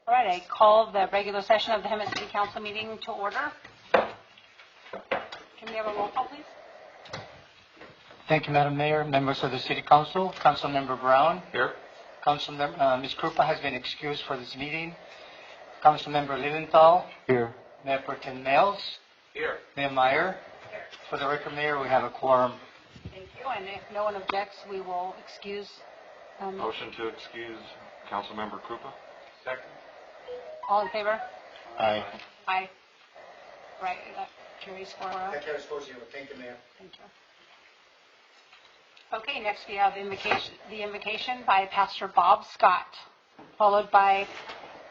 All right, I call the regular session of the Hemet City Council meeting to order. Can we have a roll call, please? Thank you, Madam Mayor, members of the City Council. Councilmember Brown. Here. Councilmember Ms. Krupa has been excused for this meeting. Councilmember Lilienthal. Here. Mayor Pro Tem Nails. Here. Mayor Meyer. Here. For the record, Mayor, we have a quorum. Thank you, and if no one objects, we will excuse. Motion to excuse Councilmember Krupa. Second. All in favor? Aye. Aye. Right, that carries 4-0. That carries 4-0. Thank you, Mayor. Thank you. Okay, next we have the invocation by Pastor Bob Scott, followed by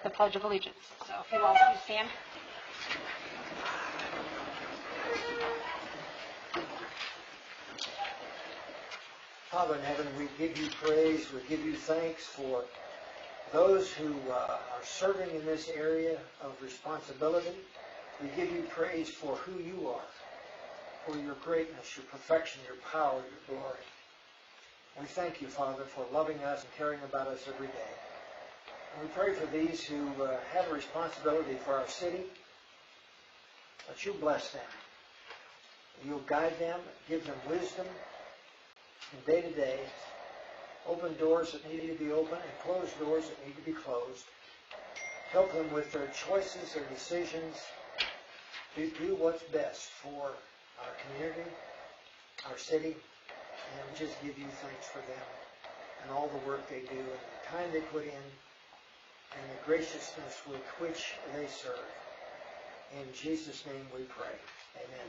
the Pledge of Allegiance. So if you all please stand. Father in heaven, we give you praise, we give you thanks for those who are serving in this area of responsibility. We give you praise for who you are, for your greatness, your perfection, your power, your glory. We thank you, Father, for loving us and caring about us every day. And we pray for these who have a responsibility for our city, that you bless them. You'll guide them, give them wisdom from day to day. Open doors that need to be open and close doors that need to be closed. Help them with their choices, their decisions, to do what's best for our community, our city, and we just give you thanks for them and all the work they do and the time they put in and the graciousness with which they serve. In Jesus' name we pray. Amen.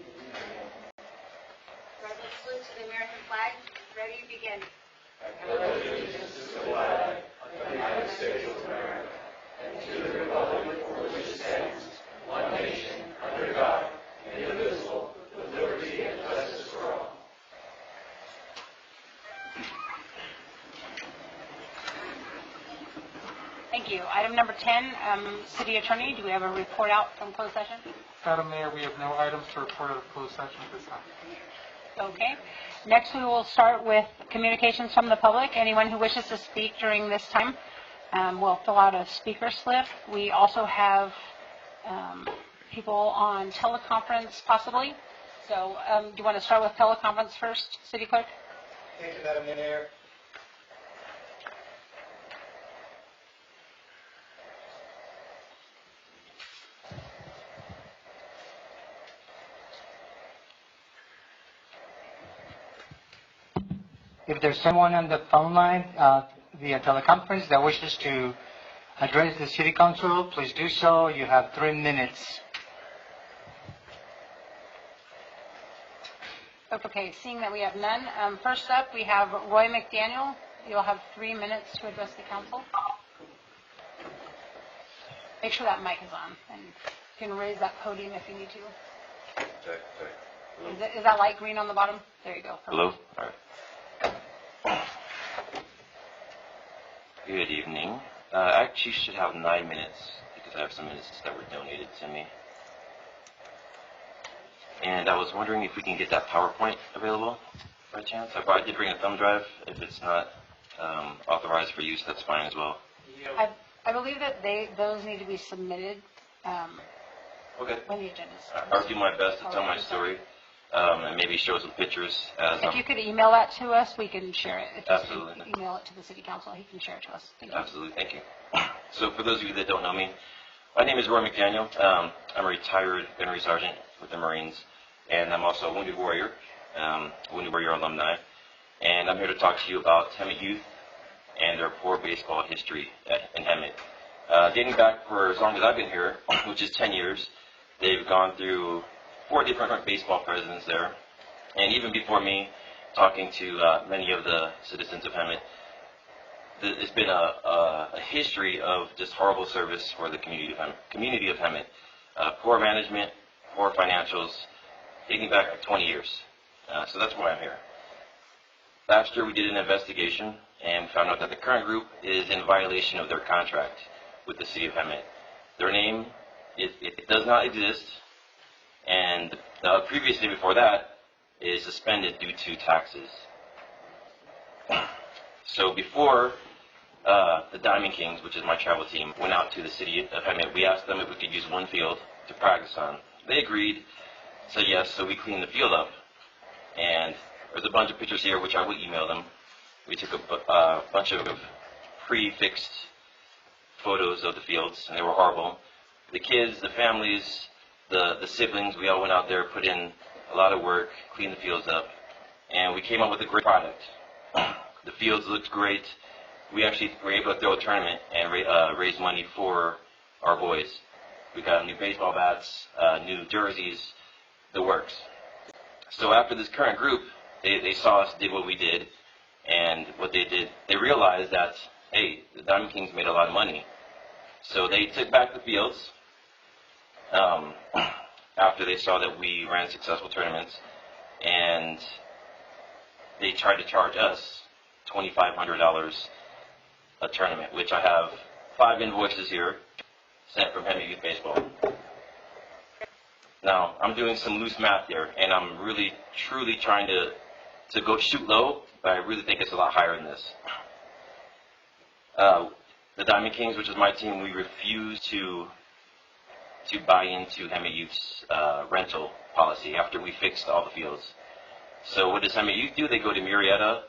Let's salute to the American flag. Ready, begin. I pledge allegiance to the flag of the United States of America and to the republic for which it stands, one nation, under God, indivisible, with liberty and justice for all. Thank you. Item number 10, City Attorney, do we have a report out from closed session? Madam Mayor, we have no items to report out of closed session at this time. Okay. Next, we will start with communications from the public. Anyone who wishes to speak during this time will fill out a speaker slip. We also have people on teleconference, possibly. So do you want to start with teleconference first, City Clerk? Thank you, Madam Mayor. If there's someone on the phone line via teleconference that wishes to address the City Council, please do so. You have 3 minutes. Okay, seeing that we have none, first up we have Roy McDaniel. You'll have 3 minutes to address the council. Make sure that mic is on, and you can raise that podium if you need to. Check. Is that light green on the bottom? There you go. Perfect. Hello? All right. Good evening. I actually should have 9 minutes because I have some minutes that were donated to me. And I was wondering if we can get that PowerPoint available by chance. I did bring a thumb drive. If it's not authorized for use, that's fine as well. I believe that those need to be submitted Okay. when the agenda is. I'll do my best to tell my story and maybe show some pictures as If you could email that to us, we can share it. Just Absolutely. email it to the City Council. He can share it to us. Thank you. Absolutely, thank you. So for those of you that don't know me, my name is Roy McDaniel. I'm a retired gunnery sergeant with the Marines, and I'm also a Wounded Warrior alumni. And I'm here to talk to you about Hemet Youth and their poor baseball history in Hemet. Dating back for as long as I've been here, which is 10 years, they've gone through 4 different baseball presidents there. And even before me, talking to many of the citizens of Hemet, it's been a history of just horrible service for the community of Hemet. Poor management, poor financials, dating back like 20 years. So that's why I'm here. Last year we did an investigation and found out that the current group is in violation of their contract with the City of Hemet. Their name, it does not exist, and the previous day before that is suspended due to taxes. So before the Diamond Kings, which is my travel team, went out to the city of Hemet. We asked them if we could use one field to practice on. They agreed, said yes, so we cleaned the field up. And there's a bunch of pictures here, which I will email them. We took a bunch of pre-fixed photos of the fields, and they were horrible. The kids, the families, the siblings, we all went out there, put in a lot of work, cleaned the fields up, and we came up with a great product. The fields looked great. We actually were able to throw a tournament and raise money for our boys. We got new baseball bats, new jerseys, the works. So after this current group, they saw us, did what we did, and what they did, they realized that, hey, the Diamond Kings made a lot of money. So they took back the fields after they saw that we ran successful tournaments, and they tried to charge us $2,500 a tournament, which I have 5 invoices here sent from Hemet Youth Baseball. Now, I'm doing some loose math here, and I'm really, truly trying to go shoot low, but I really think it's a lot higher than this. The Diamond Kings, which is my team, we refuse to buy into Hemet Youth's rental policy after we fixed all the fields. So what does Hemet Youth do? They go to Murrieta,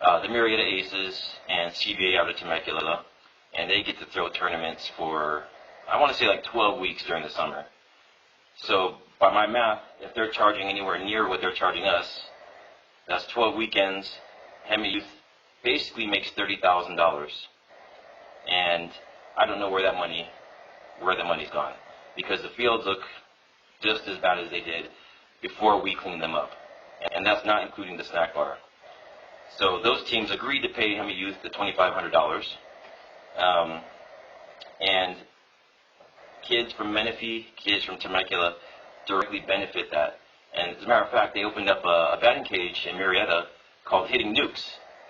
the Murrieta Aces, and CBA out of Temecula, and they get to throw tournaments for, I want to say like 12 weeks during the summer. So by my math, if they're charging anywhere near what they're charging us, that's 12 weekends. Hemet Youth basically makes $30,000, and I don't know where the money's gone, because the fields look just as bad as they did before we cleaned them up, and that's not including the snack bar. So those teams agreed to pay Hemet Youth the $2,500, and kids from Menifee, kids from Temecula directly benefit that. And as a matter of fact, they opened up a batting cage in Murrieta called Hitting Nukes,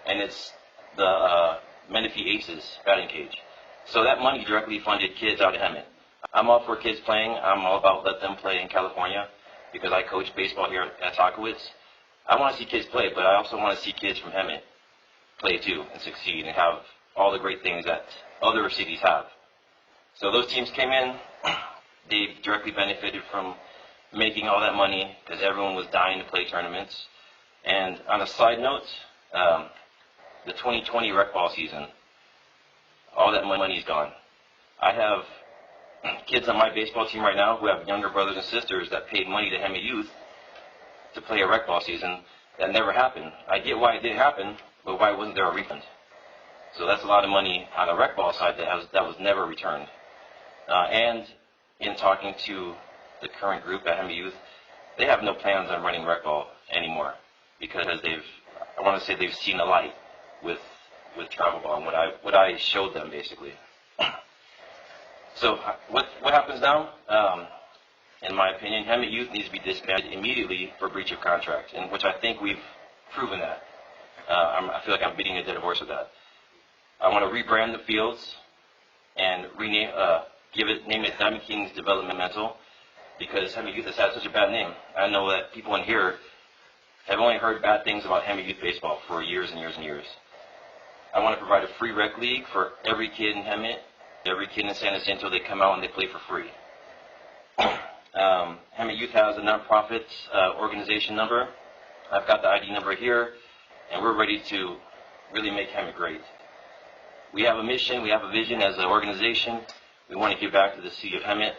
and it's the Menifee Aces batting cage. So that money directly funded kids out of Hemet. I'm all for kids playing. I'm all about let them play in California, because I coach baseball here at Talkowitz. I want to see kids play, but I also want to see kids from Hemet play too and succeed and have all the great things that other cities have. So those teams came in. They directly benefited from making all that money because everyone was dying to play tournaments. And on a side note, the 2020 rec ball season, all that money is gone. I have kids on my baseball team right now who have younger brothers and sisters that paid money to Hemet Youth to play a rec ball season. That never happened. I get why it didn't happen, but why wasn't there a refund? So that's a lot of money on the rec ball side that was never returned. And in talking to the current group at Hemet Youth, they have no plans on running rec ball anymore, because I want to say they've seen the light with travel ball and what I showed them basically. So what happens now? In my opinion, Hemet Youth needs to be disbanded immediately for breach of contract, in which I think we've proven that. I feel like I'm beating a dead horse with that. I want to rebrand the fields and rename, name it Diamond Kings Developmental, because Hemet Youth has had such a bad name. I know that people in here have only heard bad things about Hemet Youth baseball for years and years and years. I want to provide a free rec league for every kid in Hemet, every kid in San Jacinto. They come out and they play for free. Hemet Youth has a nonprofit organization number. I've got the ID number here, and we're ready to really make Hemet great. We have a mission, we have a vision as an organization. We want to give back to the city of Hemet.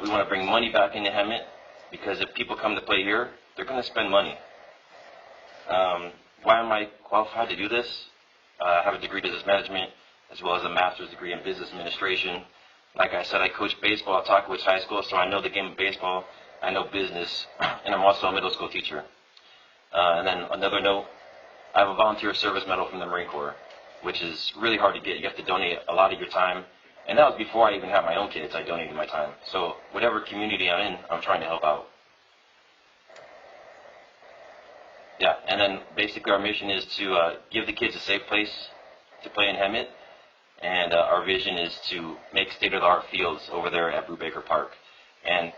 We want to bring money back into Hemet, because if people come to play here, they're going to spend money. Why am I qualified to do this? I have a degree in business management, as well as a master's degree in business administration. Like I said, I coach baseball at Talkowitz High School, so I know the game of baseball, I know business, and I'm also a middle school teacher. And then another note, I have a volunteer service medal from the Marine Corps, which is really hard to get. You have to donate a lot of your time. And that was before I even had my own kids. I donated my time. So whatever community I'm in, I'm trying to help out. Yeah, and then basically our mission is to give the kids a safe place to play in Hemet. And our vision is to make state-of-the-art fields over there at Brubaker Park, and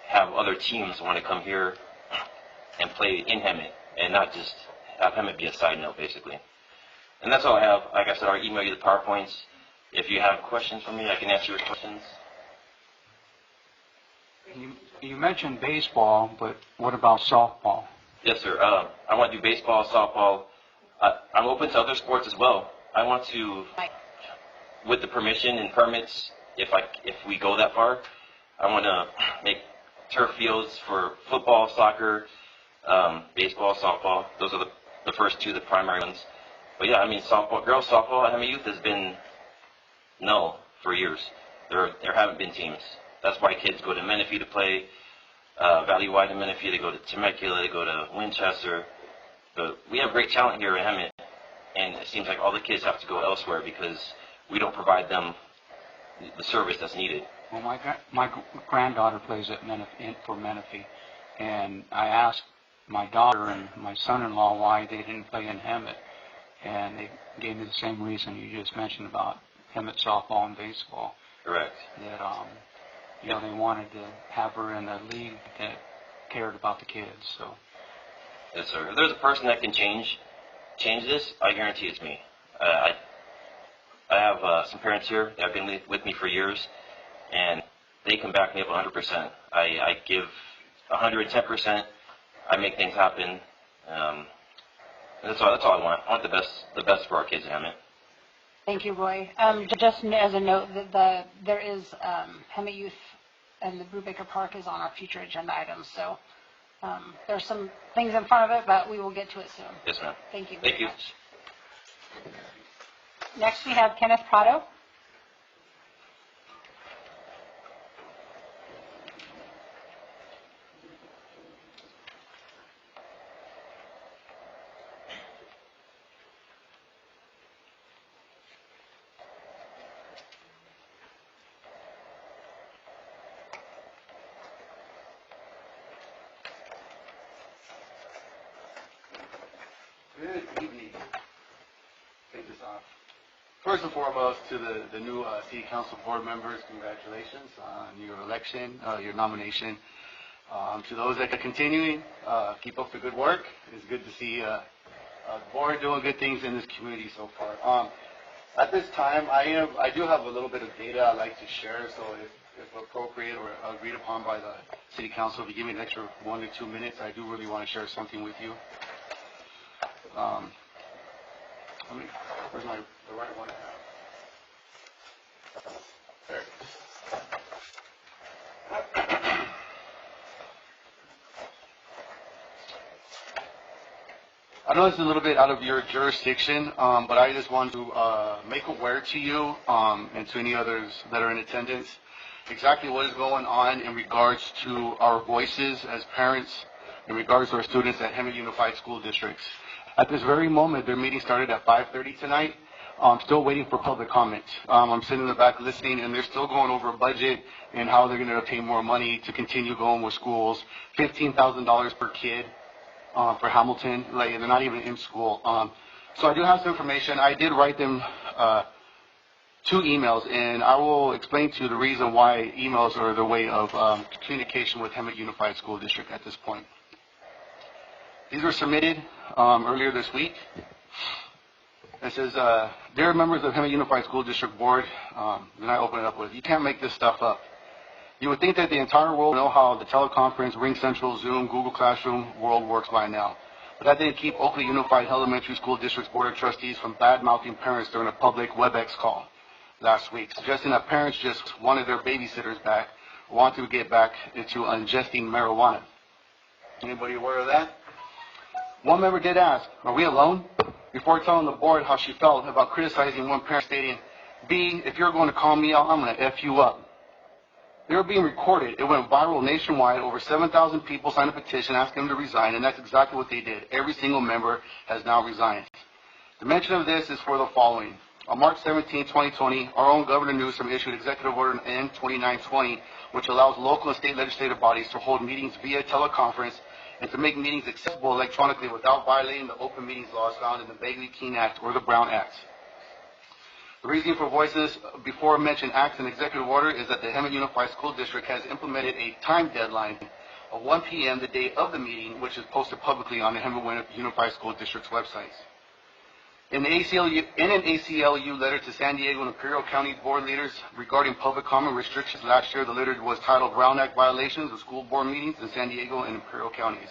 have other teams want to come here and play in Hemet, and not just have Hemet be a side note, basically. And that's all I have. Like I said, I'll email you the PowerPoints. If you have questions for me, I can answer your questions. You mentioned baseball, but what about softball? Yes, sir. I want to do baseball, softball. I'm open to other sports as well. I want to, with the permission and permits, if we go that far, I want to make turf fields for football, soccer, baseball, softball. Those are the first two, the primary ones. But yeah, I mean, softball, girls softball at Hemet Youth has been null for years. There haven't been teams. That's why kids go to Menifee to play, Valley-wide in Menifee. They go to Temecula, they go to Winchester. But we have great talent here at Hemet, and it seems like all the kids have to go elsewhere because we don't provide them the service that's needed. Well, my granddaughter plays at for Menifee, and I asked my daughter and my son-in-law why they didn't play in Hemet, and they gave me the same reason you just mentioned about Hemet softball and baseball. Correct. That they wanted to have her in a league that cared about the kids. So. Yes, sir. If there's a person that can change this, I guarantee it's me. I have some parents here that have been with me for years, and they can back me up 100%. I give 110%. I make things happen. That's all I want. I want the best for our kids at Hemet. Thank you, Roy. Just as a note, there is Hemet Youth and the Brubaker Park is on our future agenda items. So there's some things in front of it, but we will get to it soon. Yes, ma'am. Thank you. Thank you. Much. Next, we have Kenneth Prado. Good evening. Take this off. First and foremost, to the new City Council board members, congratulations on your election, your nomination. To those that are continuing, keep up the good work. It's good to see the board doing good things in this community so far. At this time, I do have a little bit of data I'd like to share, so if appropriate or agreed upon by the City Council, if you give me an extra 1 to 2 minutes, I do really want to share something with you. Where's the right one? There. I know this is a little bit out of your jurisdiction, but I just want to make aware to you and to any others that are in attendance exactly what is going on in regards to our voices as parents, in regards to our students at Hemet Unified School Districts. At this very moment, their meeting started at 5:30 tonight. I'm still waiting for public comment. I'm sitting in the back listening, and they're still going over a budget and how they're going to obtain more money to continue going with schools. $15,000 per kid for Hamilton. Like, they're not even in school. So I do have some information. I did write them 2 emails, and I will explain to you the reason why emails are the way of communication with Hemet Unified School District at this point. These were submitted earlier this week. It says, dear members of Hemet Unified School District Board, then I open it up with, you can't make this stuff up. You would think that the entire world would know how the teleconference, RingCentral, Zoom, Google Classroom world works by now. But that didn't keep Oakley Unified Elementary School District's Board of Trustees from bad-mouthing parents during a public WebEx call last week, suggesting that parents just wanted their babysitters back, wanted to get back into ingesting marijuana. Anybody aware of that? One member did ask, are we alone? Before telling the board how she felt about criticizing one parent, stating, B, if you're going to call me out, I'm going to F you up. They were being recorded. It went viral nationwide. Over 7,000 people signed a petition asking them to resign, and that's exactly what they did. Every single member has now resigned. The mention of this is for the following. On March 17, 2020, our own Governor Newsom issued Executive Order N-2920, which allows local and state legislative bodies to hold meetings via teleconference and to make meetings accessible electronically without violating the open meetings laws found in the Bagley-Keene Act or the Brown Act. The reason for voices before mentioned acts and executive order is that the Hemet Unified School District has implemented a time deadline of 1 p.m. the day of the meeting, which is posted publicly on the Hemet Unified School District's websites. In an ACLU letter to San Diego and Imperial County board leaders regarding public comment restrictions last year, the letter was titled Brown Act Violations of School Board Meetings in San Diego and Imperial Counties.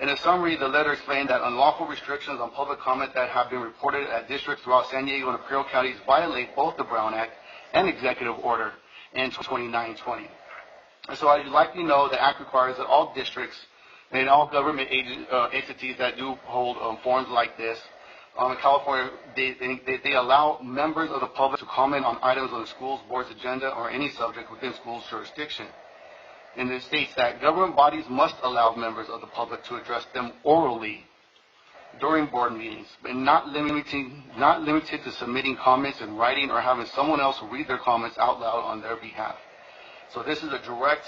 In a summary, the letter explained that unlawful restrictions on public comment that have been reported at districts throughout San Diego and Imperial Counties violate both the Brown Act and Executive Order N 2920. And so I'd like you to know the Act requires that all districts and all government entities that do hold forums like this, in California, they allow members of the public to comment on items on the school's board's agenda or any subject within school's jurisdiction. And it states that government bodies must allow members of the public to address them orally during board meetings, but not limited to submitting comments in writing or having someone else read their comments out loud on their behalf. So this is a direct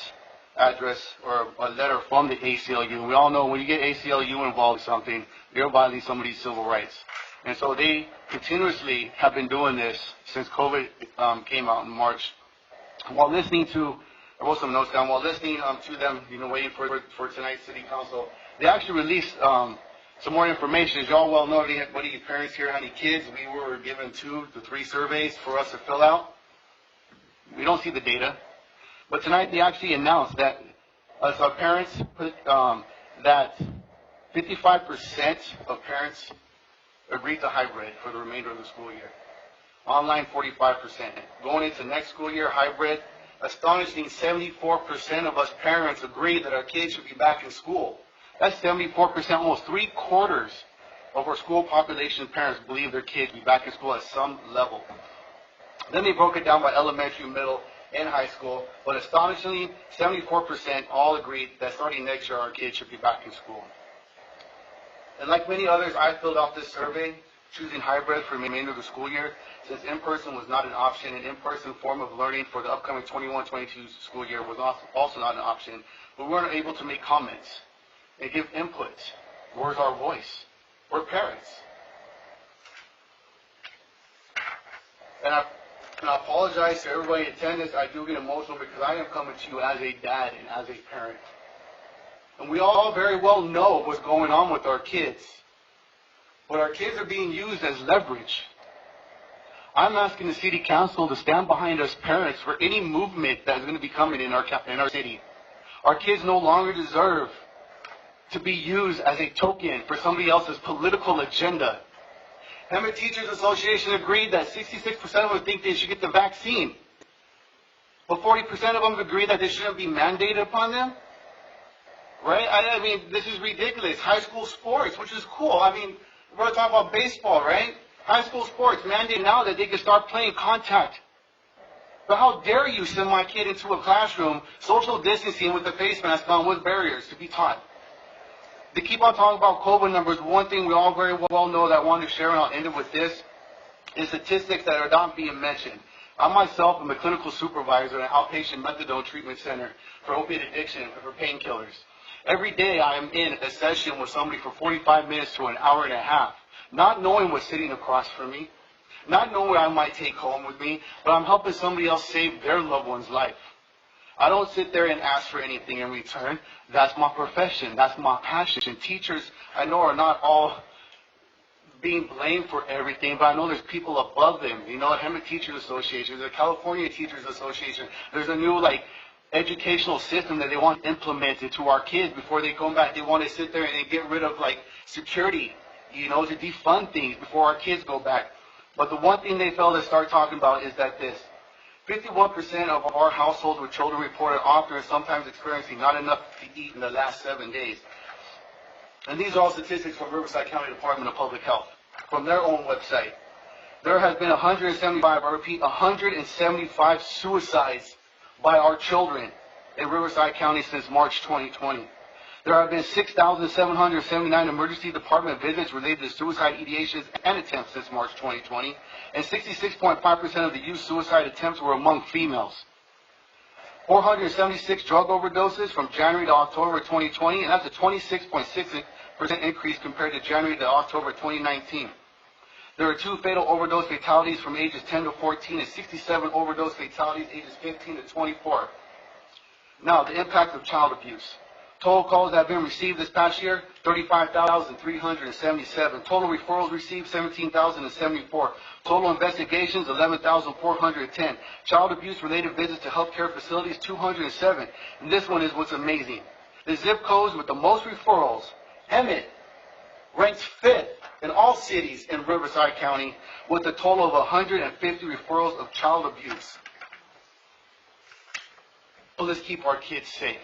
address or a letter from the ACLU. We all know when you get ACLU involved in something, you're violating somebody's civil rights. And so they continuously have been doing this since COVID came out in March. While listening to, I wrote some notes down, while listening to them, waiting for tonight's city council, they actually released some more information. As y'all well know, what do your parents here, how many kids? We were given 2 to 3 surveys for us to fill out. We don't see the data. But tonight they actually announced that as our parents put that 55% of parents agreed to hybrid for the remainder of the school year. Online, 45%. Going into next school year, hybrid, astonishing 74% of us parents agree that our kids should be back in school. That's 74%, almost 3/4 of our school population parents believe their kids be back in school at some level. Then they broke it down by elementary, middle, and high school, but astonishingly, 74% all agreed that starting next year our kids should be back in school. And like many others, I filled out this survey, choosing hybrid for the remainder of the school year, since in-person was not an option. An in-person form of learning for the upcoming 21-22 school year was also not an option. But we weren't able to make comments and give input. Where's our voice? We're parents. And I apologize to everybody in attendance. I do get emotional because I am coming to you as a dad and as a parent. And we all very well know what's going on with our kids. But our kids are being used as leverage. I'm asking the city council to stand behind us parents for any movement that is going to be coming in our city. Our kids no longer deserve to be used as a token for somebody else's political agenda. Hemet Teachers Association agreed that 66% of them think they should get the vaccine. But 40% of them agree that they shouldn't be mandated upon them. Right? I mean, this is ridiculous. High school sports, which is cool. I mean, we're going to talk about baseball, right? High school sports mandate now that they can start playing contact. But how dare you send my kid into a classroom, social distancing with a face mask on with barriers to be taught? They keep on talking about COVID numbers. One thing we all very well know that I want to share, and I'll end it with this, is statistics that are not being mentioned. I myself am a clinical supervisor at an outpatient methadone treatment center for opiate addiction and for painkillers. Every day I am in a session with somebody for 45 minutes to an hour and a half, not knowing what's sitting across from me, not knowing what I might take home with me, but I'm helping somebody else save their loved one's life. I don't sit there and ask for anything in return. That's my profession. That's my passion. And teachers, I know, are not all being blamed for everything, but I know there's people above them. The Hemet Teachers Association, the California Teachers Association. There's a new, educational system that they want implemented to our kids before they come back. They want to sit there and get rid of, security, to defund things before our kids go back. But the one thing they fail to start talking about is that 51% of our households with children reported often or sometimes experiencing not enough to eat in the last 7 days. And these are all statistics from Riverside County Department of Public Health, from their own website. There has been 175 suicides by our children in Riverside County since March 2020. There have been 6,779 emergency department visits related to suicide ideations and attempts since March 2020, and 66.5% of the youth suicide attempts were among females. 476 drug overdoses from January to October 2020, and that's a 26.6% increase compared to January to October 2019. There are 2 fatal overdose fatalities from ages 10 to 14 and 67 overdose fatalities ages 15 to 24. Now, the impact of child abuse. Total calls that have been received this past year, 35,377. Total referrals received, 17,074. Total investigations, 11,410. Child abuse-related visits to healthcare facilities, 207. And this one is what's amazing. The zip codes with the most referrals, Hemet ranks 5th in all cities in Riverside County with a total of 150 referrals of child abuse. So let's keep our kids safe.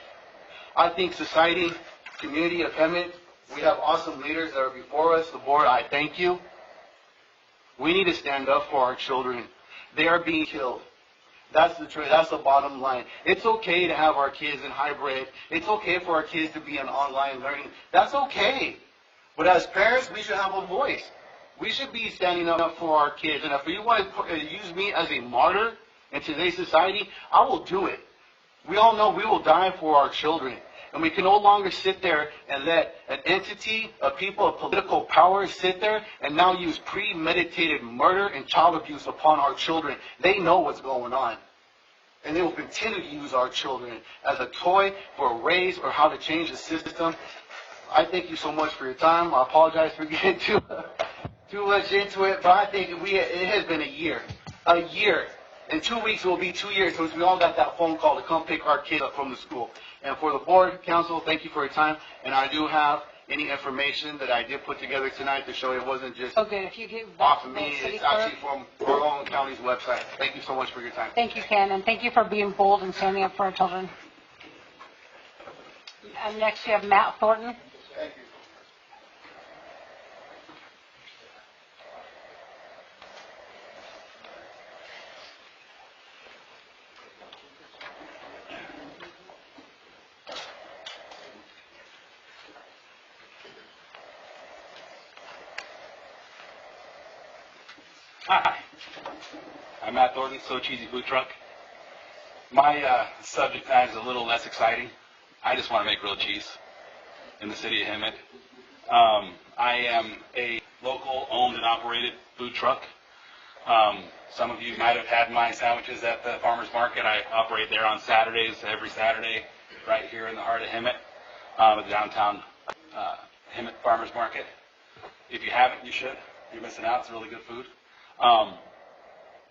I think society, community of Hemet, we have awesome leaders that are before us. The board, I thank you. We need to stand up for our children. They are being killed. That's the truth. That's the bottom line. It's okay to have our kids in hybrid. It's okay for our kids to be in online learning. That's okay. But as parents, we should have a voice. We should be standing up for our kids. And if you want to use me as a martyr in today's society, I will do it. We all know we will die for our children. And we can no longer sit there and let an entity, a people of political power sit there and now use premeditated murder and child abuse upon our children. They know what's going on. And they will continue to use our children as a toy for a raise or how to change the system. I thank you so much for your time. I apologize for getting too much into it, but I think it has been a year. A year. In 2 weeks, it will be 2 years since we all got that phone call to come pick our kids up from the school. And for the board, council, thank you for your time. And I do have any information that I did put together tonight to show it wasn't just Okay, if you give off that of to the me. city It's clerk. actually from our own county's website. Thank you so much for your time. Thank you, Ken, and thank you for being bold and standing up for our children. And next, you have Matt Thornton. Thank you. Hi, I'm Matt Thornton, So Cheesy Food Truck. My subject tonight is a little less exciting. I just want to make grilled cheese in the city of Hemet. I am a local owned and operated food truck. Some of you might have had my sandwiches at the farmer's market. I operate there on Saturdays, every Saturday, right here in the heart of Hemet, at the downtown Hemet farmer's market. If you haven't, you should. You're missing out. It's really good food.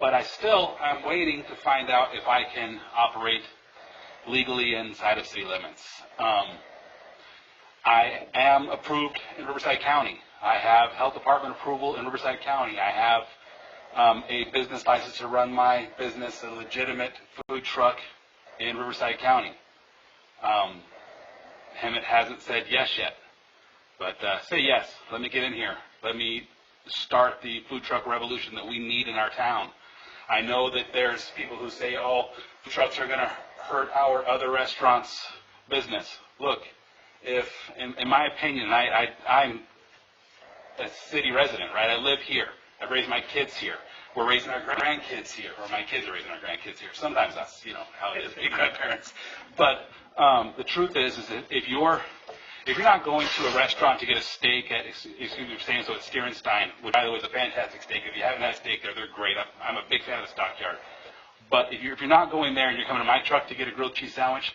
But I'm waiting to find out if I can operate legally inside of city limits. I am approved in Riverside County. I have health department approval in Riverside County. I have a business license to run my business, a legitimate food truck in Riverside County. Hemet hasn't said yes yet, but say yes. Let me get in here. Let me start the food truck revolution that we need in our town. I know that there's people who say, oh, food trucks are going to hurt our other restaurants' business. Look, if, in my opinion, I'm a city resident, right? I live here. I raised my kids here. We're raising our grandkids here, or my kids are raising our grandkids here. Sometimes that's, how it is being grandparents. But the truth is that if you're not going to a restaurant to get a steak at, excuse me for saying so, at Stierenstein, which by the way is a fantastic steak. If you haven't had a steak there, they're great. I'm a big fan of the Stockyard. But if you're not going there and you're coming to my truck to get a grilled cheese sandwich,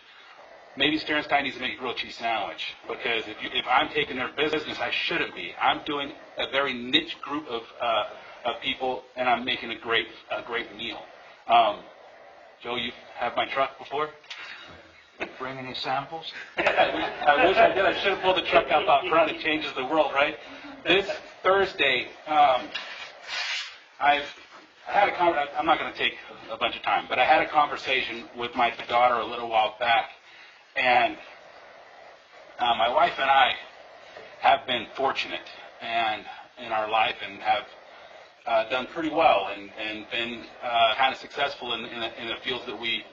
maybe Stierenstein needs to make a grilled cheese sandwich. Because if I'm taking their business, I shouldn't be. I'm doing a very niche group of people, and I'm making a great meal. Joe, you've had my truck before? Bring any samples? I wish I did. I should have pulled the truck out front. It changes the world, right? This Thursday, I've had I'm not going to take a bunch of time, but I had a conversation with my daughter a little while back, and my wife and I have been fortunate and in our life and have done pretty well and been kind of successful in the fields that we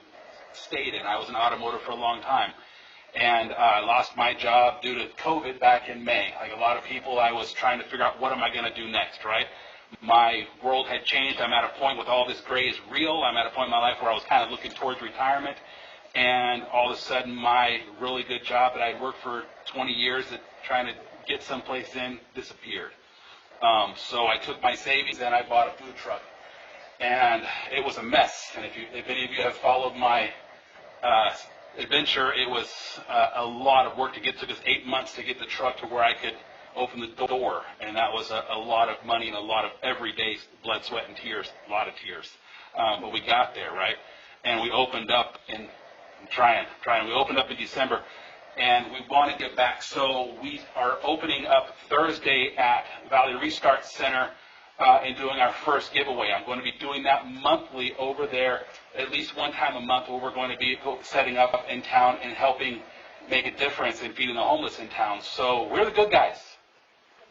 stayed in. I was in automotive for a long time, and I lost my job due to COVID back in May. Like a lot of people, I was trying to figure out what am I going to do next, right? My world had changed. I'm at a point with all this gray is real. I'm at a point in my life where I was kind of looking towards retirement, and all of a sudden my really good job that I'd worked for 20 years at trying to get someplace in disappeared. So I took my savings and I bought a food truck, and it was a mess. And if any of you have followed my adventure. It was a lot of work to get. It took us 8 months to get the truck to where I could open the door, and that was a lot of money and a lot of everyday blood, sweat, and tears, a lot of tears. But we got there, right? And we opened up in, we opened up in December, and we want to get back. So we are opening up Thursday at Valley Restart Center and doing our first giveaway. I'm going to be doing that monthly over there, at least one time a month, where we're going to be setting up in town and helping make a difference in feeding the homeless in town. So we're the good guys,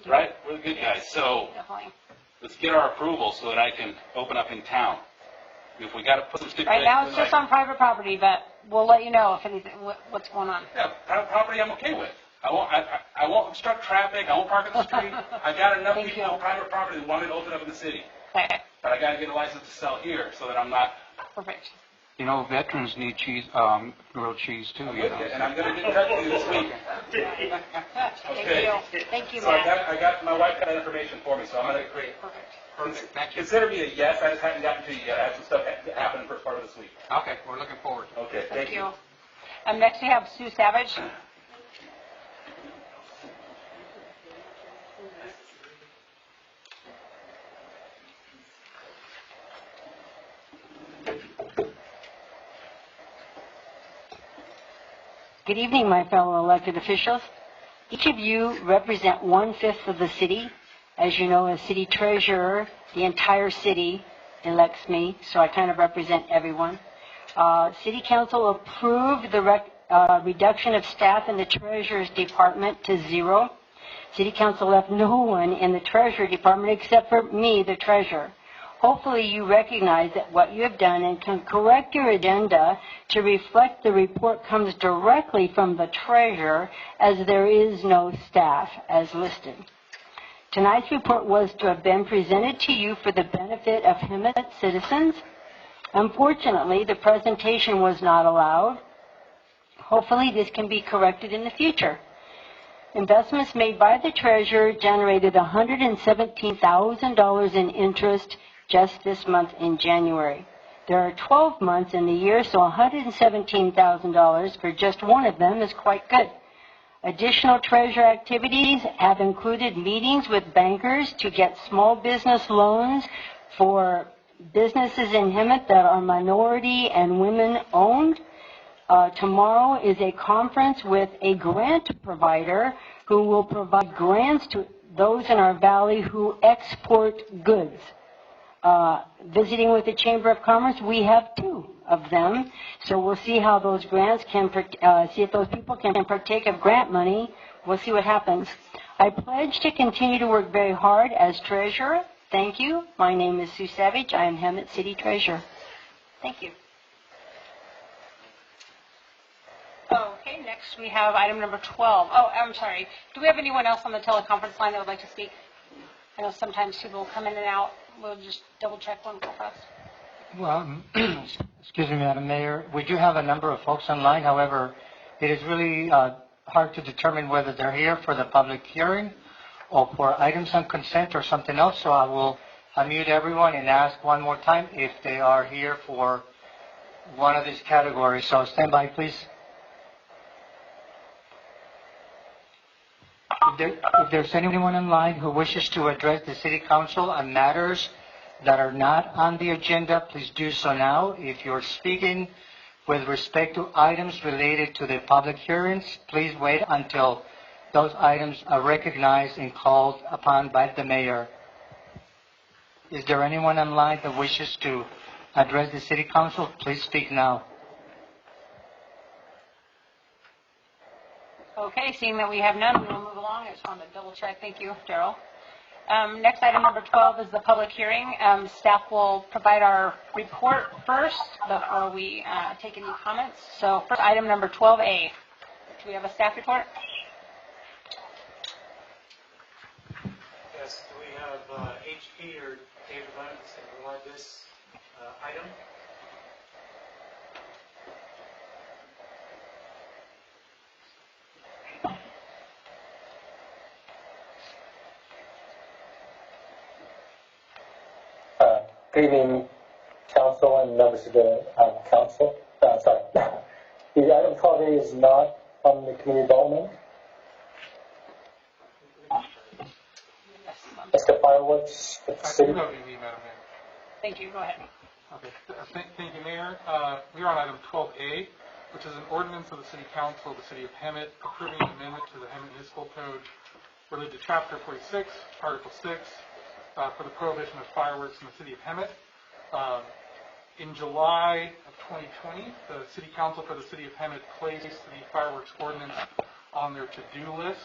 right? We're the good guys. So Definitely. let's get our approval so that I can open up in town. If we got to put some stipulations. Right now it's just on private property, but we'll let you know if anything, what's going on. Yeah, private property I'm okay with. I won't obstruct traffic. I won't park on the street. I got enough Thank people you. on private property that want me to open up in the city. Okay, But I got to get a license to sell here so that I'm not. perfect. You know, veterans need cheese, grilled cheese too, you know. And I'm going to get in touch with you this week. Okay. Thank you. Thank you, So Matt. my wife got that information for me, so I'm going to create. Perfect, thank you. Consider me a yes. I just haven't gotten to you yet. I have some stuff happening first part of this week. Okay, we're looking forward. Okay, Thank you. Next we have Sue Savage. Good evening, my fellow elected officials. Each of you represent 1/5 of the city. As you know, as city treasurer, the entire city elects me, so I kind of represent everyone. City council approved the reduction of staff in the treasurer's department to 0. City council left no one in the treasurer department except for me, the treasurer. Hopefully you recognize that what you have done and can correct your agenda to reflect the report comes directly from the treasurer, as there is no staff as listed. Tonight's report was to have been presented to you for the benefit of Hemet citizens. Unfortunately, the presentation was not allowed. Hopefully this can be corrected in the future. Investments made by the treasurer generated $117,000 in interest just this month in January. There are 12 months in the year, so $117,000 for just one of them is quite good. Additional treasurer activities have included meetings with bankers to get small business loans for businesses in Hemet that are minority and women owned. Tomorrow is a conference with a grant provider who will provide grants to those in our valley who export goods. Visiting with the Chamber of Commerce, we have 2 of them. So we'll see how those grants can, see if those people can partake of grant money. We'll see what happens. I pledge to continue to work very hard as treasurer. Thank you. My name is Sue Savage. I am Hemet City Treasurer. Thank you. Okay, next we have item number 12. Oh, I'm sorry. Do we have anyone else on the teleconference line that would like to speak? I know sometimes people will come in and out. We'll just double check one real fast. Well, excuse me, Madam Mayor. We do have a number of folks online. However, it is really hard to determine whether they're here for the public hearing or for items on consent or something else. So I will unmute everyone and ask one more time if they are here for one of these categories. So stand by, please. If there's anyone online who wishes to address the City Council on matters that are not on the agenda, please do so now. If you're speaking with respect to items related to the public hearings, please wait until those items are recognized and called upon by the Mayor. Is there anyone online that wishes to address the City Council? Please speak now. Okay, seeing that we have none, we will move along. I just wanted to double check. Thank you, Daryl. Next item number 12 is the public hearing. Staff will provide our report first before we take any comments. So first item number 12A. Do we have a staff report? Yes, we have HP or David Lennox to provide this item. Good evening, council and members of the council. The item 12A is not on the community development. It's the fireworks at the city. Madam Mayor. Thank you, go ahead. Okay, thank you, Mayor. We are on item 12A, which is an ordinance of the City Council of the City of Hemet approving an amendment to the Hemet Municipal Code related to Chapter 46, Article 6, for the prohibition of fireworks in the City of Hemet. In July of 2020, the City Council for the City of Hemet placed the fireworks ordinance on their to-do list.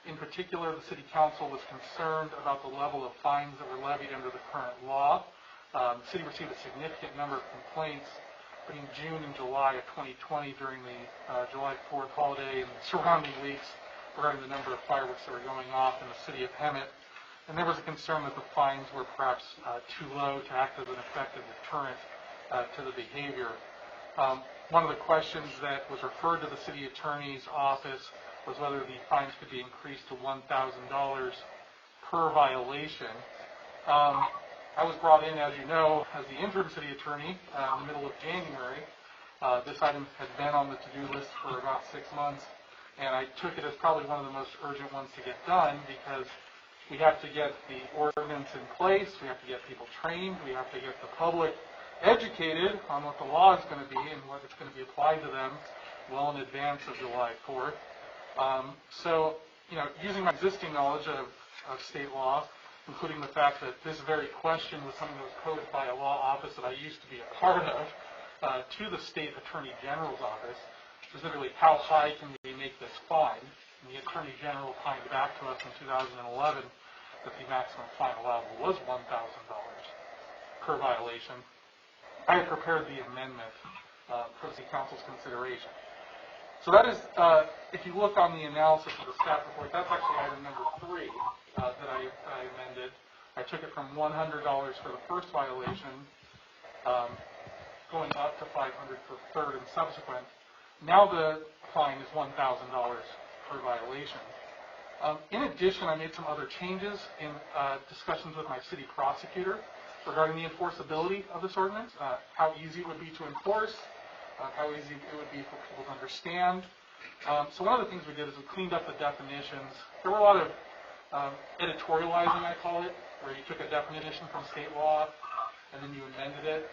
In particular, the City Council was concerned about the level of fines that were levied under the current law. The city received a significant number of complaints between June and July of 2020 during the July 4th holiday and the surrounding weeks regarding the number of fireworks that were going off in the City of Hemet. And there was a concern that the fines were perhaps too low to act as an effective deterrent to the behavior. One of the questions that was referred to the City Attorney's Office was whether the fines could be increased to $1,000 per violation. I was brought in, as you know, as the interim City Attorney in the middle of January. This item had been on the to-do list for about 6 months, and I took it as probably one of the most urgent ones to get done because we have to get the ordinance in place, we have to get people trained, we have to get the public educated on what the law is going to be and what it's going to be applied to them well in advance of July 4th. So, using my existing knowledge of state law, including the fact that this very question was something that was coded by a law office that I used to be a part of, to the State Attorney General's office, specifically how high can we make this fine? And the Attorney General fined back to us in 2011 that the maximum fine allowable was $1,000 per violation. I had prepared the amendment for the Council's consideration. So that is, if you look on the analysis of the staff report, that's actually item number 3 that I amended. I took it from $100 for the first violation, going up to $500 for third and subsequent. Now the fine is $1,000 per violation. In addition, I made some other changes in discussions with my city prosecutor regarding the enforceability of this ordinance, how easy it would be to enforce, how easy it would be for people to understand. So one of the things we did is we cleaned up the definitions. There were a lot of editorializing, I call it, where you took a definition from state law and then you amended it.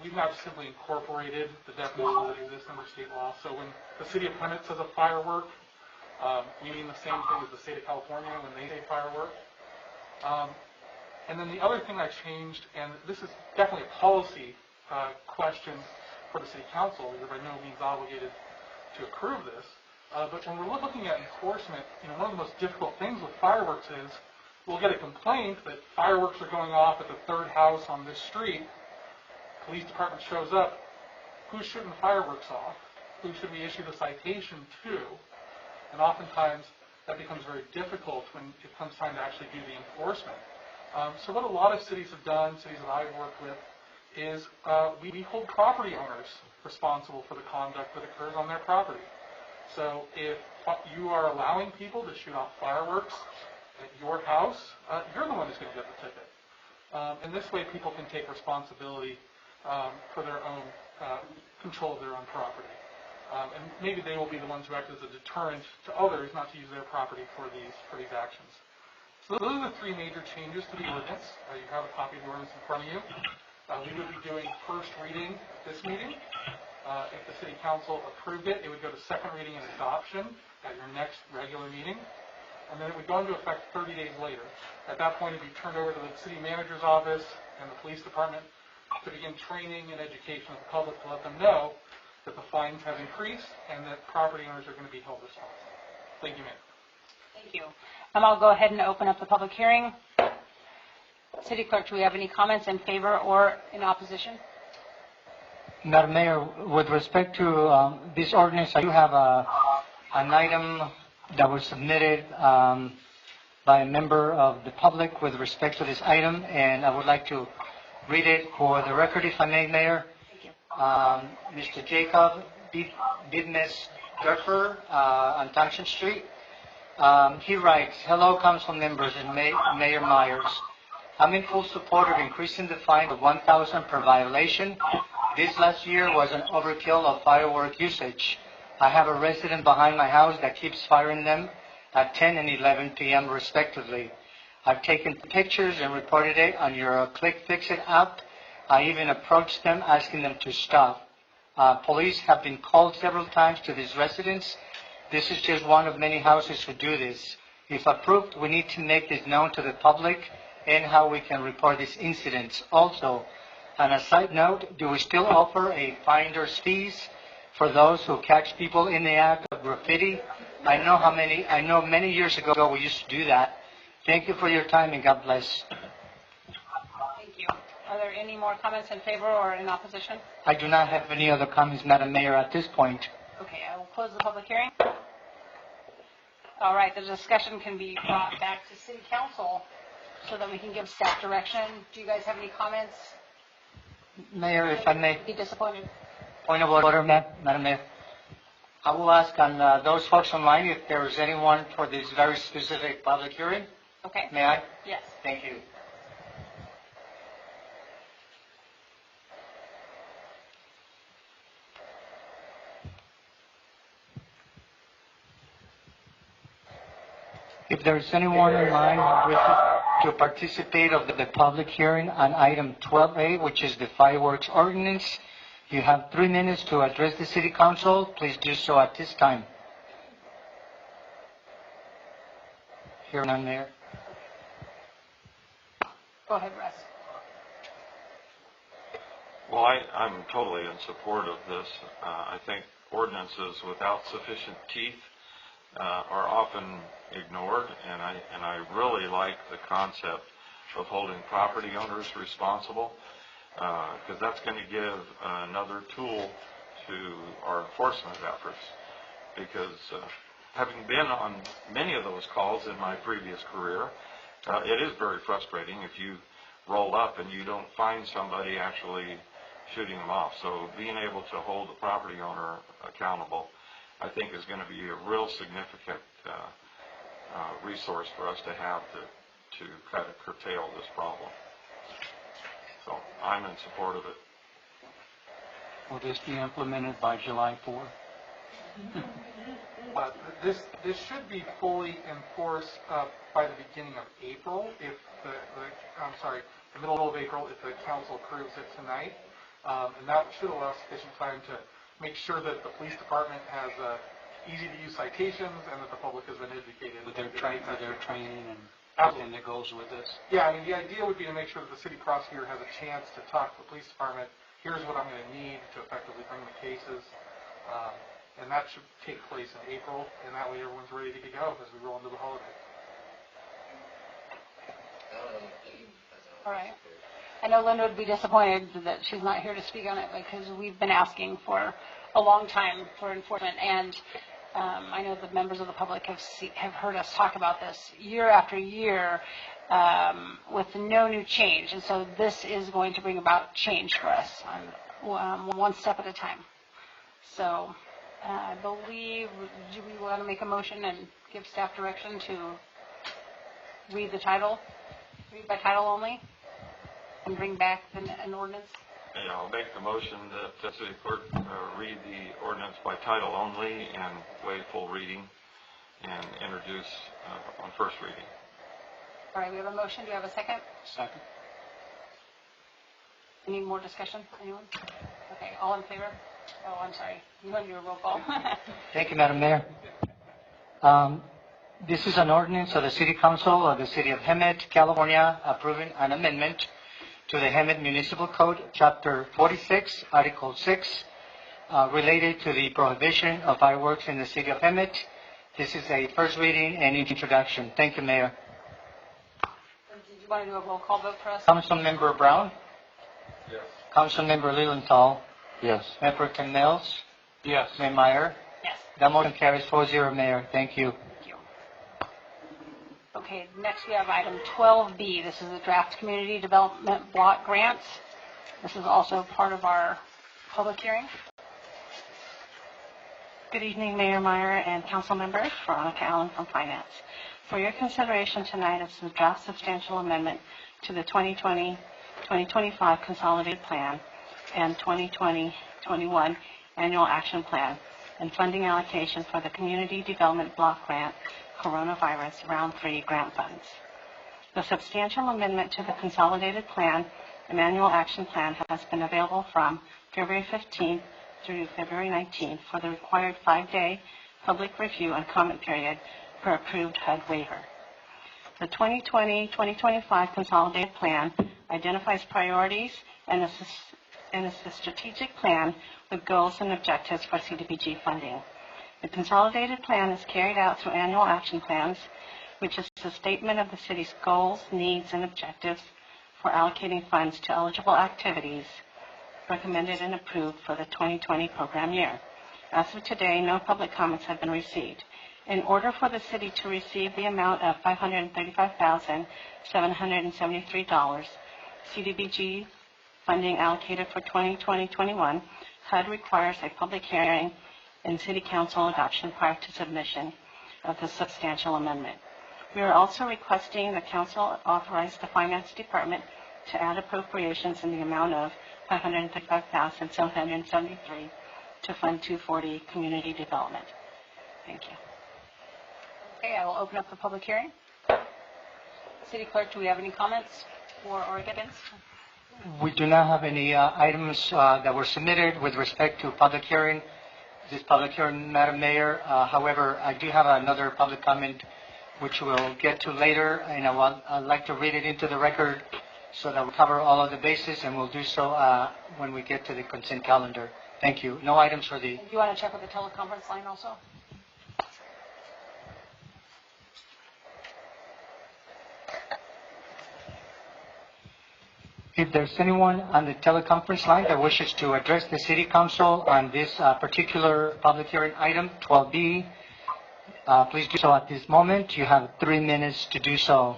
We've now simply incorporated the definitions that exist under state law. So when the City of Hemet says a firework, we mean the same thing as the state of California when they say firework. And then the other thing I changed, and this is definitely a policy question for the City Council, we're by no means obligated to approve this, but when we're looking at enforcement, one of the most difficult things with fireworks is we'll get a complaint that fireworks are going off at the third house on this street. Police department shows up. Who's shooting fireworks off? Who should we issue the citation to? And oftentimes that becomes very difficult when it comes time to actually do the enforcement. So what a lot of cities have done, cities that I've worked with, is we hold property owners responsible for the conduct that occurs on their property. So if you are allowing people to shoot off fireworks at your house, you're the one who's going to get the ticket. And this way people can take responsibility for their own control of their own property. And maybe they will be the ones who act as a deterrent to others not to use their property for these actions. So those are the 3 major changes to the ordinance. You have a copy of the ordinance in front of you. We would be doing first reading at this meeting. If the City Council approved it, it would go to second reading and adoption at your next regular meeting. And then it would go into effect 30 days later. At that point, it would be turned over to the City Manager's Office and the Police Department to begin training and education of the public to let them know that the fines have increased and that property owners are going to be held responsible. Thank you, Mayor. Thank you. I'll go ahead and open up the public hearing. City Clerk, do we have any comments in favor or in opposition? Madam Mayor, with respect to this ordinance, I do have an item that was submitted by a member of the public with respect to this item, and I would like to read it for the record, if I may, Mayor. Thank you. Mr. Jacob Bidmes Gerfer on Thompson Street. He writes, "Hello, council members and Mayor Myers. I'm in full support of increasing the fine to $1,000 per violation This last year was an overkill of firework usage. I have a resident behind my house that keeps firing them at 10 and 11 p.m. respectively. I've taken pictures and reported it on your Click Fix It app. I even approached them asking them to stop. Police have been called several times to these residents. This is just one of many houses who do this. If approved, we need to make this known to the public and how we can report these incidents. Also, on a side note, do we still offer a finder's fees for those who catch people in the act of graffiti? I know many years ago we used to do that. Thank you for your time and God bless. Thank you. Are there any more comments in favor or in opposition? I do not have any other comments, Madam Mayor, at this point. Okay, I will close the public hearing. All right, the discussion can be brought back to City Council so that we can give staff direction. Do you guys have any comments? Mayor, if I may, Be disappointed. point of order, Madam Mayor. I will ask on those folks online if there is anyone for this very specific public hearing. Okay. May I? Yes. Thank you. If there is anyone online who wishes to participate of the public hearing on item 12A, which is the fireworks ordinance, you have 3 minutes to address the City Council. Please do so at this time. Here none, Mayor. Go ahead, Russ. Well, I'm totally in support of this. I think ordinances without sufficient teeth are often ignored, and I really like the concept of holding property owners responsible, because that's going to give another tool to our enforcement efforts. Because having been on many of those calls in my previous career, it is very frustrating if you roll up and you don't find somebody actually shooting them off. So being able to hold the property owner accountable, I think, is going to be a real significant resource for us to have to kind of curtail this problem. So I'm in support of it. Will this be implemented by July 4th? This should be fully enforced by the beginning of April, if the middle of April, if the council approves it tonight. And that should allow sufficient time to make sure that the police department has easy-to-use citations and that the public has been educated. With their training and everything that goes with this? Yeah, I mean, the idea would be to make sure that the city prosecutor has a chance to talk to the police department. Here's what I'm going to need to effectively bring the cases. And that should take place in April, and that way everyone's ready to go as we roll into the holiday. All right. I know Linda would be disappointed that she's not here to speak on it, because we've been asking for a long time for enforcement, and I know the members of the public have heard us talk about this year after year with no new change, and so this is going to bring about change for us on one step at a time. So I believe, do we want to make a motion and give staff direction to read by title only, and bring back an ordinance? Yeah, I'll make the motion that the city clerk read the ordinance by title only and waive full reading and introduce on first reading. All right, we have a motion. Do you have a second? Second. Any more discussion? Anyone? Okay, all in favor? Oh, I'm sorry. You want to do a roll call? Thank you, Madam Mayor. This is an ordinance of the City Council of the City of Hemet, California, approving an amendment to the Hemet Municipal Code, Chapter 46, Article 6, related to the prohibition of fireworks in the City of Hemet. This is a first reading and introduction. Thank you, Mayor. Did you want to do a roll call vote for us? Councilmember Brown? Yes. Councilmember Lilienthal? Yes. Mayor Pro Tem Mills? Yes. Mayor Meyer? Yes. That motion carries 4-0, Mayor. Thank you. Thank you. Okay, next we have item 12B. This is the draft community development block grants. This is also part of our public hearing. Good evening, Mayor Meyer and council members. Veronica Allen from Finance. For your consideration tonight is the draft substantial amendment to the 2020-2025 consolidated plan and 2020-21 Annual Action Plan and funding allocation for the Community Development Block Grant Coronavirus Round 3 grant funds. The substantial amendment to the Consolidated Plan and Annual Action Plan has been available from February 15th through February 19th for the required 5-day public review and comment period per approved HUD waiver. The 2020-2025 Consolidated Plan identifies priorities and is a strategic plan with goals and objectives for CDBG funding. The Consolidated Plan is carried out through annual action plans, which is a statement of the city's goals, needs, and objectives for allocating funds to eligible activities recommended and approved for the 2020 program year. As of today, no public comments have been received. In order for the city to receive the amount of $535,773 CDBG funding allocated for 2020-21, HUD requires a public hearing and City Council adoption prior to submission of the substantial amendment. We are also requesting the Council authorize the Finance Department to add appropriations in the amount of $535,773 to Fund 240 Community Development. Thank you. Okay, I will open up the public hearing. City Clerk, do we have any comments for or against? We do not have any items that were submitted with respect to public hearing. This public hearing, Madam Mayor. However, I do have another public comment which we'll get to later, and I'd like to read it into the record so that we cover all of the bases, and we'll do so when we get to the consent calendar. Thank you. No items for the... Do you want to check with the teleconference line also? If there's anyone on the teleconference line that wishes to address the City Council on this particular public hearing item, 12B, please do so at this moment. You have 3 minutes to do so.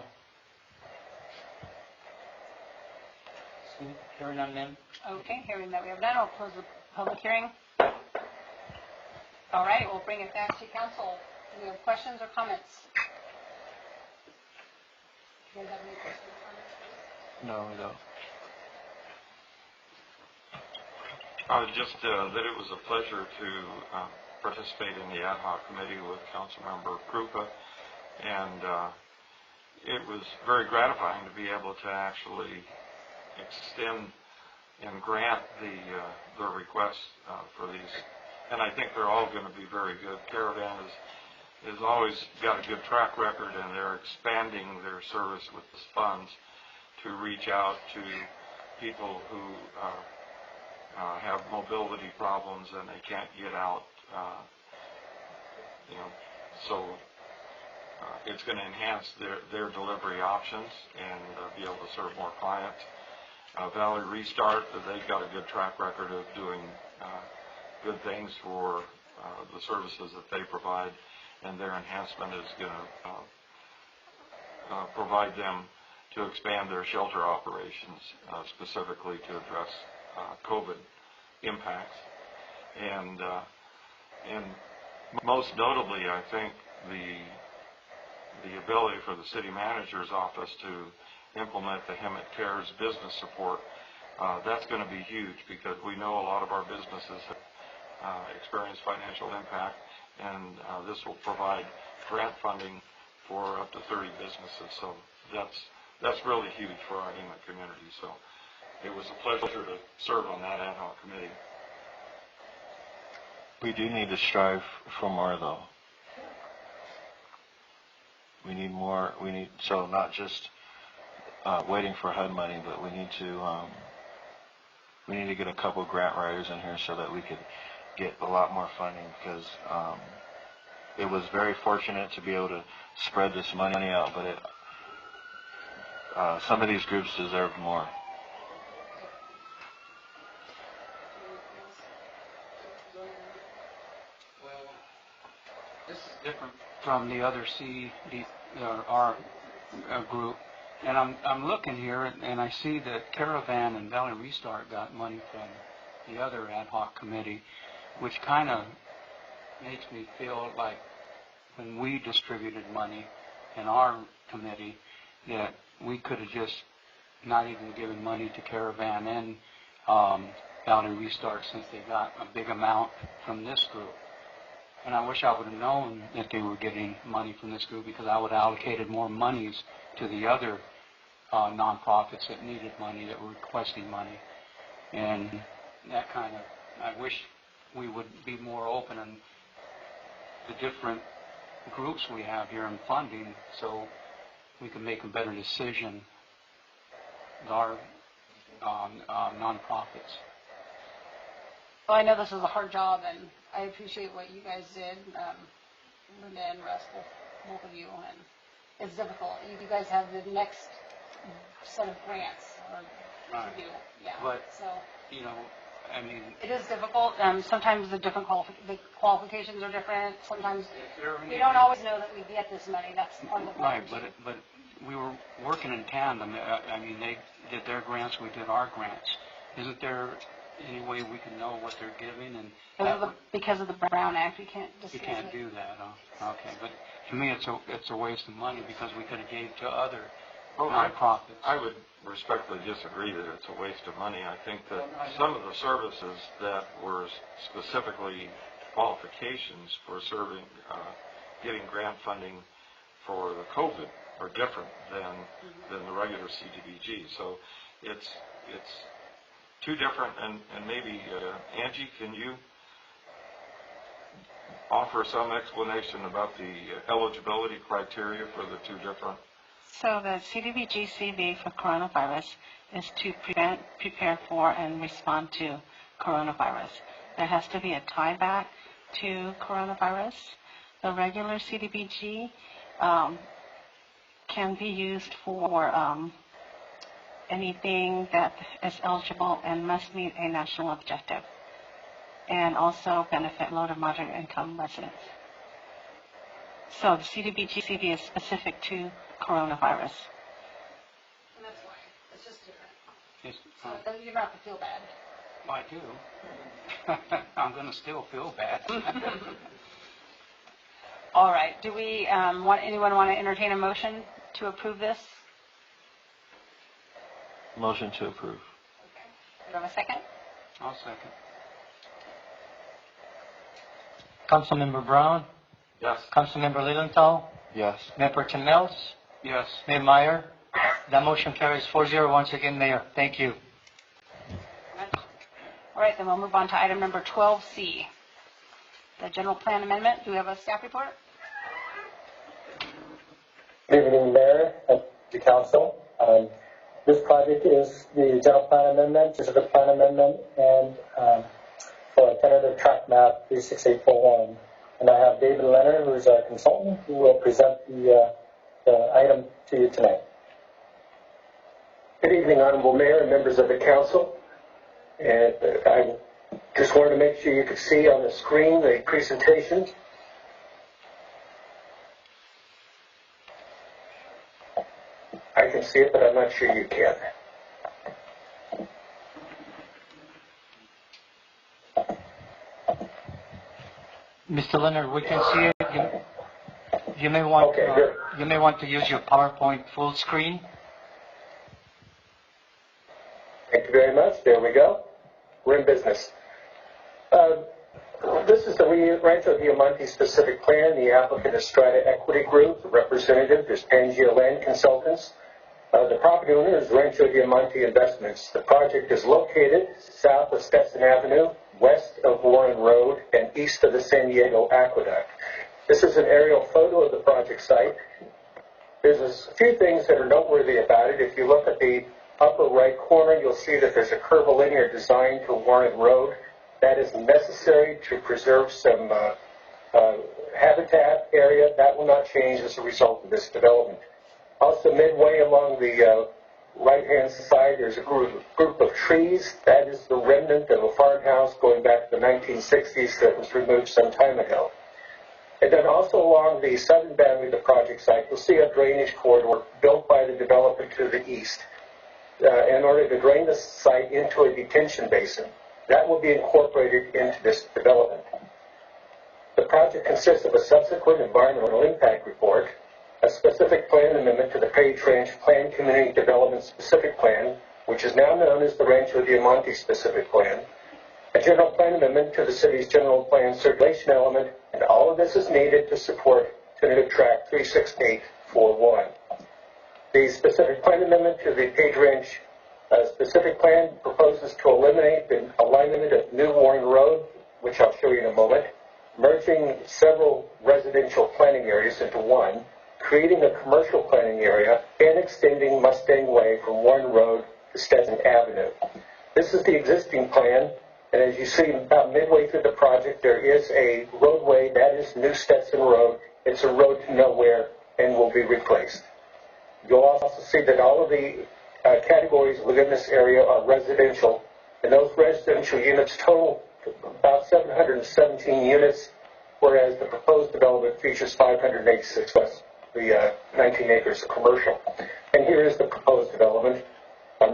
Hearing none, ma'am. Okay, hearing that we have none, I'll close the public hearing. All right, we'll bring it back to council. Do we have questions or comments? Do you guys have any questions or comments? No, we don't. Just that it was a pleasure to participate in the ad hoc committee with Councilmember Krupa, and it was very gratifying to be able to actually extend and grant the requests for these, and I think they're all going to be very good. Caravan has always got a good track record, and they're expanding their service with the funds to reach out to people who have mobility problems and they can't get out. So it's going to enhance their delivery options and be able to serve more clients. Valley Restart, they've got a good track record of doing good things for the services that they provide, and their enhancement is going to provide them to expand their shelter operations, specifically to address COVID impacts. And most notably, I think the ability for the city manager's office to implement the Hemet Cares business support, that's going to be huge, because we know a lot of our businesses have experienced financial impact, and this will provide grant funding for up to 30 businesses. So that's really huge for our Hemet community. So it was a pleasure to serve on that ad hoc committee. We do need to strive for more, though. We need more. So not just waiting for HUD money, but we need to get a couple grant writers in here so that we could get a lot more funding, because it was very fortunate to be able to spread this money out, but some of these groups deserve more. Well, this is different from the other our group, and I'm looking here and I see that Caravan and Valley Restart got money from the other ad hoc committee, which kind of makes me feel like when we distributed money in our committee, that we could have just not even given money to Caravan and Valley Restart since they got a big amount from this group. And I wish I would have known that they were getting money from this group, because I would have allocated more monies to the other nonprofits that needed money, that were requesting money. And that kind of, I wish we would be more open on the different groups we have here in funding, so we can make a better decision with our nonprofits. Well, I know this is a hard job, and I appreciate what you guys did, Linda and Russ, both of you, and it's difficult. You guys have the next set of grants, or Right. to do, yeah. But, so you know, I mean, it is difficult. Sometimes the the qualifications are different. Sometimes we don't always know that we get this money. That's part of the problem. right, but we were working in tandem. I mean, they did their grants, we did our grants. Isn't there any way we can know what they're giving? And Because of the Brown Act, we can't discuss you can't it. do that. Okay, but to me, it's a waste of money, because we could have gave to other nonprofits. I would respectfully disagree that it's a waste of money. I think that some of the services that were specifically qualifications for serving, getting grant funding for the COVID are different than the regular CDBG. So it's two different, and maybe Angie, can you offer some explanation about the eligibility criteria for the two different? So the CDBG-CV for coronavirus is to prevent, prepare for, and respond to coronavirus. There has to be a tie back to coronavirus. The regular CDBG can be used for anything that is eligible and must meet a national objective, and also benefit low to moderate income residents. So the CDBG-CV is specific to coronavirus. And that's why. It's just different. Yes, So you don't have to feel bad. I do. I'm going to still feel bad. All right. Do we anyone want to entertain a motion to approve this? Motion to approve. Okay. Do you have a second? I'll second. Councilmember Brown? Yes. Councilmember Lilienthal? Yes. Mayor Pro Tem Mills? Yes. Mayor Meyer? That motion carries 4-0 once again, Mayor. Thank you. All right, then we'll move on to item number 12C, the general plan amendment. Do we have a staff report? Good evening, Mayor and the Council. This project is the general plan amendment, specific plan amendment, and for a tentative track map 36841. And I have David Leonard, who is our consultant, who will present the item to you tonight. Good evening, Honorable Mayor and members of the Council. And I just wanted to make sure you could see on the screen the presentation. I can see it, but I'm not sure you can. Mr. Leonard, we can see it. You may want you may want to use your PowerPoint full screen. Thank you very much. There we go. We're in business. This is the Rancho Diamante specific plan. The applicant is Strata Equity Group. The representative is Pangea Land Consultants. The property owner is Rancho Diamante Investments. The project is located south of Stetson Avenue, west of Warren Road, and east of the San Diego Aqueduct. This is an aerial photo of the project site. There's a few things that are noteworthy about it. If you look at the upper right corner, you'll see that there's a curvilinear design to Warren Road. That is necessary to preserve some habitat area. That will not change as a result of this development. Also, midway along the right-hand side, there's a group of trees. That is the remnant of a farmhouse going back to the 1960s that was removed some time ago. And then also along the southern boundary of the project site, you'll see a drainage corridor built by the developer to the east in order to drain the site into a detention basin. That will be incorporated into this development. The project consists of a subsequent environmental impact report, a specific plan amendment to the Page Ranch Plan Community Development Specific Plan, which is now known as the Rancho Diamante Specific Plan, a general plan amendment to the city's general plan circulation element, and all of this is needed to support tentative track 36841. The specific plan amendment to the Page Ranch specific plan proposes to eliminate the alignment of New Warren Road, which I'll show you in a moment, merging several residential planning areas into one, creating a commercial planning area, and extending Mustang Way from Warren Road to Stetson Avenue. This is the existing plan, and as you see about midway through the project, there is a roadway, that is New Stetson Road. It's a road to nowhere and will be replaced. You'll also see that all of the categories within this area are residential, and those residential units total about 717 units, whereas the proposed development features 586 plus the 19 acres of commercial. And here is the proposed development,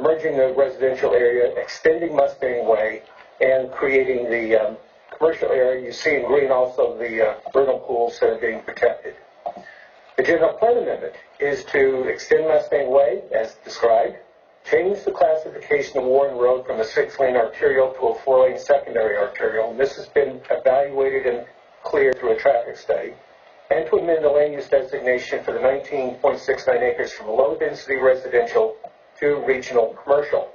merging the residential area, extending Mustang Way, and creating the commercial area. You see in green also the vernal pools that are being protected. The general plan amendment is to extend Mustang Way, as described, change the classification of Warren Road from a 6-lane arterial to a 4-lane secondary arterial, and this has been evaluated and cleared through a traffic study, and to amend the land use designation for the 19.69 acres from low-density residential to regional commercial.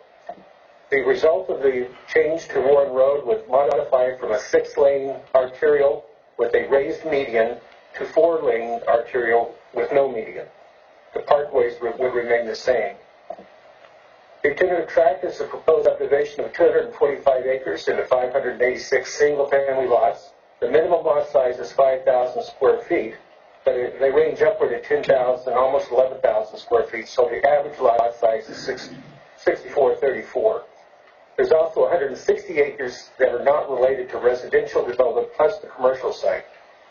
The result of the change to Warren Road was modified from a 6-lane arterial with a raised median to 4-lane arterial with no median. The parkways would remain the same. The tentative tract is a proposed subdivision of 245 acres into 586 single-family lots. The minimum lot size is 5,000 square feet, but they range upward to 10,000, almost 11,000 square feet, so the average lot size is 6,434. There's also 160 acres that are not related to residential development, plus the commercial site.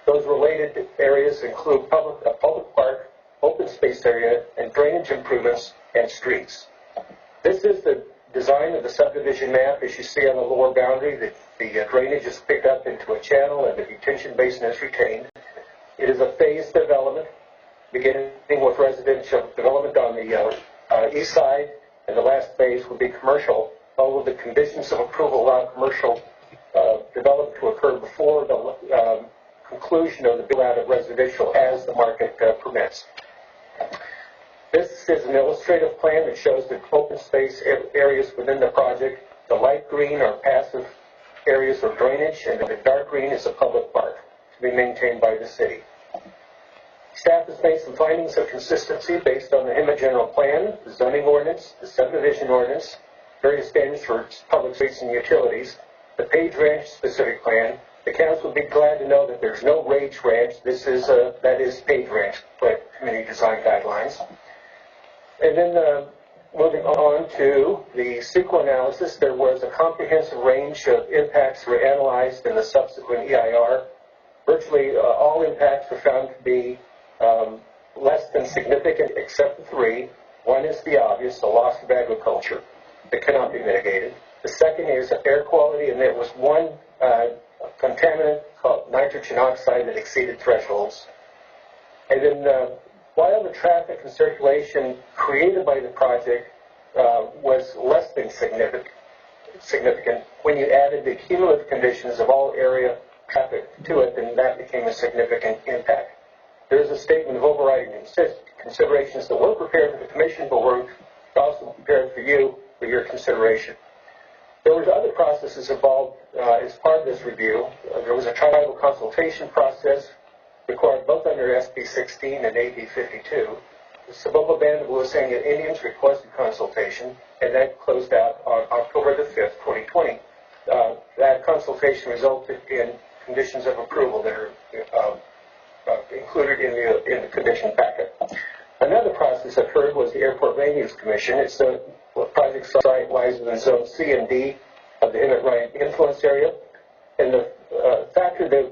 Those related areas include a public park, open space area, and drainage improvements and streets. This is the design of the subdivision map. As you see on the lower boundary, the drainage is picked up into a channel and the detention basin is retained. It is a phased development, beginning with residential development on the east side, and the last phase will be commercial. All of the conditions of approval allow commercial development to occur before the conclusion of the build-out of residential as the market permits. This is an illustrative plan that shows the open space areas within the project. The light green are passive areas of drainage, and the dark green is a public park to be maintained by the city. Staff has made some findings of consistency based on the HEMA general plan, the zoning ordinance, the subdivision ordinance, various standards for public streets and utilities, the Page Ranch specific plan. The council would be glad to know that there's no Rage Ranch. That is Page Ranch community design guidelines. And then moving on to the CEQA analysis, there was a comprehensive range of impacts were analyzed in the subsequent EIR. Virtually all impacts were found to be less than significant except for 3. One is the obvious, the loss of agriculture that cannot be mitigated. The second is air quality, and there was one contaminant called nitrogen oxide that exceeded thresholds. And then while the traffic and circulation created by the project was less than significant, when you added the cumulative conditions of all area traffic to it, then that became a significant impact. There is a statement of overriding considerations that were prepared for the commission, but were also prepared for you for your consideration. There were other processes involved as part of this review. There was a tribal consultation process required both under SB 16 and AB 52. The Saboma Band of Lusanga Indians requested consultation, and that closed out on October the 5th, 2020. That consultation resulted in conditions of approval that are included in the condition packet. Another process occurred was the Airport Land Use Commission. It's a project site lies within Zone C and D of the Emmett Ryan influence area, and the factor that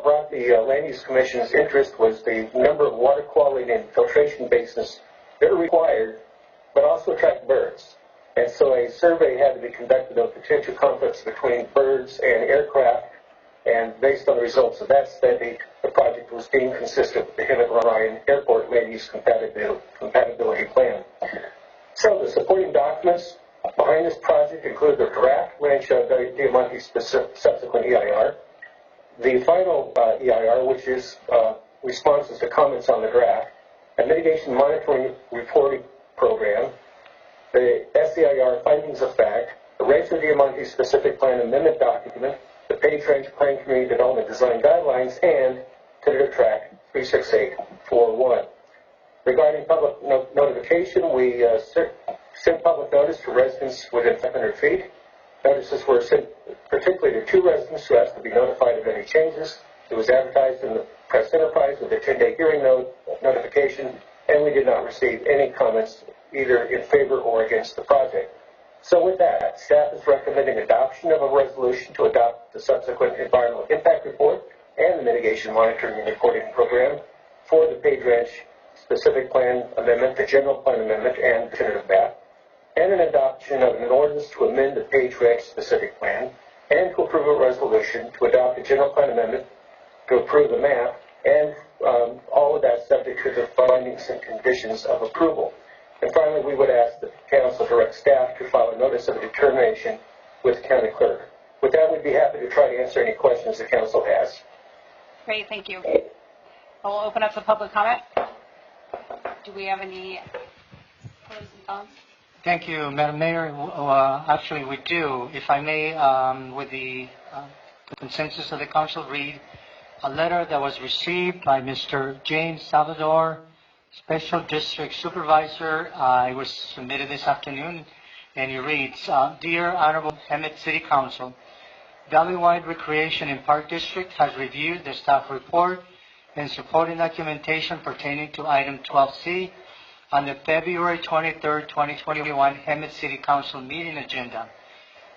brought the Land Use Commission's interest was the number of water quality and filtration basins that are required, but also attract birds. And so a survey had to be conducted of potential conflicts between birds and aircraft, and based on the results of that study, the project was deemed consistent with the Emmett Ryan Airport Land Use Compatibility Plan. So the supporting documents Behind this project include the draft Rancho Diamante subsequent EIR, the final EIR, which is responses to comments on the draft, a mitigation monitoring reporting program, the SEIR findings of fact, the Rancho Diamante specific plan amendment document, the Page Ranch Plan Community Development Design Guidelines, and tentative track 36841. Regarding public notification, we sent public notice to residents within 500 feet. Notices were sent particularly to 2 residents who asked to be notified of any changes. It was advertised in the Press Enterprise with a 10-day hearing notification, and we did not receive any comments either in favor or against the project. So with that, staff is recommending adoption of a resolution to adopt the subsequent environmental impact report and the mitigation monitoring and reporting program for the Page Ranch specific plan amendment, the general plan amendment, and tentative map, and an adoption of an ordinance to amend the Page Ranch specific plan, and to approve a resolution to adopt the general plan amendment, to approve the map, and all of that subject to the findings and conditions of approval. And finally, we would ask the council direct staff to file a notice of determination with the county clerk. With that, we'd be happy to try to answer any questions the council has. Great, thank you. We'll open up the public comment. Do we have any closing comments? Thank you, Madam Mayor. Actually, we do. If I may, with the consensus of the council, read a letter that was received by Mr. James Salvador, Special District Supervisor. It was submitted this afternoon, and he reads, Dear Honorable Hemet City Council, Valleywide Recreation and Park District has reviewed the staff report and supporting documentation pertaining to item 12C on the February 23, 2021 Hemet City Council meeting agenda.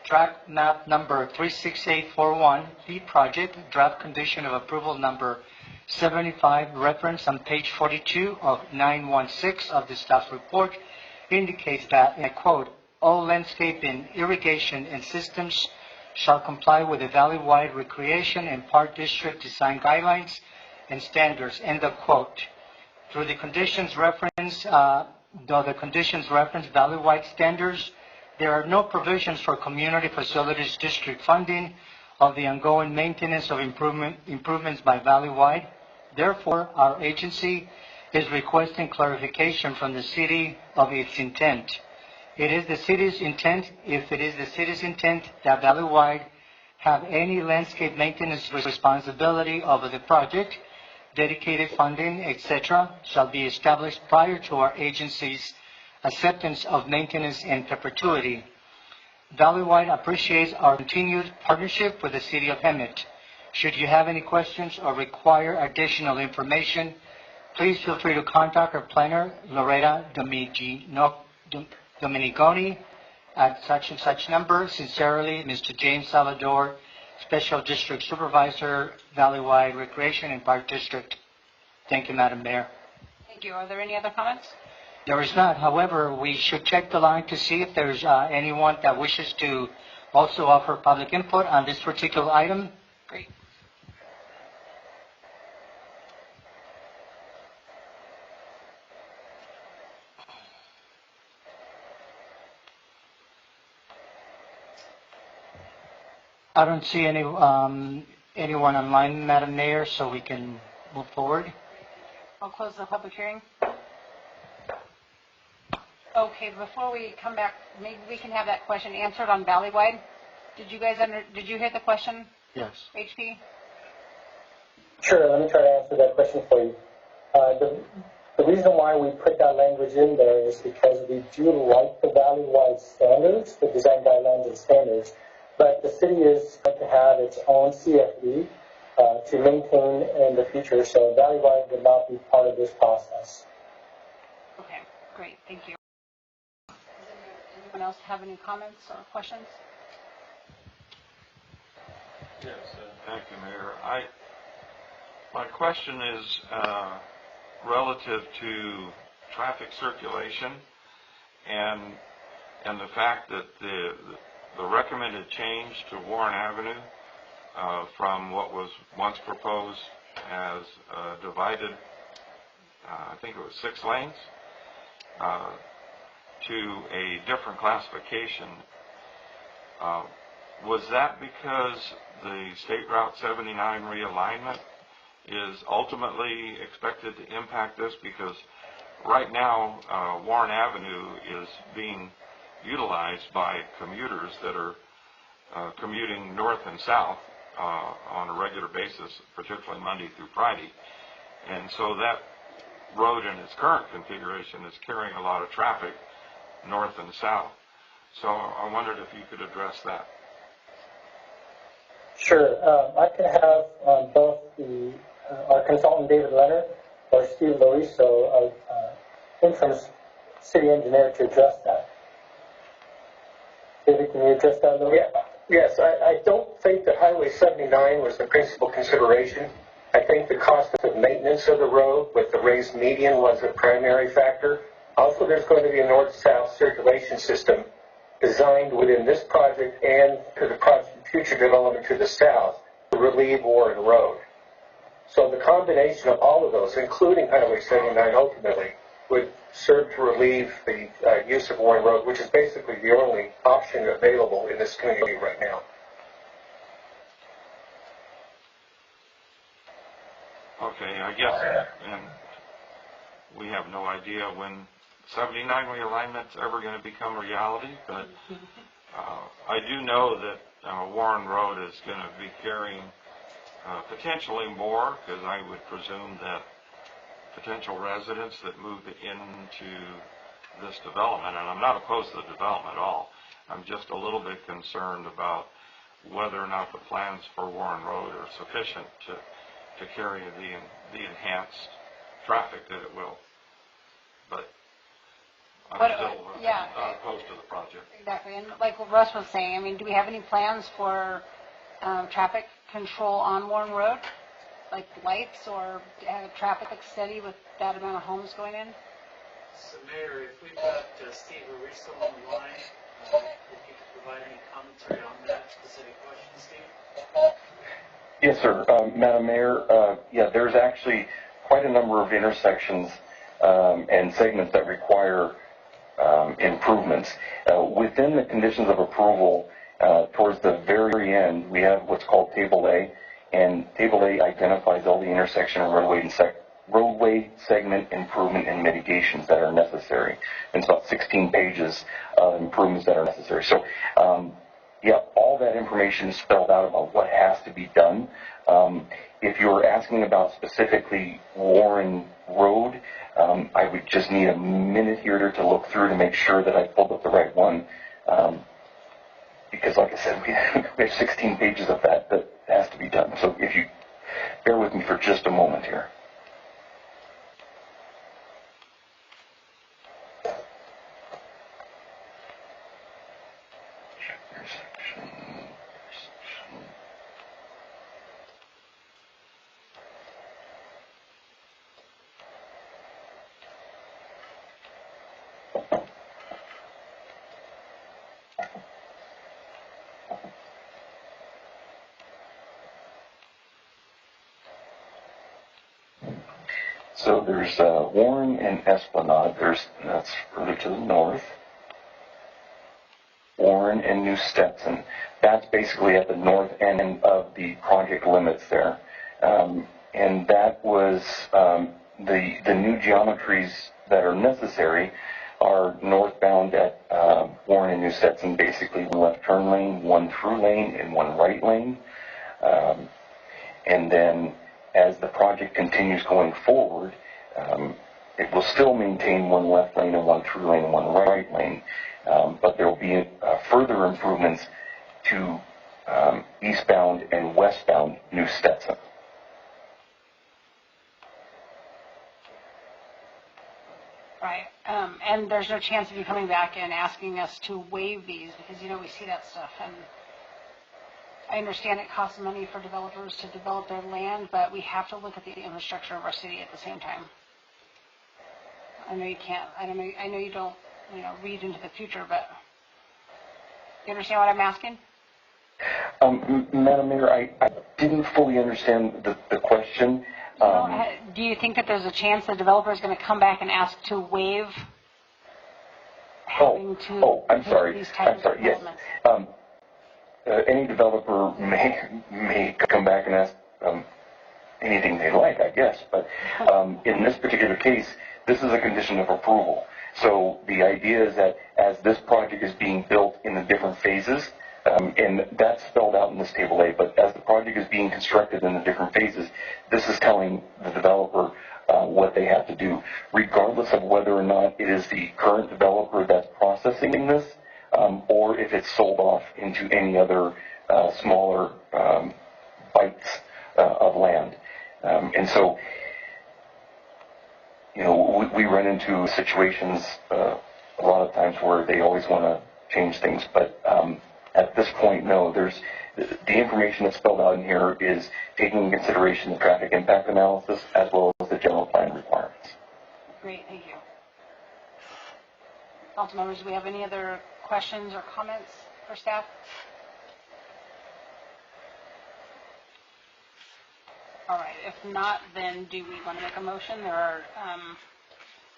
Track map number 36841, the project, draft condition of approval number 75, reference on page 42 of 916 of the staff report, indicates that, and I quote, all landscaping, irrigation, and systems shall comply with the Valley-wide Recreation and Park District design guidelines and standards, end of quote. Through the conditions reference, though the conditions reference Valley-wide standards, there are no provisions for Community Facilities District funding of the ongoing maintenance of improvements by Valley-wide. Therefore, our agency is requesting clarification from the city of its intent. It is the city's intent, if it is the city's intent that Valley-wide have any landscape maintenance responsibility over the project, dedicated funding, etc., shall be established prior to our agency's acceptance of maintenance in perpetuity. Valley-wide appreciates our continued partnership with the City of Hemet. Should you have any questions or require additional information, please feel free to contact our planner, Loretta Dominigoni, at such and such number. Sincerely, Mr. James Salvador, Special District Supervisor, Valley-wide Recreation and Park District. Thank you, Madam Mayor. Thank you. Are there any other comments? There is not. However, we should check the line to see if there's anyone that wishes to also offer public input on this particular item. Great. I don't see anyone online, Madam Mayor, so we can move forward. I'll close the public hearing. Okay, before we come back, maybe we can have that question answered on Valley-wide. Did you hear the question? Yes. HP? Sure, let me try to answer that question for you. The reason why we put that language in there is because we do like the Valley-wide standards, the design guidelines and standards, but the city is going to have its own CFD to maintain in the future, so Valley-wide would not be part of this process. Okay, great, thank you. Does anyone else have any comments or questions? Yes, thank you, Mayor. My question is relative to traffic circulation and the fact that the recommended change to Warren Avenue from what was once proposed as divided, I think it was 6 lanes. to a different classification. Was that because the State Route 79 realignment is ultimately expected to impact this? Because right now, Warren Avenue is being utilized by commuters that are commuting north and south on a regular basis, particularly Monday through Friday. And so that road in its current configuration is carrying a lot of traffic north and south. So I wondered if you could address that. Sure. I can have both our consultant David Leonard or Steve Loiso, our interim city engineer, to address that. David, can you address that a little bit? Yes, I don't think that Highway 79 was the principal consideration. I think the cost of maintenance of the road with the raised median was a primary factor. Also, there's going to be a north-south circulation system designed within this project and to the future development to the south to relieve Warren Road. So the combination of all of those, including Highway 79 ultimately, would serve to relieve the use of Warren Road, which is basically the only option available in this community right now. Okay, I guess, and we have no idea when 79 realignment's ever going to become a reality, but I do know that Warren Road is going to be carrying potentially more, because I would presume that potential residents that move into this development, and I'm not opposed to the development at all, I'm just a little bit concerned about whether or not the plans for Warren Road are sufficient to carry the enhanced traffic that it will. But I'm still not opposed to the project. Exactly, and like what Russ was saying, I mean, do we have any plans for traffic control on Warren Road? Like lights or have a traffic study with that amount of homes going in? So Mayor, if we've got Steve Aristo on the line, if you could provide any commentary on that specific question, Steve? Yes, sir. Madam Mayor, there's actually quite a number of intersections and segments that require improvements. Within the conditions of approval, towards the very end, we have what's called Table A, and Table A identifies all the intersection and roadway segment improvement and mitigations that are necessary. And it's about 16 pages of improvements that are necessary. So, all that information is spelled out about what has to be done. If you're asking about specifically Warren Road, I would just need a minute here to look through to make sure that I pulled up the right one. Because like I said, we have 16 pages of that has to be done. So if you bear with me for just a moment here. So there's Warren and Esplanade. That's further to the north. Warren and New Stetson. That's basically at the north end of the project limits there. And that was the new geometries that are necessary are northbound at Warren and New Stetson, basically one left turn lane, one through lane, and one right lane. And then as the project continues going forward, it will still maintain one left lane and one through lane and one right lane, but there will be further improvements to eastbound and westbound New Stetson. Right, and there's no chance of you coming back and asking us to waive these, because, we see that stuff, and I understand it costs money for developers to develop their land, but we have to look at the infrastructure of our city at the same time. I know you can't, I know you don't, read into the future, but you understand what I'm asking? Madam Mayor, I didn't fully understand the question. Do you think that there's a chance the developer is going to come back and ask to waive having to I'm make sorry. these types of Yes. developments? Any developer may come back and ask anything they like, I guess. But in this particular case, this is a condition of approval. So the idea is that as this project is being built in the different phases, and that's spelled out in this table A, but as the project is being constructed in the different phases, this is telling the developer what they have to do, regardless of whether or not it is the current developer that's processing this, or if it's sold off into any other smaller bites of land. And so, you know, we run into situations a lot of times where they always want to change things, but at this point, no. There's the information that's spelled out in here is taking into consideration the traffic impact analysis as well as the general plan requirements. Great, thank you. Council members, do we have any other questions or comments for staff? All right, if not, then do we want to make a motion? There are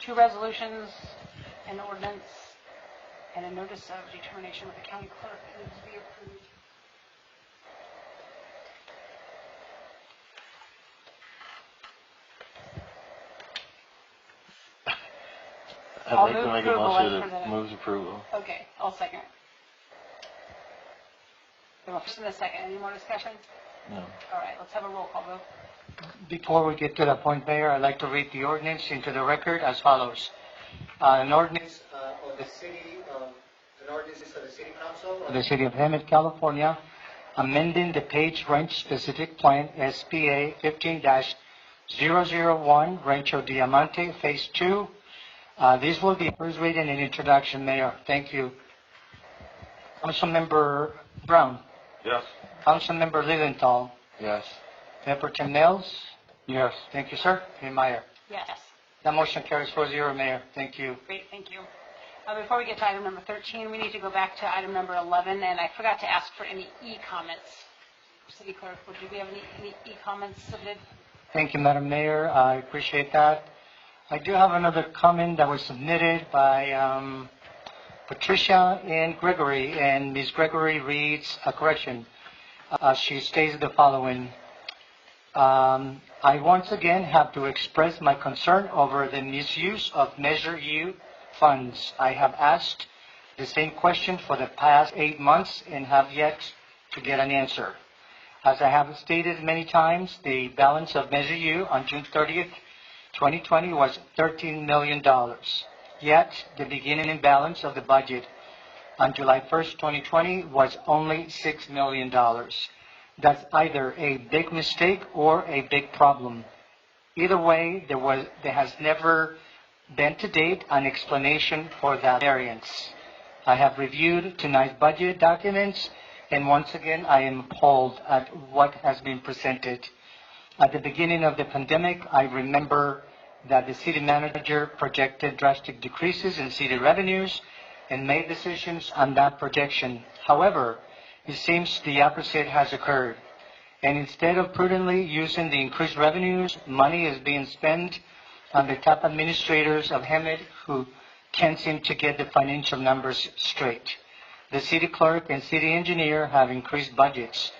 2 resolutions, an ordinance, and a notice of determination with the county clerk that needs to be approved. I'd like to make a motion that moves approval. Okay, I'll second. We have a first and a second. Any more discussion? No. All right, let's have a roll call vote. Before we get to that point, Mayor, I'd like to read the ordinance into the record as follows. An ordinance of the city, an ordinance of the City Council of the City of Hemet, California, amending the Page Ranch Specific Plan SPA 15-001 Rancho Diamante Phase 2. This will be first reading and introduction, Mayor. Thank you. Councilmember Brown. Yes. Councilmember Lilienthal. Yes. Member Tim Nels. Yes. Thank you, sir. Mayor Meyer. Yes. That motion carries 4-0, Mayor. Thank you. Great, thank you. Before we get to item number 13, we need to go back to item number 11, and I forgot to ask for any e-comments. City Clerk, do we have any e-comments submitted? Thank you, Madam Mayor. I appreciate that. I do have another comment that was submitted by Patricia and Gregory, and Ms. Gregory reads a correction. She states the following. I once again have to express my concern over the misuse of Measure U funds. I have asked the same question for the past 8 months and have yet to get an answer. As I have stated many times, the balance of Measure U on June 30th, 2020 was $13 million. Yet, the beginning balance of the budget on July 1st, 2020 was only $6 million. That's either a big mistake or a big problem. Either way, there has never been to date an explanation for that variance. I have reviewed tonight's budget documents, and once again, I am appalled at what has been presented. At the beginning of the pandemic, I remember that the city manager projected drastic decreases in city revenues and made decisions on that projection. However, it seems the opposite has occurred. And instead of prudently using the increased revenues, money is being spent on the top administrators of Hemet who can't seem to get the financial numbers straight. The city clerk and city engineer have increased budgets.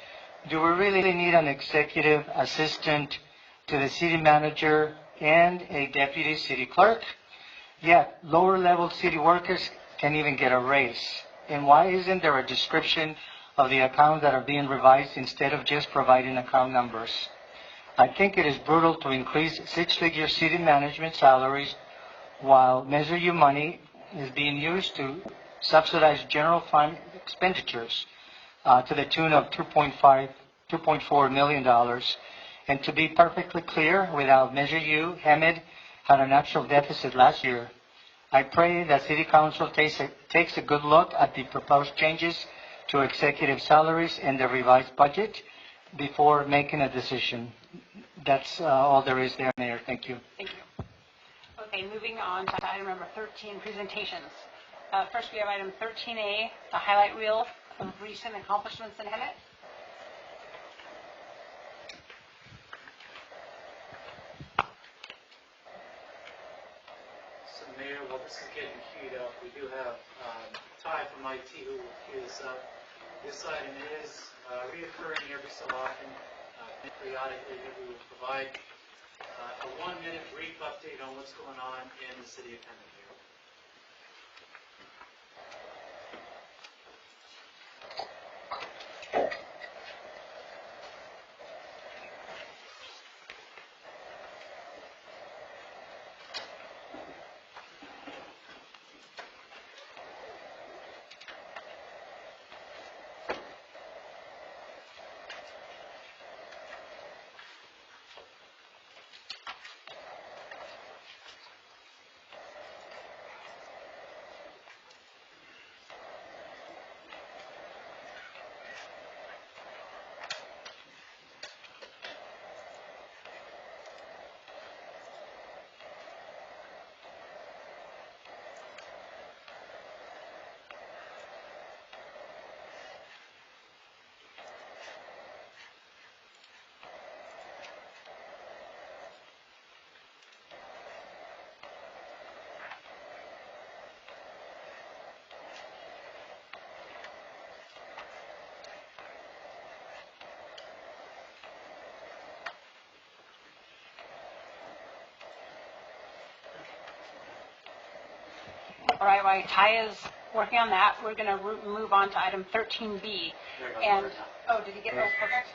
Do we really need an executive assistant to the city manager and a deputy city clerk? Yet, lower level city workers can't even get a raise. And why isn't there a description of the accounts that are being revised instead of just providing account numbers? I think it is brutal to increase 6-figure city management salaries while Measure U money is being used to subsidize general fund expenditures to the tune of $2.4 million. And to be perfectly clear, without Measure U, Hemet had an actual deficit last year. I pray that City Council takes a good look at the proposed changes to executive salaries and the revised budget before making a decision. That's all there is there, Mayor. Thank you. Thank you. Okay, moving on to item number 13, presentations. First, we have item 13A, the highlight reel of recent accomplishments in Hemet. So Mayor, while this is getting queued up, we do have Ty from IT who will queue this up. This item is reoccurring every so often. Periodically, we will provide a 1-minute brief update on what's going on in the city of Pendleton. All right, while Ty is working on that, we're going to move on to item 13B. And, oh, did he get those perfect?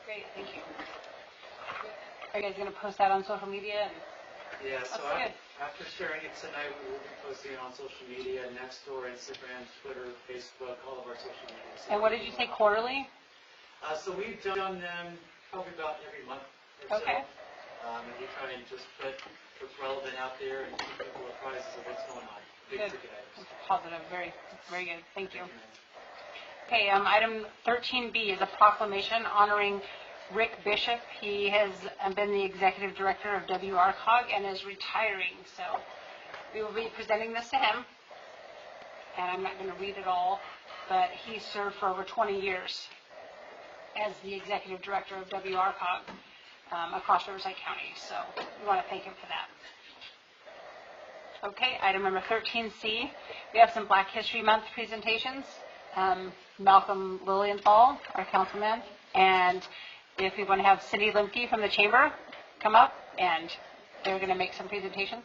Great, thank you. Are you guys going to post that on social media? Yeah, so That's good. after sharing it tonight, we will be posting it on social media, Nextdoor, Instagram, Twitter, Facebook, all of our social media. And what did you say, quarterly? So we've done them probably about every month or Okay. so. And we try and just put what's relevant out there and keep people apprised of what's going on. Big Good. ticket items. Positive, very, very good. Thank you. Okay, item 13B is a proclamation honoring Rick Bishop. He has been the executive director of WRCOG and is retiring. So we will be presenting this to him. And I'm not going to read it all, but he served for over 20 years as the executive director of WRCOG across Riverside County. So we want to thank him for that. Okay, item number 13C. We have some Black History Month presentations. Malcolm Lilienthal, our councilman, and if we want to have Cindy Limke from the chamber come up, and they're going to make some presentations.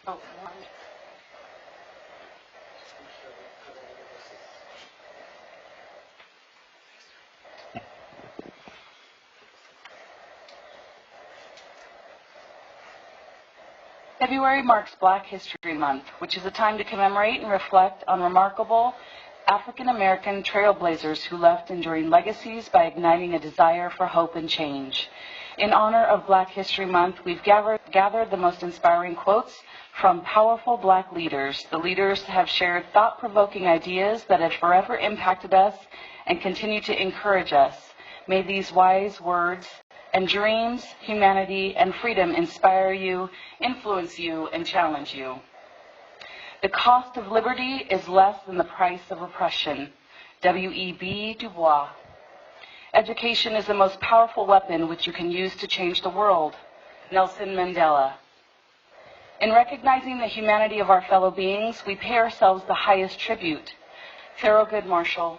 Oh, one. February marks Black History Month, which is a time to commemorate and reflect on remarkable African American trailblazers who left enduring legacies by igniting a desire for hope and change. In honor of Black History Month, we've gathered the most inspiring quotes from powerful Black leaders. The leaders have shared thought-provoking ideas that have forever impacted us and continue to encourage us. May these wise words and dreams, humanity, and freedom inspire you, influence you, and challenge you. The cost of liberty is less than the price of oppression. W.E.B. Du Bois. Education is the most powerful weapon which you can use to change the world. Nelson Mandela. In recognizing the humanity of our fellow beings, we pay ourselves the highest tribute. Thurgood Marshall.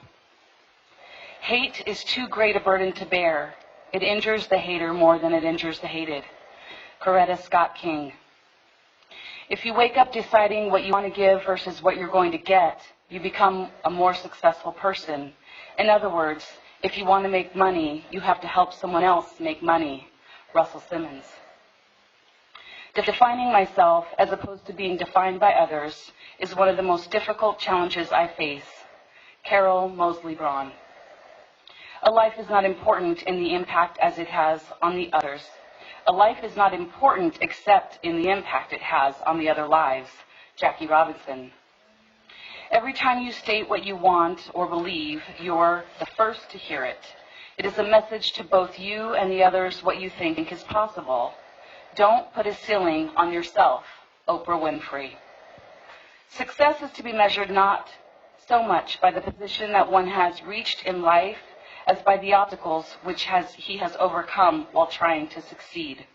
Hate is too great a burden to bear. It injures the hater more than it injures the hated. Coretta Scott King. If you wake up deciding what you want to give versus what you're going to get, you become a more successful person. In other words, if you want to make money, you have to help someone else make money. Russell Simmons. Defining myself as opposed to being defined by others is one of the most difficult challenges I face. Carol Mosley Braun. A life is not important in the impact as it has on the others. A life is not important except in the impact it has on the other lives. Jackie Robinson. Every time you state what you want or believe, you're the first to hear it. It is a message to both you and the others what you think is possible. Don't put a ceiling on yourself. Oprah Winfrey. Success is to be measured not so much by the position that one has reached in life as by the obstacles which he has overcome while trying to succeed.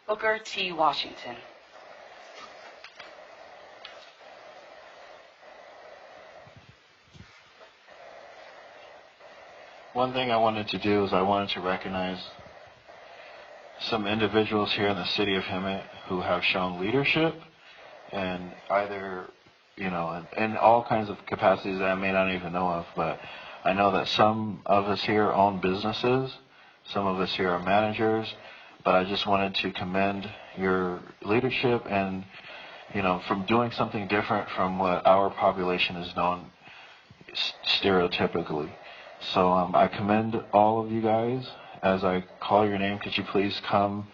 Booker T. Washington. One thing I wanted to do is I wanted to recognize some individuals here in the city of Hemet who have shown leadership and either, in all kinds of capacities that I may not even know of, but I know that some of us here own businesses, some of us here are managers, but I just wanted to commend your leadership and, from doing something different from what our population is known stereotypically. So I commend all of you guys. As I call your name, could you please come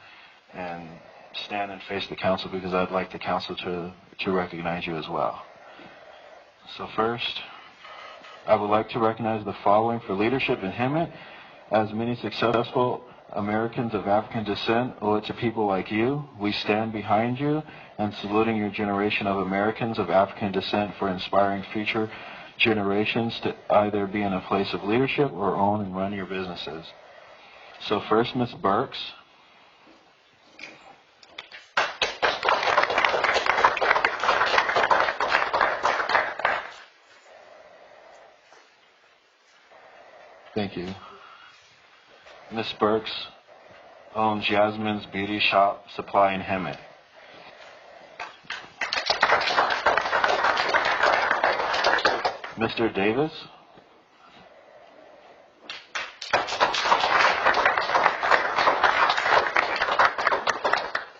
and stand and face the council, because I'd like the council to recognize you as well. So first, I would like to recognize the following for leadership in Hemet. As many successful Americans of African descent owe it to people like you. We stand behind you and saluting your generation of Americans of African descent for inspiring future generations to either be in a place of leadership or own and run your businesses. So first, Ms. Burks. Thank you. Ms. Burks owns Yasmin's Beauty Shop Supply in Hemet. Mr. Davis.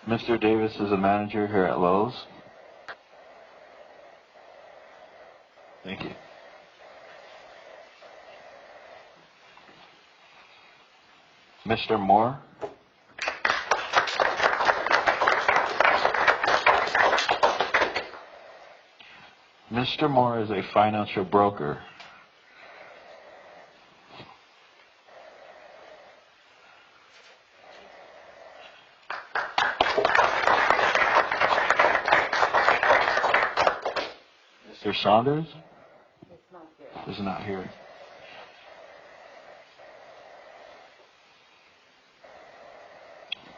Mr. Davis is a manager here at Lowe's. Thank you. Mr. Moore. Mr. Moore is a financial broker. Mr. Saunders? Is not here.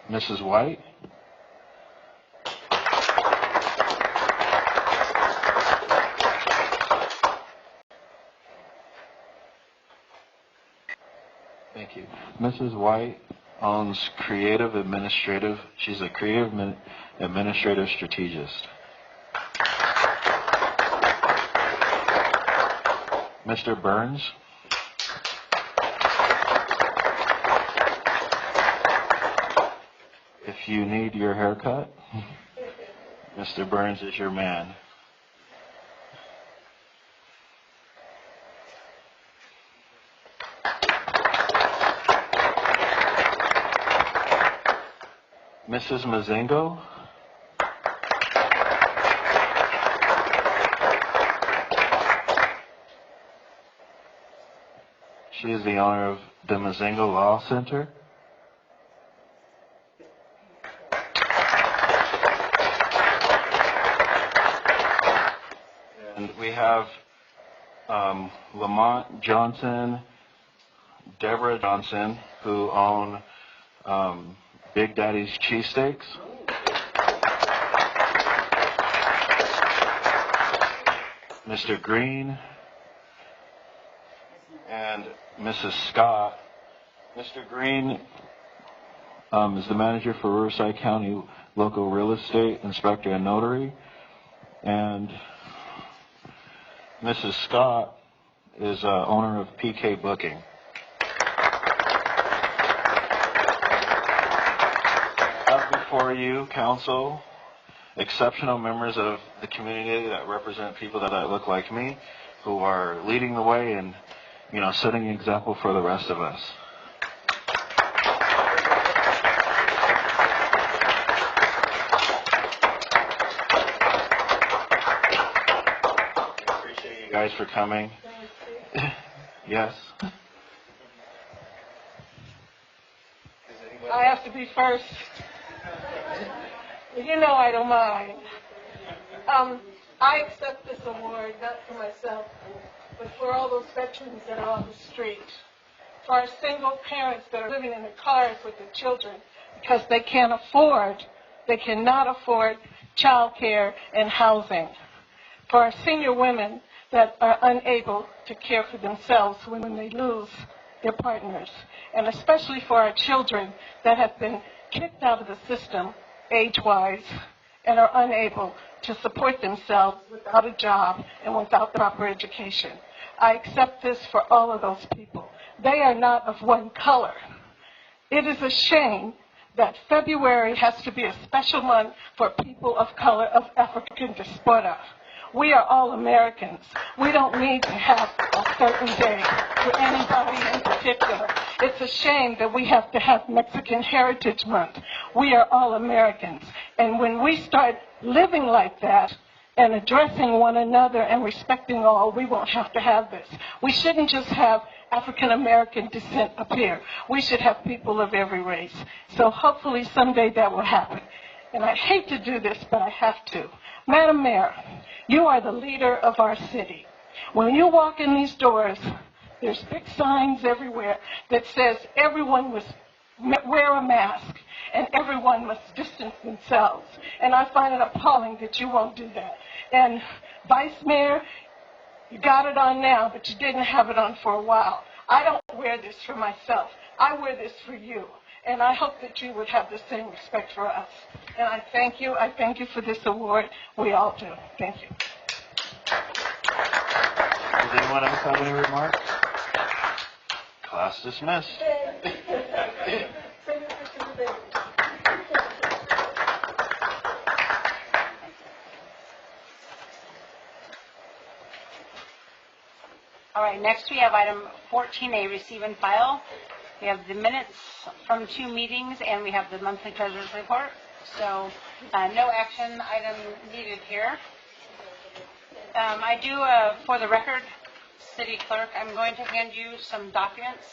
Mrs. White? Thank you. Mrs. White owns Creative Administrative. She's a creative administrative strategist. Mr. Burns? If you need your haircut, Mr. Burns is your man. Mrs. Mazingo? She is the owner of the Mazingo Law Center. And we have Lamont Johnson, Deborah Johnson, who own Big Daddy's Cheesesteaks. Mr. Green and Mrs. Scott. Mr. Green is the manager for Riverside County Local Real Estate Inspector and Notary. And Mrs. Scott is owner of PK Booking. Up before you, council, exceptional members of the community that represent people that look like me, who are leading the way and, setting an example for the rest of us. Appreciate you guys for coming. Yes. I have to be first. You know I don't mind. I accept this award, not for myself, but for all those veterans that are on the street, for our single parents that are living in their cars with their children because they cannot afford child care and housing, for our senior women that are unable to care for themselves when they lose their partners, and especially for our children that have been kicked out of the system age-wise and are unable to support themselves without a job and without proper education. I accept this for all of those people. They are not of one color. It is a shame that February has to be a special month for people of color of African diaspora. We are all Americans. We don't need to have a certain day for anybody in particular. It's a shame that we have to have Mexican Heritage Month. We are all Americans. And when we start living like that and addressing one another and respecting all, we won't have to have this. We shouldn't just have African American descent up here. We should have people of every race. So hopefully someday that will happen. And I hate to do this, but I have to. Madam Mayor, you are the leader of our city. When you walk in these doors, there's big signs everywhere that says everyone must wear a mask and everyone must distance themselves. And I find it appalling that you won't do that. And Vice Mayor, you got it on now, but you didn't have it on for a while. I don't wear this for myself. I wear this for you. And I hope that you would have the same respect for us. And I thank you. I thank you for this award. We all do. Thank you. Does anyone else have any remarks? Class dismissed. All right, next we have item 14A, receive and file. We have the minutes from 2 meetings, and we have the monthly treasurer's report. So no action item needed here. I do, for the record, City Clerk, I'm going to hand you some documents.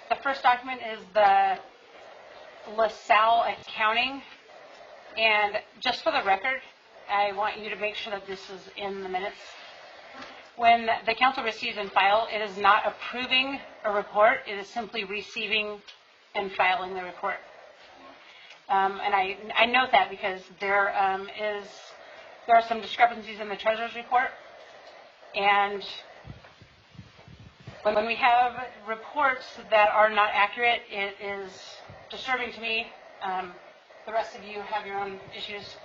The first document is the LaSalle accounting. And just for the record, I want you to make sure that this is in the minutes. When the council receives and file, it is not approving a report. It is simply receiving and filing the report. And I note that because there are some discrepancies in the treasurer's report. And when we have reports that are not accurate, it is disturbing to me. The rest of you have your own issues.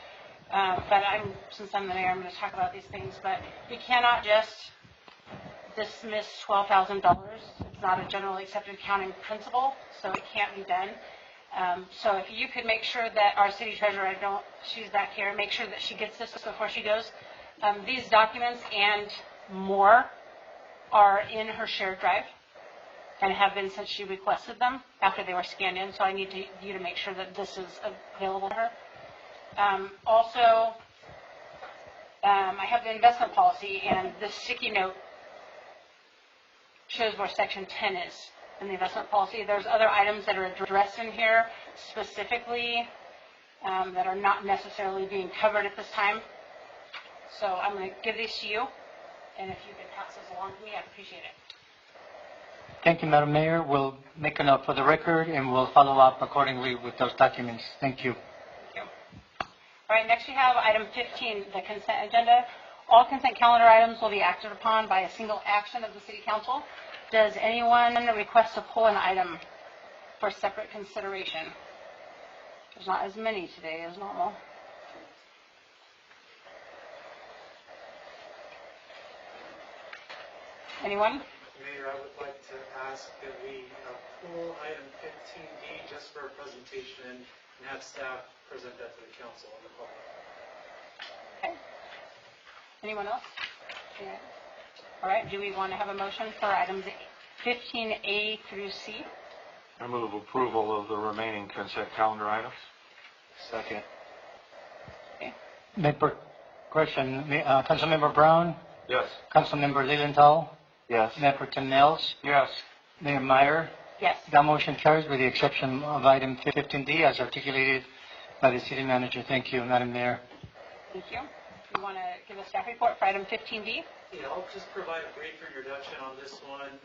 But since I'm the mayor, I'm going to talk about these things. But we cannot just dismiss $12,000. It's not a generally accepted accounting principle, so it can't be done. So if you could make sure that our city treasurer, she's back here, make sure that she gets this before she goes. These documents and more are in her shared drive and have been since she requested them after they were scanned in. So I need you to make sure that this is available to her. Also, I have the investment policy, and this sticky note shows where Section 10 is in the investment policy. There's other items that are addressed in here specifically that are not necessarily being covered at this time. So I'm going to give these to you, and if you could pass this along to me, I'd appreciate it. Thank you, Madam Mayor. We'll make a note for the record, and we'll follow up accordingly with those documents. Thank you. All right, next we have item 15, the consent agenda. All consent calendar items will be acted upon by a single action of the City Council. Does anyone request to pull an item for separate consideration? There's not as many today as normal. Anyone? Mayor, I would like to ask that we pull item 15D just for a presentation and have staff present that to the council and the public. Okay. Anyone else? Yeah. All right, do we want to have a motion for items 15A through C? I move approval of the remaining consent calendar items. Second. Member, question, Councilmember Brown? Yes. Councilmember Lilienthal? Yes. Mayor Pro Tem Nels? Yes. Mayor Meyer? Yes. That motion carries with the exception of item 15D as articulated by the city manager. Thank you, Madam Mayor. Thank you. You want to give a staff report for item 15B? Yeah, I'll just provide a brief introduction on this one.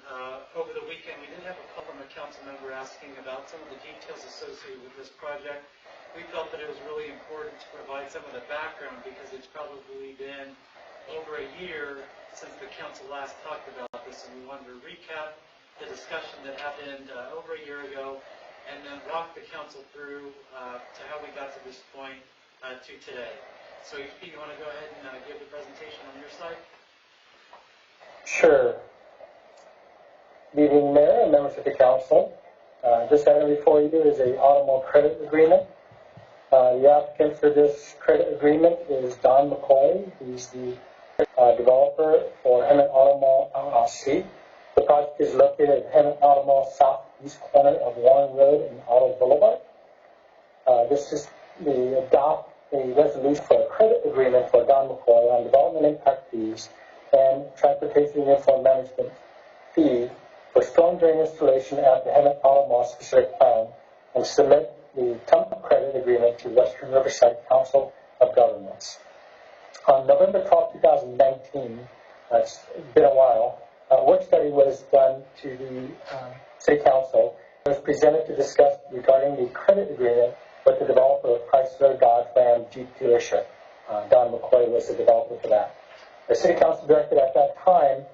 Over the weekend, we did have a call from a council member asking about some of the details associated with this project. We felt that it was really important to provide some of the background because it's probably been over a year since the council last talked about this, and we wanted to recap the discussion that happened over a year ago and then walk the council through to how we got to this point to today. So if you want to go ahead and give the presentation on your side? Sure. Good evening, Mayor and members of the council. This item before you is a Automall credit agreement. The applicant for this credit agreement is Don McCoy. He's the developer for Hemet Automall LLC. The project is located at Hemet Automall southeast corner of Warren Road and Auto Boulevard. This is the adopt a resolution for a credit agreement for Don McCoy on development impact fees and transportation uniform management fee for storm drain installation at the Hemet Automall specific plan and submit the TUMP credit agreement to Western Riverside Council of Governments. On November 12, 2019, it's been a while, a work study was done to the City Council. It was presented to discuss regarding the credit agreement with the developer of Chrysler Dodge Ram Jeep dealership. Don McCoy was the developer for that. The City Council directed at that time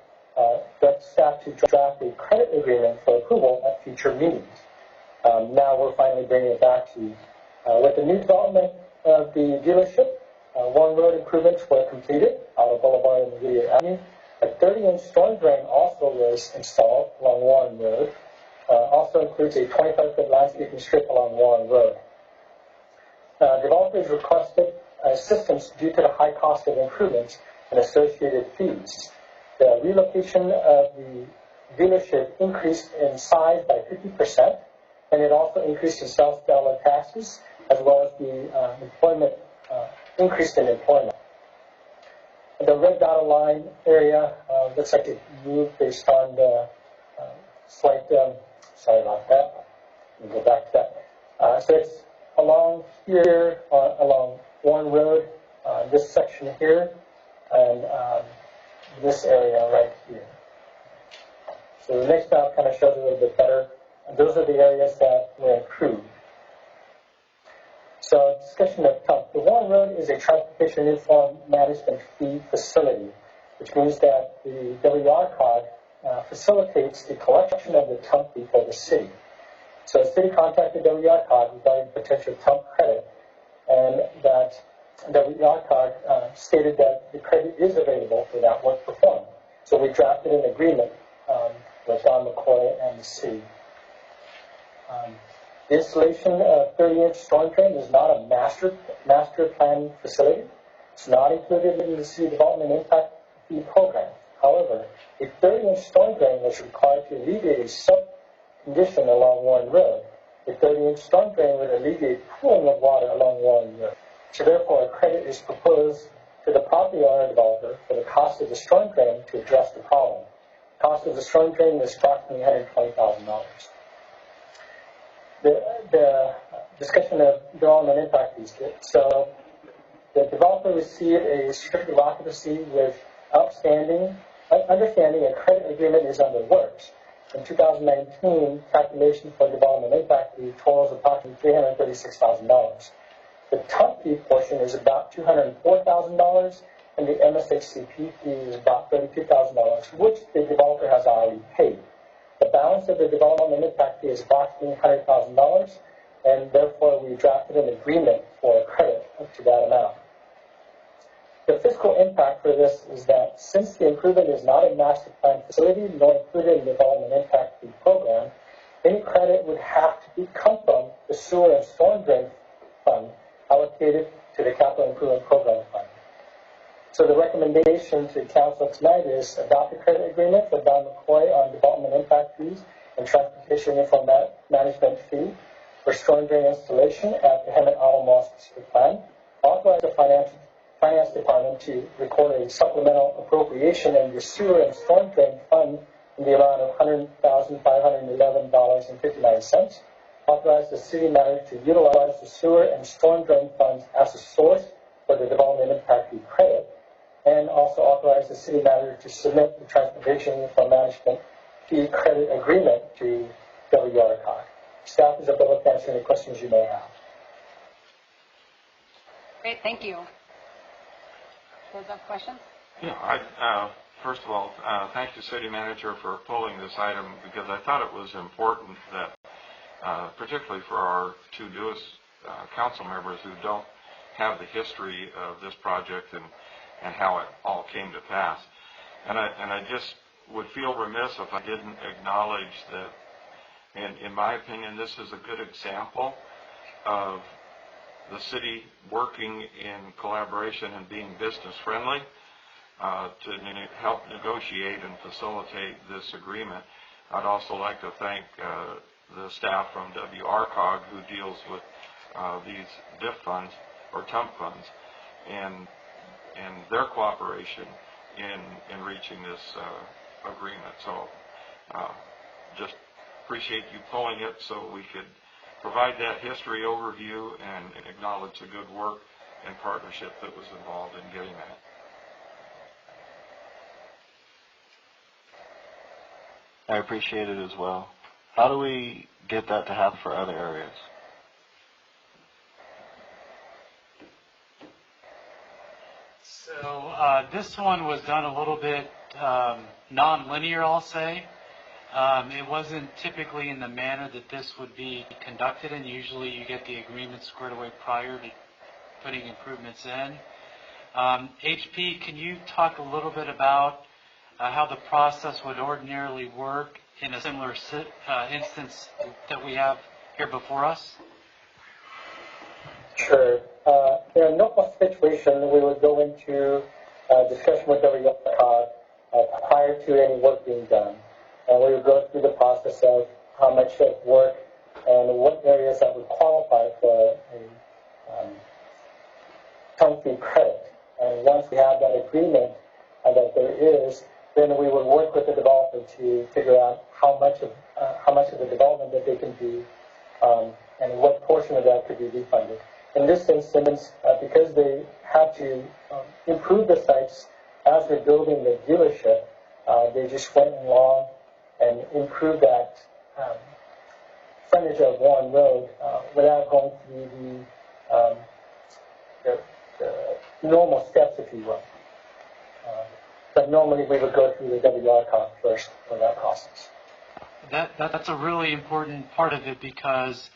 directed staff to draft a credit agreement for approval at future meetings. Now we're finally bringing it back to you. With the new development of the dealership, Warren Road improvements were completed out of Boulevard and Whittier Avenue. A 30-inch storm drain also was installed along Warren Road. Also includes a 25-foot landscaping strip along Warren Road. Developers requested assistance due to the high cost of improvements and associated fees. The relocation of the dealership increased in size by 50%, and it also increased in sales dollar taxes, as well as the employment increased in employment. The red dotted line area looks like it moved based on the slight, sorry about that. Let me go back to that. So it's along here, along Warren Road, this section here, and this area right here. So the next map kind of shows a little bit better. And those are the areas that were improved. So discussion of TUMP. The Warren Road is a transportation uniform management fee facility, which means that the WRCOG facilitates the collection of the TUMP fee for the city. So the city contacted WRCOG regarding potential TUMP credit, and that WRCOG stated that the credit is available for that work performed. So we drafted an agreement with Don McCoy and the city. The installation of 30-inch storm drain is not a master plan facility. It's not included in the city development impact fee program. However, a 30-inch storm drain was required to alleviate a sub-condition along Warren Road. A 30-inch storm drain would alleviate pooling of water along Warren Road. So therefore, a credit is proposed to the property owner developer for the cost of the storm drain to address the problem. The cost of the storm drain is approximately $120,000. The discussion of development impact fees. So the developer received a certificate of occupancy with understanding a credit agreement is under works. In 2019, calculation for development impact fee totals approximately $336,000. The TUMP fee portion is about $204,000, and the MSHCP fee is about $32,000, which the developer has already paid. The balance of the development impact fee is approximately $100,000, and therefore we drafted an agreement for a credit up to that amount. The fiscal impact for this is that since the improvement is not a master plan facility nor included in the development impact fee program, any credit would have to come from the sewer and storm drain fund allocated to the capital improvement program fund. So the recommendation to council tonight is adopt the credit agreement for Don McCoy on development impact fees and transportation uniform management fee for storm drain installation at the Hemet Auto Mall specific plan. Authorize the Finance Department to record a supplemental appropriation in the sewer and storm drain fund in the amount of $100,511.59. Authorize the city manager to utilize the sewer and storm drain funds as a source for the development impact fee credit, and also authorize the city manager to submit the transportation uniform management fee credit agreement to WRCOG. Staff is available to answer any questions you may have. Great, thank you. Does have questions? Yeah, first of all, thank the city manager for pulling this item because I thought it was important that, particularly for our two newest council members who don't have the history of this project and how it all came to pass. And I just would feel remiss if I didn't acknowledge that, in my opinion, this is a good example of the city working in collaboration and being business friendly to help negotiate and facilitate this agreement. I'd also like to thank the staff from WRCOG who deals with these DIF funds or TUMP funds and their cooperation in reaching this agreement. So just appreciate you pulling it so we could provide that history overview and acknowledge the good work and partnership that was involved in getting that. I appreciate it as well. How do we get that to happen for other areas? So this one was done a little bit non-linear, I'll say. It wasn't typically in the manner that this would be conducted, and usually you get the agreement squared away prior to putting improvements in. HP, can you talk a little bit about how the process would ordinarily work in a similar instance that we have here before us? Sure. In a normal situation, we would go into discussion with WRCOG prior to any work being done. And we would go through the process of how much of work and what areas that would qualify for a TUMP fee credit. And once we have that agreement that there is, then we would work with the developer to figure out how much of the development that they can do and what portion of that could be refunded. In this instance, because they have to improve the sites as they're building the dealership, they just went along and improved that frontage of Warren Road without going through the normal steps, if you will. But normally we would go through the WRCOG first for that process. That's a really important part of it because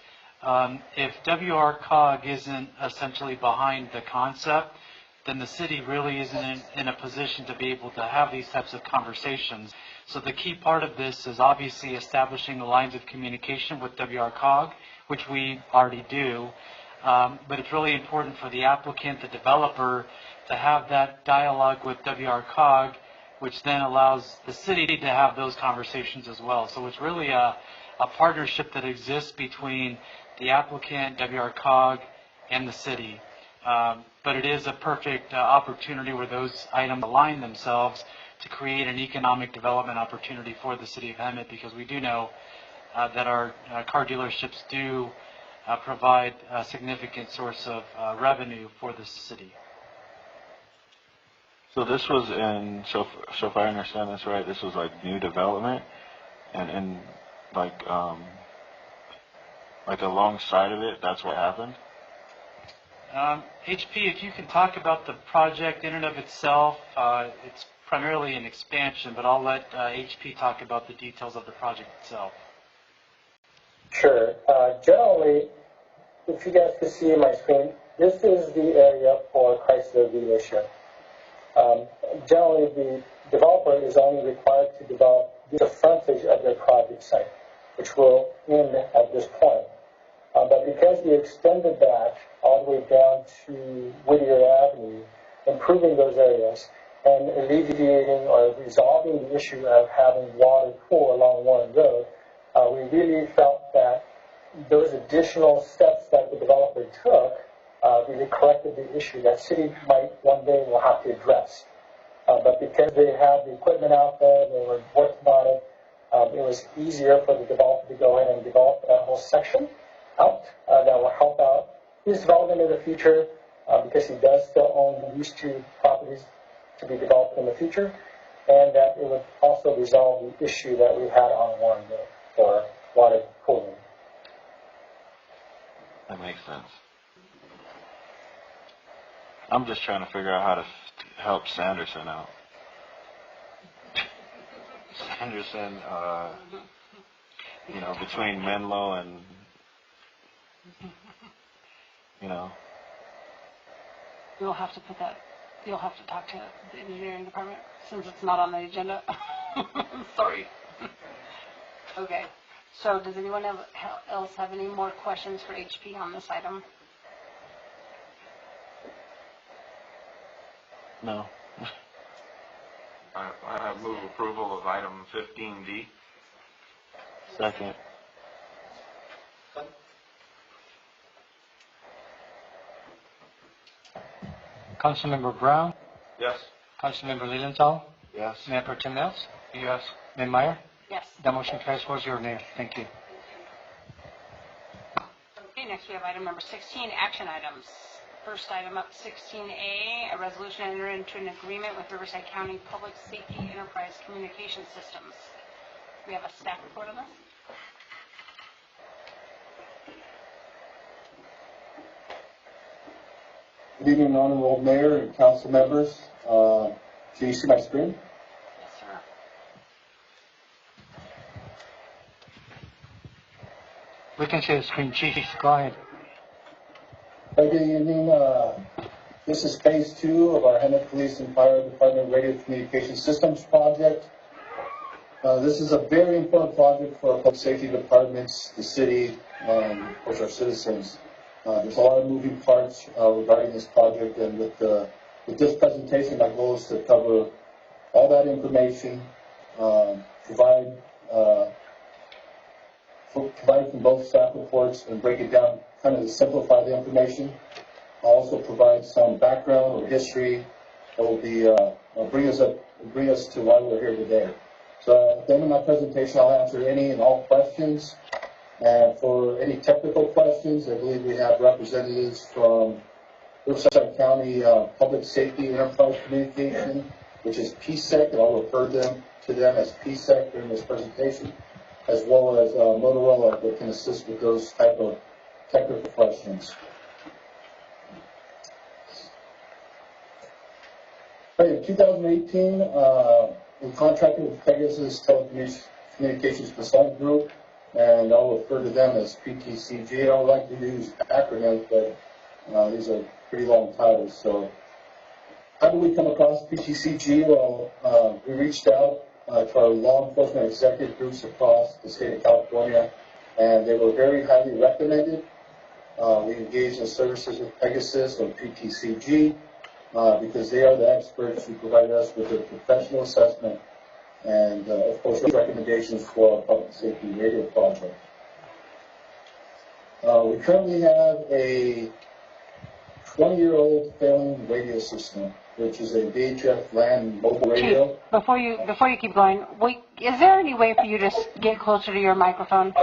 if WRCOG isn't essentially behind the concept, then the city really isn't in a position to be able to have these types of conversations. So the key part of this is obviously establishing the lines of communication with WRCOG, which we already do. But it's really important for the applicant, the developer, to have that dialogue with WRCOG, which then allows the city to have those conversations as well. So it's really a partnership that exists between the applicant, WRCOG, and the city. But it is a perfect opportunity where those items align themselves to create an economic development opportunity for the city of Hemet, because we do know that our car dealerships do provide a significant source of revenue for the city. So this was so if I understand this right, this was like new development, and like alongside of it, that's what happened? HP, if you can talk about the project in and of itself, it's primarily an expansion, but I'll let HP talk about the details of the project itself. Sure. Generally, if you guys can see my screen, this is the area for Chrysler dealership. Generally, the developer is only required to develop the frontage of their project site, which will end at this point. But because we extended that all the way down to Whittier Avenue, improving those areas and alleviating or resolving the issue of having water pool along Warren Road, we really felt that those additional steps that the developer took really corrected the issue that city might one day will have to address. But because they had the equipment out there, they were working on it, it was easier for the developer to go in and develop that whole section out that will help out his development in the future because he does still own these two properties to be developed in the future, and that it would also resolve the issue that we had on Warren Road for water pooling. That makes sense. I'm just trying to figure out how to help Sanderson out. Sanderson, between Menlo and, You'll have to put that, you'll have to talk to the engineering department since it's not on the agenda. Sorry. Okay. So does anyone else have any more questions for HP on this item? No. I move approval of item 15D. Second. Councilmember Brown? Yes. Councilmember Lilienthal? Yes. Mayor Pro Tem Mills? Yes. Mayor Meyer? Yes. The motion carries 4-0, Mayor. Thank you. Okay, next we have item number 16, action items. First item up, 16A, a resolution to enter into an agreement with Riverside County Public Safety Enterprise Communication Systems. We have a staff report on this. Good evening, Honorable Mayor and council members. Can you see my screen? Yes, sir. We can see the screen, Chief. Go ahead. Good evening. This is phase 2 of our Hemet Police and Fire Department Radio Communication Systems project. This is a very important project for our public safety departments, the city, and of course our citizens. There's a lot of moving parts regarding this project, and with this presentation, my goal is to cover all that information, provide from both staff reports and break it down, kind of to simplify the information. I'll also provide some background or history that will be bring us to why we're here today. So at the end of my presentation, I'll answer any and all questions. And for any technical questions, I believe we have representatives from Riverside County Public Safety Enterprise Communication, which is PSEC, and I'll refer to them as PSEC during this presentation, as well as Motorola that can assist with those type of technical questions. In 2018, we contracted with Pegasus Telecommunications Consulting Group, and I'll refer to them as PTCG. I don't like to use acronyms, but these are pretty long titles. So how did we come across PTCG? Well, we reached out to our law enforcement executive groups across the state of California, and they were very highly recommended. We engaged in services with Pegasus or PTCG because they are the experts who provide us with a professional assessment and, of course, recommendations for our public safety radio project. We currently have a 20-year-old failing radio system, which is a VHF LAN mobile radio. Chief, before you keep going, is there any way for you to get closer to your microphone?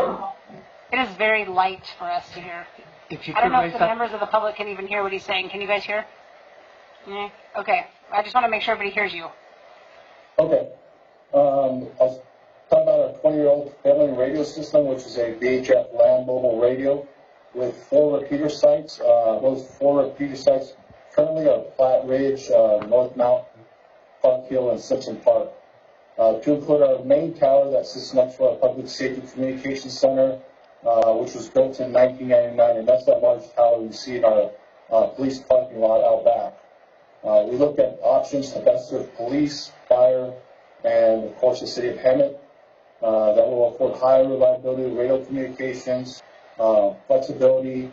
It is very light for us to hear. I don't know if the members of the public can even hear what he's saying. Can you guys hear? Yeah. Okay. I just want to make sure everybody hears you. Okay. I was talking about our 20-year-old family radio system, which is a VHF land mobile radio with 4 repeater sites. Those 4 repeater sites currently are Platte Ridge, North Mountain, Park Hill, and Simpson Park. To include our main tower that sits next to our Public Safety Communications Center, which was built in 1999, and that's that large tower you see in our police parking lot out back. We looked at options to best serve police, fire, and of course the city of Hemet that will afford higher reliability radio communications, flexibility,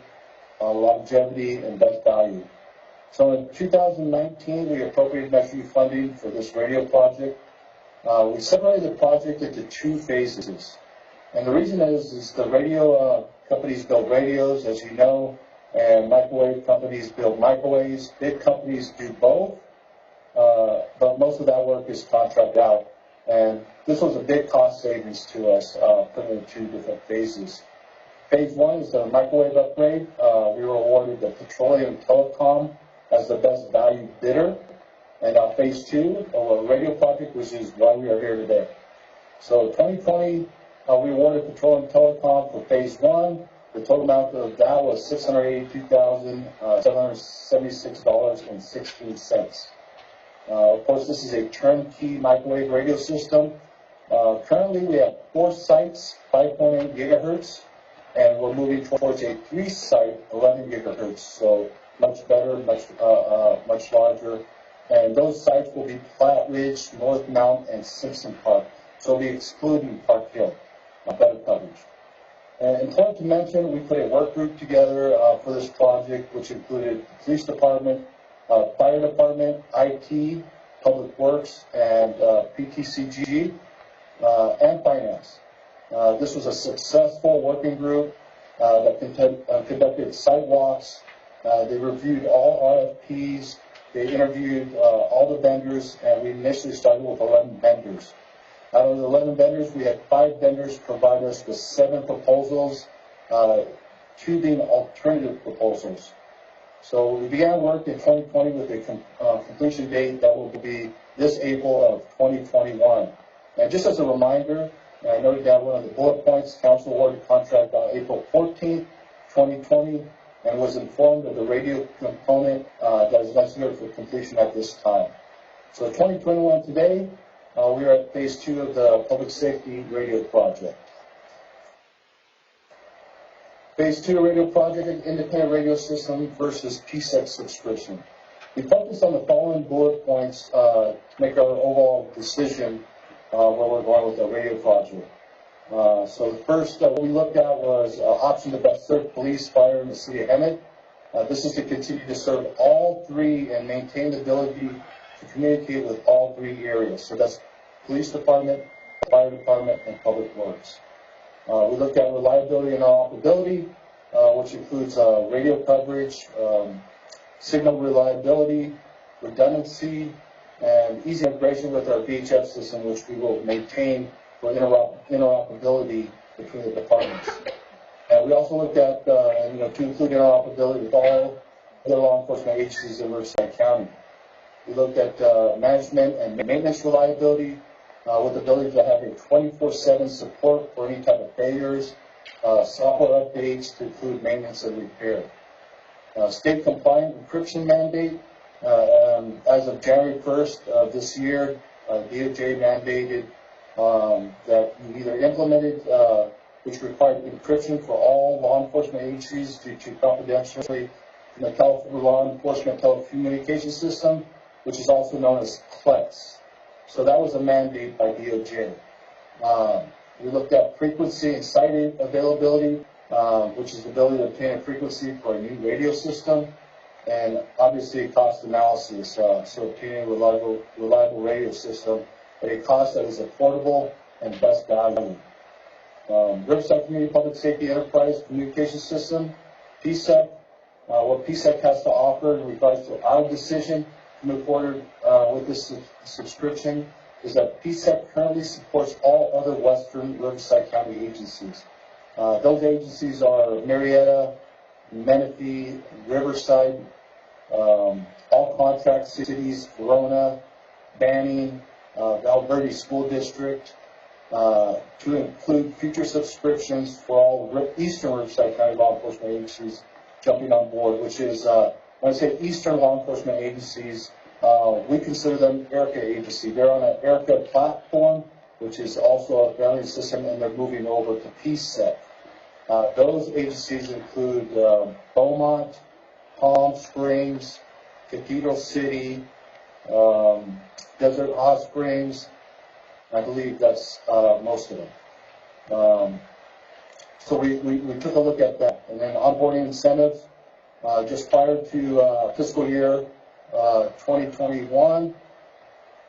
longevity, and best value. So in 2019, we appropriated Metro funding for this radio project. We separated the project into 2 phases. And the reason is the radio companies build radios, as you know, and microwave companies build microwaves. Big companies do both, but most of that work is contracted out. And this was a big cost savings to us, put it in 2 different phases. Phase 1 is the microwave upgrade. We were awarded the Petroleum Telecom as the best value bidder. And phase 2, a radio project, which is why we are here today. So 2020, we awarded Petroleum Telecom for phase 1. The total amount of that was $682,776.16. Of course, this is a turnkey microwave radio system. Currently, we have 4 sites, 5.8 gigahertz, and we're moving towards a 3-site, 11 gigahertz. So much better, much larger. And those sites will be Platte Ridge, North Mount, and Simpson Park. So we'll be excluding Park Hill, better coverage. And important to mention, we put a work group together for this project, which included the police department, fire department, IT, public works, and PTCG, and finance. This was a successful working group that conducted sidewalks. They reviewed all RFPs. They interviewed all the vendors, and we initially started with 11 vendors. Out of the 11 vendors, we had 5 vendors provide us with 7 proposals, 2 being alternative proposals. So we began work in 2020 with a completion date that will be this April of 2021. And just as a reminder, I noted down one of the bullet points, council awarded contract on April 14th, 2020, and was informed of the radio component that is necessary for completion at this time. So 2021 today, we are at phase 2 of the public safety radio project. Phase 2 radio project, independent radio system versus PSEC subscription. We focused on the following bullet points to make our overall decision where we're going with the radio project. So the first we looked at was option to best serve police, fire, in the city of Hemet. This is to continue to serve all 3 and maintain the ability to communicate with all 3 areas. So that's police department, fire department, and public works. We looked at reliability and interoperability, which includes radio coverage, signal reliability, redundancy, and easy integration with our VHF system, which we will maintain for interoperability between the departments. And we also looked at, to include interoperability with all other law enforcement agencies in Riverside County. We looked at management and maintenance reliability with the ability to have a 24/7 support for any type of failures, software updates to include maintenance and repair. State compliant encryption mandate. As of January 1st of this year, DOJ mandated that we either implemented, which required encryption for all law enforcement agencies due to confidentiality in the California Law Enforcement Telecommunications System, which is also known as CLEX. So that was a mandate by DOJ. We looked at frequency and site availability, which is the ability to obtain a frequency for a new radio system, and obviously cost analysis, so obtaining a reliable radio system at a cost that is affordable and best value. Riverside Community Public Safety Enterprise Communication System, PSEC. What PSEC has to offer in regards to our decision to move forward with this subscription is that PSEC currently supports all other Western Riverside County agencies. Those agencies are Marietta, Menifee, Riverside, all contract cities, Verona, Banning, Val Verde School District, to include future subscriptions for all Eastern Riverside County law enforcement agencies jumping on board, which is, when I say Eastern law enforcement agencies, we consider them ERICA agency. They're on an ERICA platform, which is also a value system, and they're moving over to PSEC. Those agencies include Beaumont, Palm Springs, Cathedral City, Desert Hot Springs. I believe that's most of them. So we took a look at that. And then onboarding incentives, just prior to fiscal year 2020,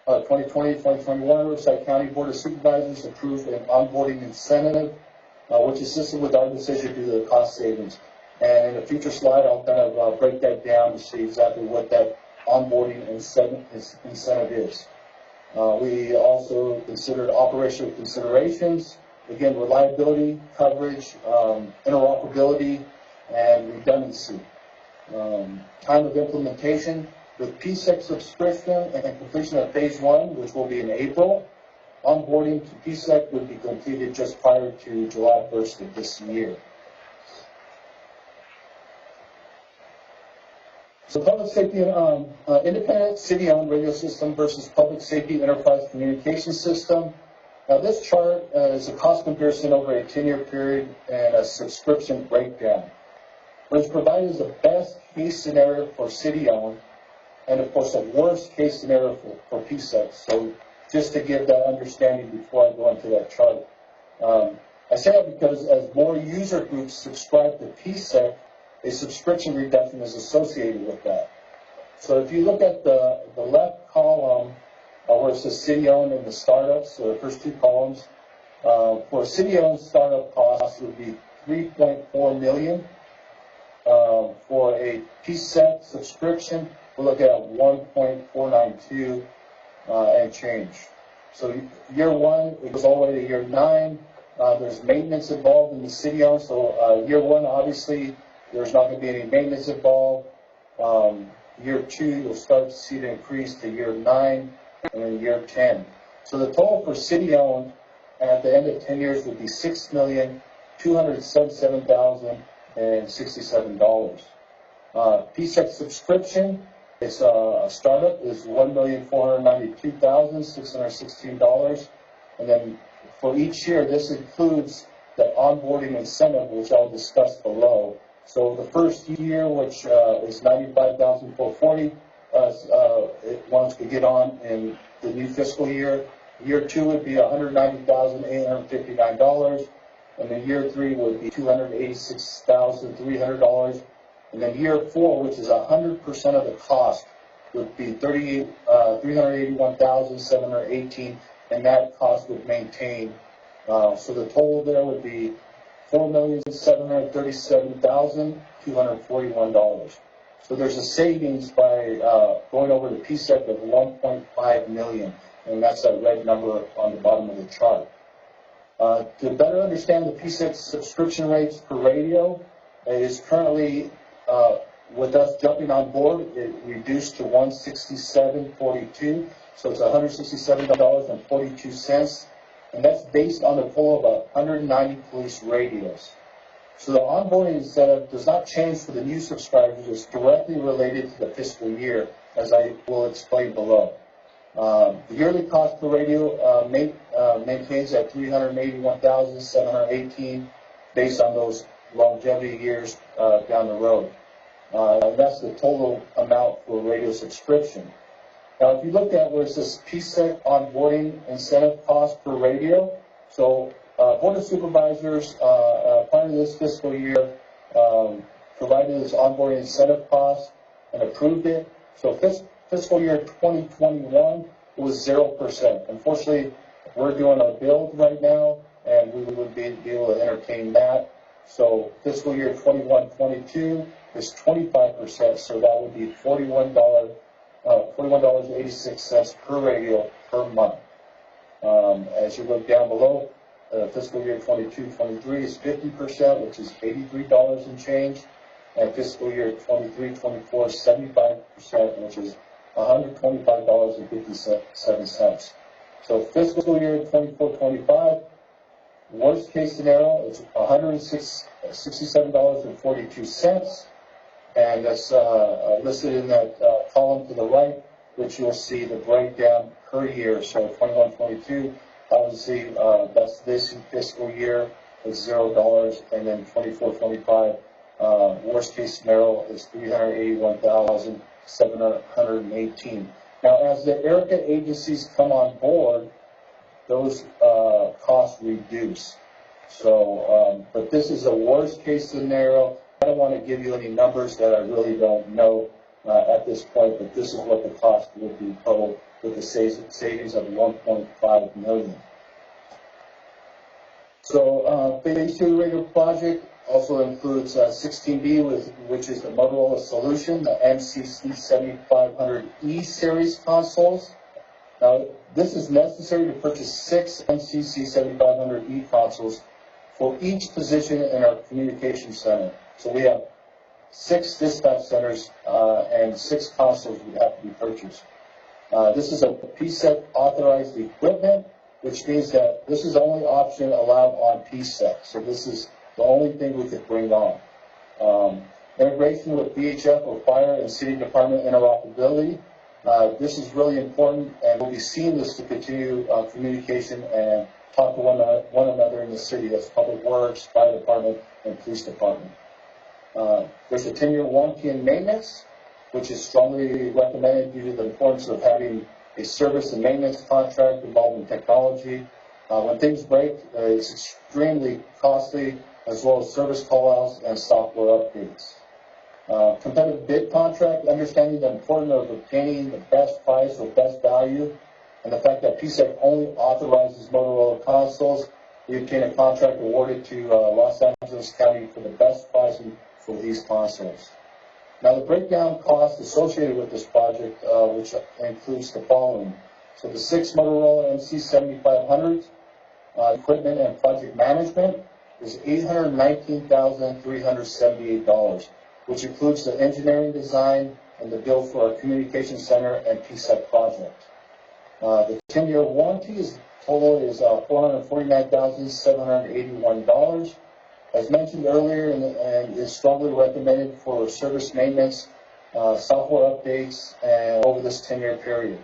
2021, Riverside County Board of Supervisors approved an onboarding incentive, which assisted with our decision due to the cost savings. And in a future slide, I'll kind of break that down to see exactly what that onboarding incentive is. We also considered operational considerations, again, reliability, coverage, interoperability, and redundancy. Time of implementation, with PSEC subscription and completion of phase 1, which will be in April, onboarding to PSEC would be completed just prior to July 1st of this year. So public safety, independent city-owned radio system versus public safety enterprise communication system. Now this chart is a cost comparison over a 10-year period and a subscription breakdown. What is provided is the best case scenario for city-owned, and of course the worst case scenario for PSEC. So just to give that understanding before I go into that chart. I say that because as more user groups subscribe to PSEC, a subscription reduction is associated with that. So if you look at the left column, where it says city-owned and the startups, so the first two columns, for a city-owned startup cost would be $3.4 million. For a PSEC subscription, we're looking at $1.492 and change. So year 1, it goes all the way to year 9. There's maintenance involved in the city-owned, so year 1, obviously, there's not going to be any maintenance involved. Year 2, you'll start to see it increase to year 9, and then year 10. So the total for city-owned at the end of 10 years would be $6,277,067. PSEC subscription, it's a startup, is $1,492,616. And then for each year, this includes the onboarding incentive, which I'll discuss below. So the first year, which is $95,440, once we get on in the new fiscal year. Year 2 would be $190,859, and then year 3 would be $286,300, and then year 4, which is 100% of the cost, would be $381,718, and that cost would maintain. So the total there would be $4,737,241. So there's a savings by going over to PSEC of $1.5 million, and that's that red number on the bottom of the chart. To better understand the PSEC subscription rates per radio, it is currently, with us jumping on board, it reduced to $167.42, so it's $167.42. And that's based on a total of 190 police radios. So the onboarding incentive does not change for the new subscribers. It's directly related to the fiscal year, as I will explain below. The yearly cost per radio maintains at $381,718 based on those longevity years down the road. And that's the total amount for radio subscription. Now, if you look at where it says PSEC onboarding incentive cost per radio, so Board of Supervisors, prior to this fiscal year, provided this onboarding incentive cost and approved it. So fiscal year 2021 was 0%. Unfortunately, we're doing our build right now, and we would be able to entertain that. So fiscal year 21-22 is 25%, so that would be $41.86 per radio per month. As you look down below, fiscal year 22-23 is 50%, which is $83 and change, and fiscal year 23-24 is 75%, which is $125.57. So fiscal year 24-25, worst case scenario is $167.42, and that's listed in that column to the right, which you'll see the breakdown per year. So 21-22, obviously that's this fiscal year is $0, and then 24-25, worst case scenario is $381,718. Now, as the ERICA agencies come on board, those costs reduce. So, but this is a worst case scenario. I don't want to give you any numbers that I really don't know at this point, but this is what the cost would be total with the savings of $1.5 million. So, phase 2 radio project also includes 16B, which is the Motorola solution, the MCC 7500E series consoles. Now, this is necessary to purchase 6 MCC 7500E consoles for each position in our communication center. So we have 6 dispatch centers and 6 consoles would have to be purchased. This is a PSEC authorized equipment, which means that this is the only option allowed on PSEC. So this is the only thing we could bring on. Integration with VHF or fire and city department interoperability. This is really important and will be seamless to continue communication and talk to one another in the city. That's Public Works, Fire Department, and Police Department. There's a 10-year warranty and maintenance, which is strongly recommended due to the importance of having a service and maintenance contract involving technology. When things break, it's extremely costly, as well as service call-outs and software updates. Competitive bid contract, understanding the importance of obtaining the best price or best value, and the fact that PSEC only authorizes Motorola consoles. We obtain a contract awarded to Los Angeles County for the best pricing for these consoles. Now, the breakdown cost associated with this project, which includes the following. So the 6 Motorola MC7500s, equipment and project management, is $819,378, which includes the engineering design and the bill for our communication center and PSEC project. The 10-year warranty total is $449,781. As mentioned earlier, and is strongly recommended for service maintenance, software updates, and over this 10-year period.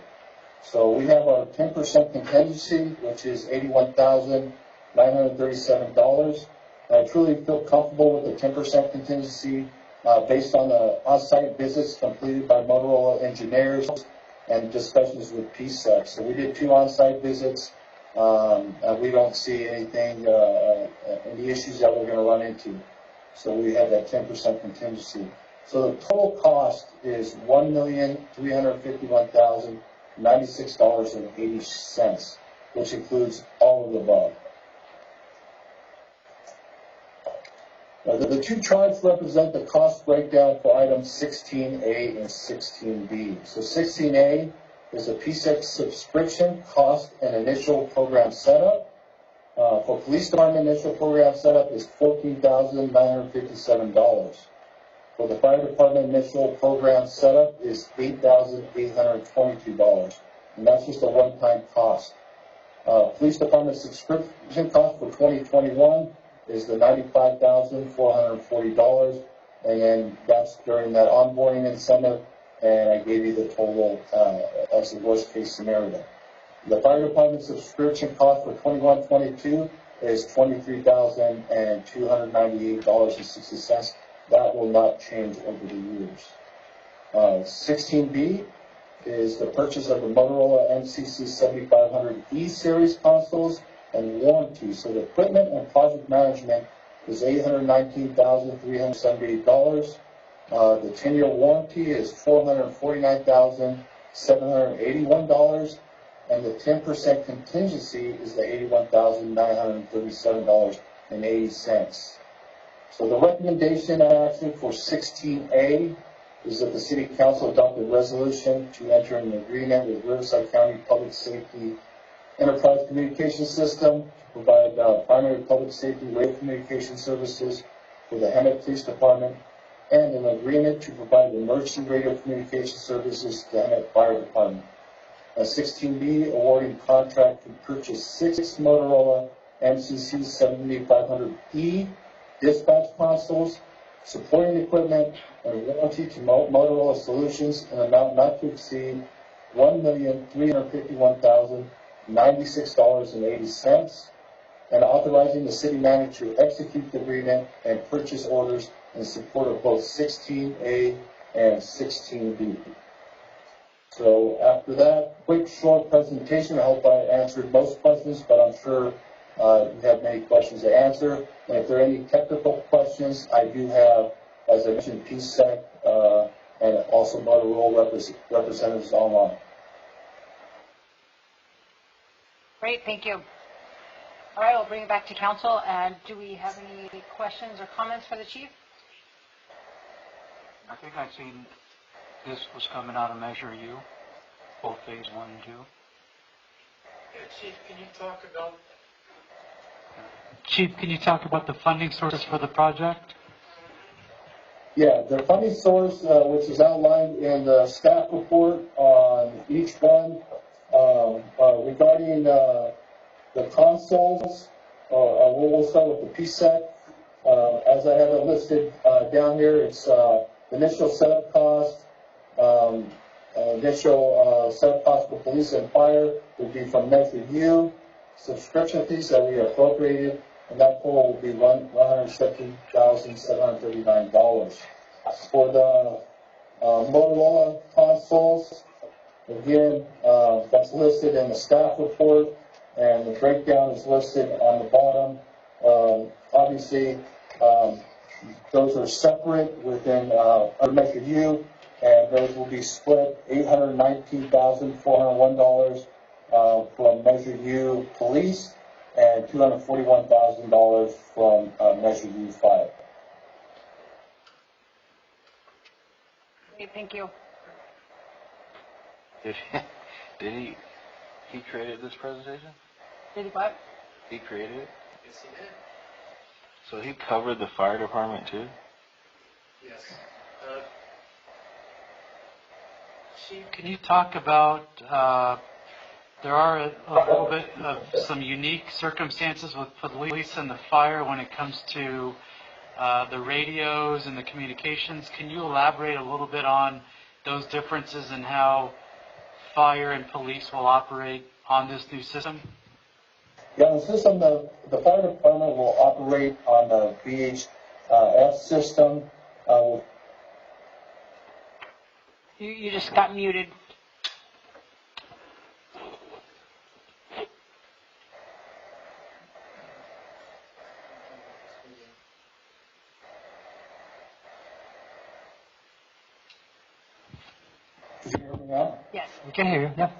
So we have our 10% contingency, which is $81,937. I truly feel comfortable with the 10% contingency based on the on-site visits completed by Motorola engineers and discussions with PSEC. So we did 2 on-site visits. We don't see anything, any issues that we're going to run into. So we have that 10% contingency. So the total cost is $1,351,096.80, which includes all of the above. Now, the 2 charts represent the cost breakdown for items 16A and 16B. So 16A is a PSEC subscription cost and initial program setup. For police department, initial program setup is $14,957. For the fire department, initial program setup is $8,822. And that's just a one-time cost. Police department subscription cost for 2021 is the $95,440. And then that's during that onboarding incentive. And I gave you the total as the worst case scenario. The fire department subscription cost for 21-22 is $23,298.60. That will not change over the years. 16B is the purchase of the Motorola MCC 7500E series consoles and warranty. So the equipment and project management is $819,378. The 10-year warranty is $449,781, and the 10% contingency is the $81,937.80. So the recommendation action for 16A is that the City Council adopt a resolution to enter an agreement with Riverside County Public Safety Enterprise Communication System to provide primary public safety radio communication services for the Hemet Police Department, and an agreement to provide emergency radio communication services to the Hemet Fire Department. 16B, awarding contract to purchase 6 Motorola MCC 7500E dispatch consoles, supporting equipment, and warranty to Motorola Solutions in an amount not to exceed $1,351,096.80, and authorizing the city manager to execute the agreement and purchase orders in support of both 16A and 16B. So after that quick, short presentation, I hope I answered most questions, but I'm sure you have many questions to answer. And if there are any technical questions, I do have, as I mentioned, PSEC and also Motorola representatives online. Great, thank you. All right, we'll bring it back to council. And do we have any questions or comments for the chief? I think I've seen this was coming out of Measure U, both phase 1 and 2. Chief, can you talk about Chief, can you talk about the funding sources for the project? Yeah, the funding source, which is outlined in the staff report on each one, regarding the consoles, we'll start with the PSEC. As I have it listed down here, it's initial setup cost, setup cost for police and fire would be from Measure U, subscription fees that we appropriated, and that total will be $117,739. For the Motorola consoles, again, that's listed in the staff report, and the breakdown is listed on the bottom. Obviously, those are separate within Measure U, and those will be split $819,401 from Measure U Police and $241,000 from Measure U Fire. Great, thank you. Did he created this presentation? Did he what? He created it? Yes, he did. So he covered the fire department too? Yes. Chief, can you talk about, there are a little bit of some unique circumstances with police and the fire when it comes to the radios and the communications. Can you elaborate a little bit on those differences and how fire and police will operate on this new system? Yeah, the system, the fire department will operate on the VHF system. You just got muted. Can you hear me now? Yes. We can hear you, yeah.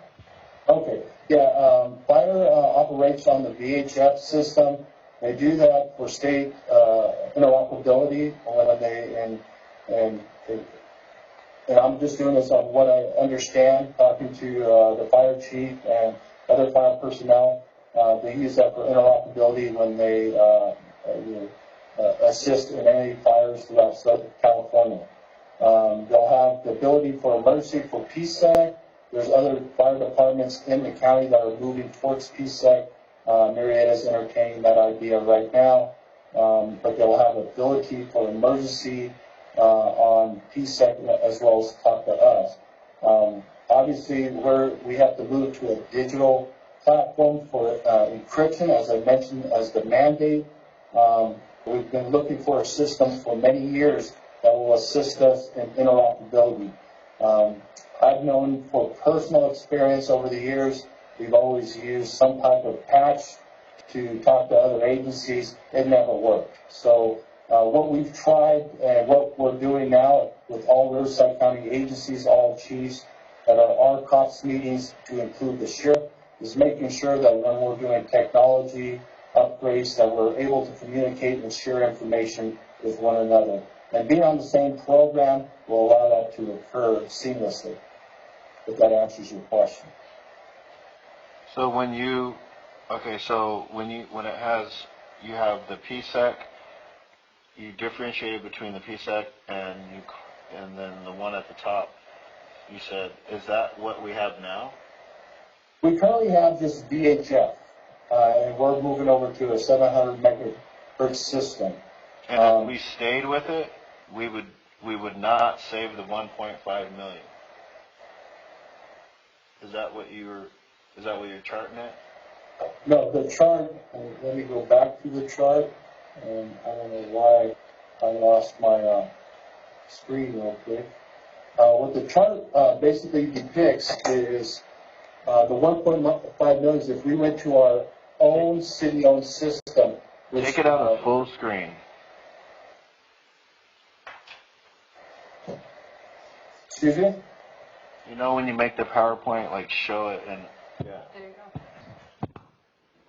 Okay, yeah, fire operates on the VHF system. They do that for state interoperability when and I'm just doing this on what I understand, talking to the fire chief and other fire personnel. They use that for interoperability when they assist in any fires throughout Southern California. They'll have the ability for emergency for PSEC. There's other fire departments in the county that are moving towards PSEC. Marietta is entertaining that idea right now, but they'll have ability for emergency on PSEC as well as talk to us. Obviously, we have to move to a digital platform for encryption, as I mentioned, as the mandate. We've been looking for a system for many years that will assist us in interoperability. I've known for personal experience over the years, we've always used some type of patch to talk to other agencies. It never worked. So what we've tried and what we're doing now with all Riverside County agencies, all chiefs at our RCOPS meetings to include the sheriff, is making sure that when we're doing technology upgrades that we're able to communicate and share information with one another. And being on the same program will allow that to occur seamlessly, if that answers your question. So when you have the PSEC, you differentiated between the PSEC and then the one at the top. You said, is that what we have now? We currently have just VHF, and we're moving over to a 700 megahertz system. And if we stayed with it, we would not save the 1.5 million. Is that what you're charting at? No, the chart, let me go back to the chart, and I don't know why I lost my screen real quick. What the chart basically depicts is the 1.5 million is if we went to our own city-owned system. Which, take it out of full screen. Excuse me? You know when you make the PowerPoint, like show it and yeah. There you go.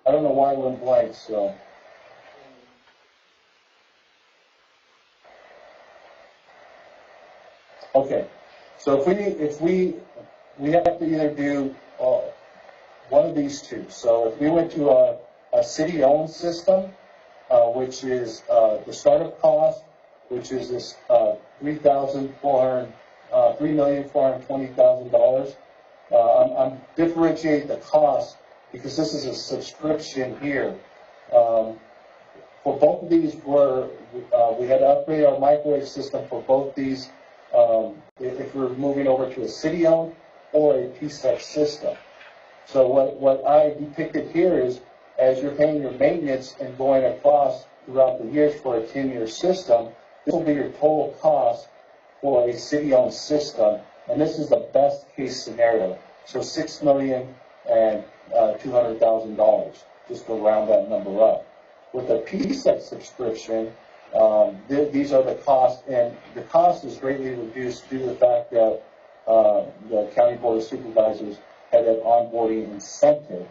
I don't know why it went blank, so. Okay, so if we have to either do one of these two. So if we went to a city-owned system, which is the startup cost, which is this $3,420,000. I'm differentiating the cost because this is a subscription here. For both of these, we had to upgrade our microwave system for both these. If we're moving over to a city-owned or a PSEC system. So what I depicted here is, as you're paying your maintenance and going across throughout the years for a 10-year system, this will be your total cost for a city-owned system, and this is the best case scenario. So $6,200,000, just to round that number up. With the PSEC subscription, these are the costs, and the cost is greatly reduced due to the fact that the County Board of Supervisors had an onboarding incentive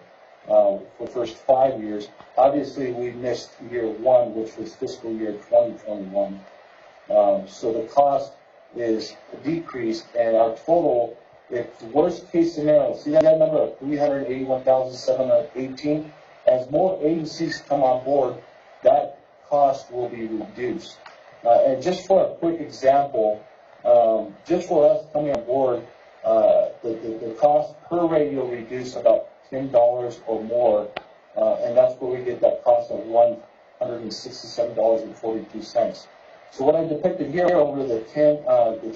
for the first 5 years. Obviously, we missed year one, which was fiscal year 2021. So the cost is decreased, and our total, if the worst case scenario, see that number of 381,718, as more agencies come on board, that cost will be reduced. And just for a quick example, just for us coming on board, the cost per radio reduced about $10 or more, and that's where we get that cost of $167.42. So what I depicted here over the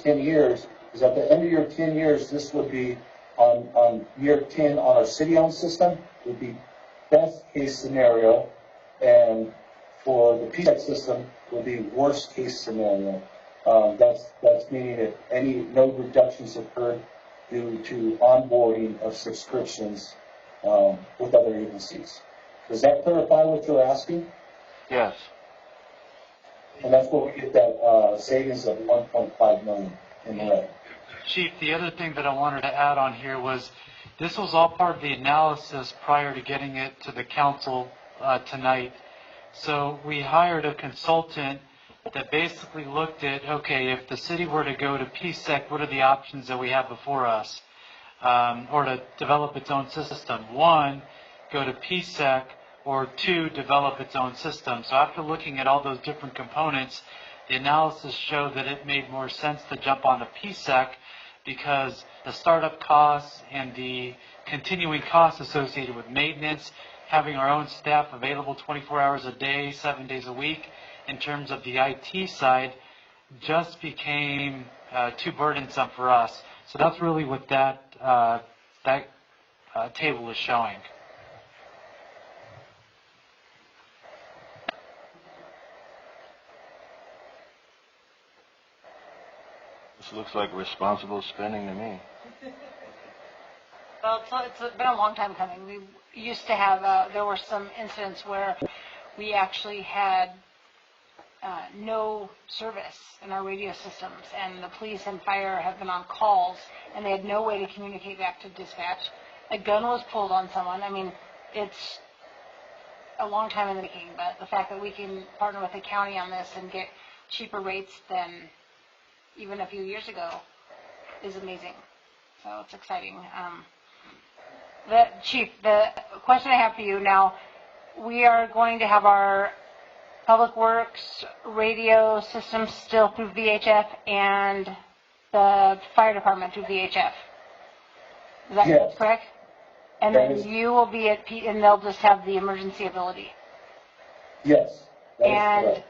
10 years is at the end of your 10 years, this would be on year 10 on our city-owned system, would be best case scenario, and for the PSEC system would be worst case scenario. That's meaning if no reductions occurred due to onboarding of subscriptions with other agencies. Does that clarify what you're asking? Yes. And that's where we get that savings of $1.5 million in the red. Chief, the other thing that I wanted to add on here was this was all part of the analysis prior to getting it to the council tonight. So we hired a consultant that basically looked at, okay, if the city were to go to PSEC, what are the options that we have before us? Or to develop its own system. One, go to PSEC, or two, develop its own system. So after looking at all those different components, the analysis showed that it made more sense to jump on the PSEC because the startup costs and the continuing costs associated with maintenance, having our own staff available 24 hours a day, 7 days a week, in terms of the IT side, just became too burdensome for us. So that's really what that table is showing. This looks like responsible spending to me. Well, it's been a long time coming. We used to have, there were some incidents where we actually had no service in our radio systems, and the police and fire have been on calls, and they had no way to communicate back to dispatch. A gun was pulled on someone. I mean, it's a long time in the making, but the fact that we can partner with the county on this and get cheaper rates than even a few years ago is amazing. So it's exciting. Chief, the question I have for you now, we are going to have our Public Works radio system still through VHF and the fire department through VHF. Is that Yes. correct? And That then is- you will be at P, and they'll just have the emergency ability. Yes, that is And correct.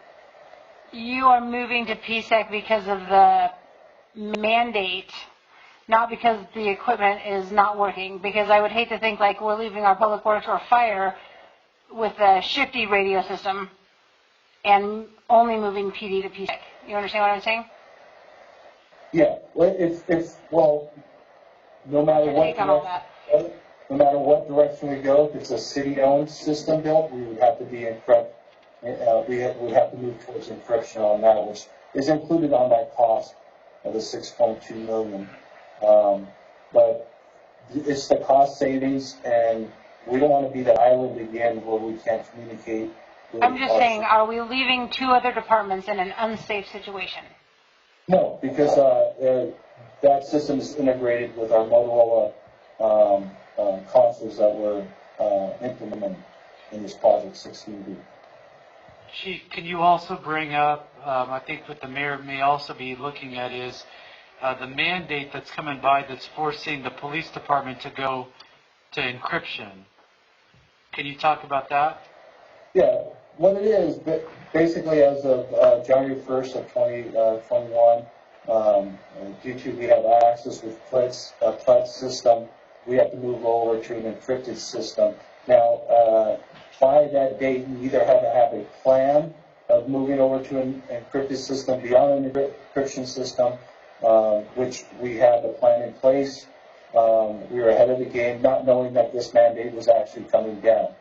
you are moving to PSEC because of the mandate, not because the equipment is not working. Because I would hate to think like we're leaving our public works or fire with a shifty radio system and only moving PD to PSEC. You understand what I'm saying? Yeah, well, well, no matter Your what take on all that. no matter what direction we go, if it's a city-owned system built, we would have to be encrypt. We have to move towards encryption on that, which is included on that cost of the 6.2 million. But it's the cost savings, and we don't want to be the island again where we can't communicate. with I'm just our- saying, are we leaving two other departments in an unsafe situation? No, because that system is integrated with our Motorola consoles that we're implementing in this project 16B. Chief, can you also bring up, I think what the mayor may also be looking at is the mandate that's coming by that's forcing the police department to go to encryption. Can you talk about that? Yeah, what it is, basically as of January 1st of 2021, due to we have access with PLETS system, we have to move over to an encrypted system. Now, by that date, you either have to have a plan of moving over to an encrypted system beyond an encryption system, which we have a plan in place. We were ahead of the game, not knowing that this mandate was actually coming down.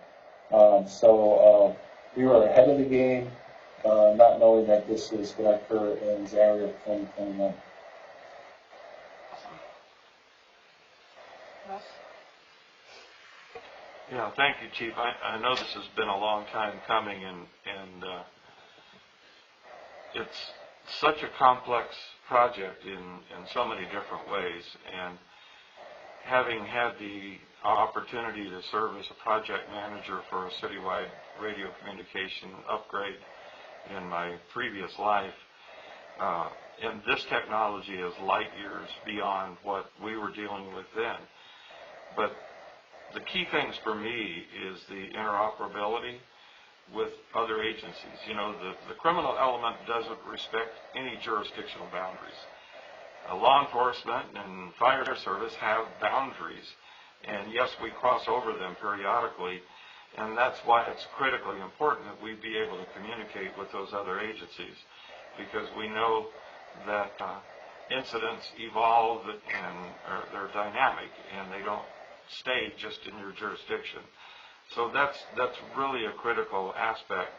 So we were ahead of the game, not knowing that this was going to occur in January of 2021. Yeah, thank you, Chief. I know this has been a long time coming, and it's such a complex project in so many different ways. And having had the opportunity to serve as a project manager for a citywide radio communication upgrade in my previous life, and this technology is light years beyond what we were dealing with then. But the key things for me is the interoperability with other agencies. You know, the criminal element doesn't respect any jurisdictional boundaries. Law enforcement and fire service have boundaries, and yes, we cross over them periodically, and that's why it's critically important that we be able to communicate with those other agencies, because we know that incidents evolve and they're dynamic, and they don't stay just in your jurisdiction. So that's really a critical aspect.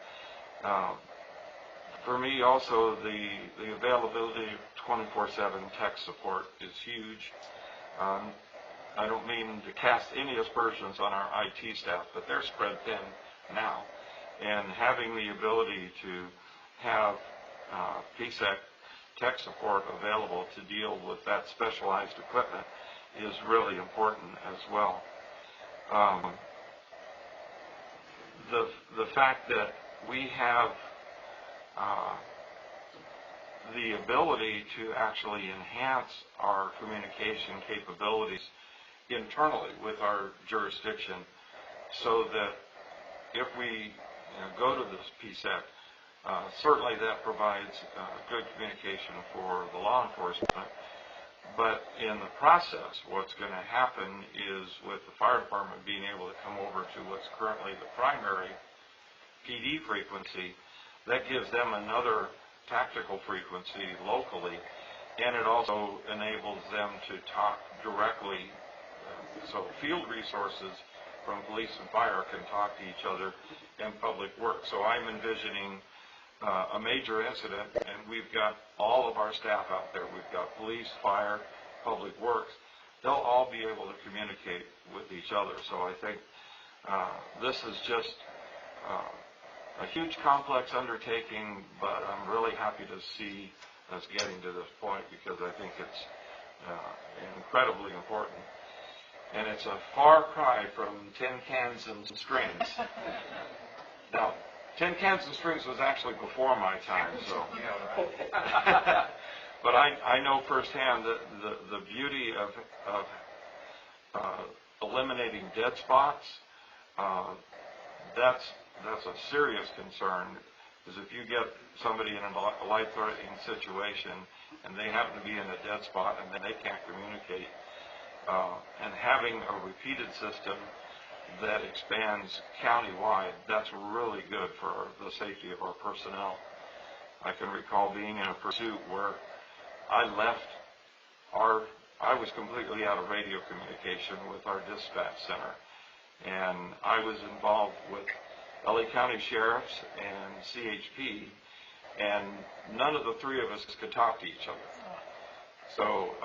For me, also, the availability of 24/7 tech support is huge. I don't mean to cast any aspersions on our IT staff, but they're spread thin now. And having the ability to have PSEC tech support available to deal with that specialized equipment is really important as well. The fact that we have the ability to actually enhance our communication capabilities internally with our jurisdiction, so that if we go to this PSEC, certainly that provides good communication for the law enforcement. But in the process, what's going to happen is with the fire department being able to come over to what's currently the primary PD frequency, that gives them another tactical frequency locally, and it also enables them to talk directly. So field resources from police and fire can talk to each other in public work. So I'm envisioning a major incident, and we've got all of our staff out there. We've got police, fire, public works. They'll all be able to communicate with each other. So I think this is just a huge complex undertaking, but I'm really happy to see us getting to this point, because I think it's incredibly important. And it's a far cry from tin cans and strings. Now, tin cans and strings was actually before my time, so. But I know firsthand the beauty of eliminating dead spots, that's a serious concern. Because if you get somebody in a life-threatening situation and they happen to be in a dead spot and then they can't communicate, and having a repeated system that expands countywide, that's really good for the safety of our personnel. I can recall being in a pursuit where I was completely out of radio communication with our dispatch center, and I was involved with LA County Sheriffs and CHP, and none of the three of us could talk to each other. So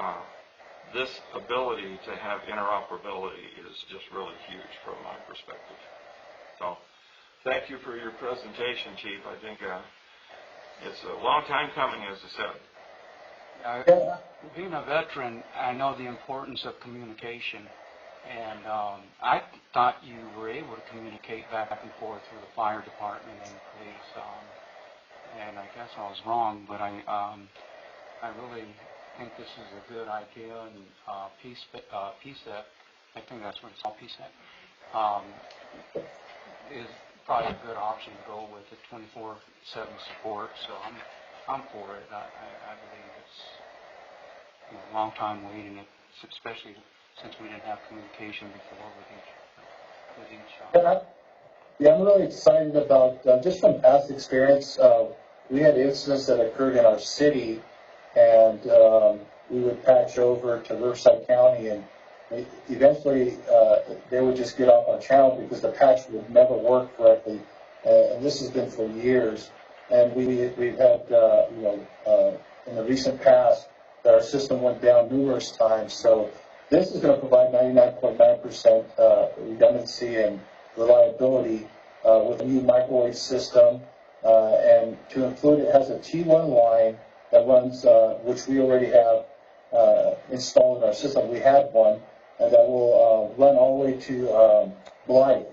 this ability to have interoperability is just really huge from my perspective. So thank you for your presentation, Chief. I think it's a long time coming, as I said. Being a veteran, I know the importance of communication. And I thought you were able to communicate back and forth through the fire department and the police. And I guess I was wrong, but I really think this is a good idea. And PSEP, I think that's what it's called, PSEP, is probably a good option to go with the 24/7 support. So I'm for it. I believe it's a long time waiting, especially since we didn't have communication before with each Yeah, I'm really excited about, just from past experience, we had incidents that occurred in our city, and we would patch over to Riverside County, and eventually they would just get off our channel because the patch would never work correctly, and this has been for years. And we've had, in the recent past, that our system went down numerous times. So this is going to provide 99.9% redundancy and reliability with a new microwave system. And to include, it has a T1 line that runs, which we already have installed in our system. We had one, and that will run all the way to Blythe.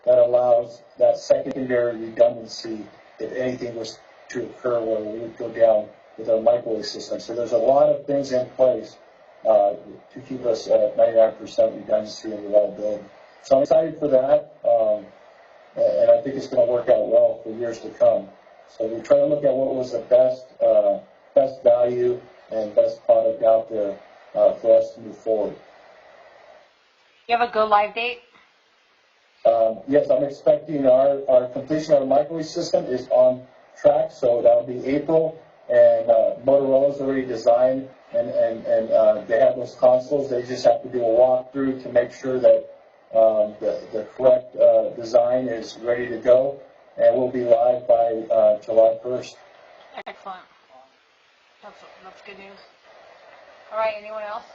That allows that secondary redundancy if anything was to occur where we would go down with our microwave system. So there's a lot of things in place to keep us at 99% redundancy and reliability. So I'm excited for that, and I think it's going to work out well for years to come. So we try to look at what was the best value and best product out there for us to move forward. You have a go live date? Yes, I'm expecting our completion of our microwave system is on track, so that'll be April, and Motorola's already designed, and they have those consoles. They just have to do a walkthrough to make sure that the correct design is ready to go, and we'll be live by July 1st. Excellent. That's good news. All right, anyone else?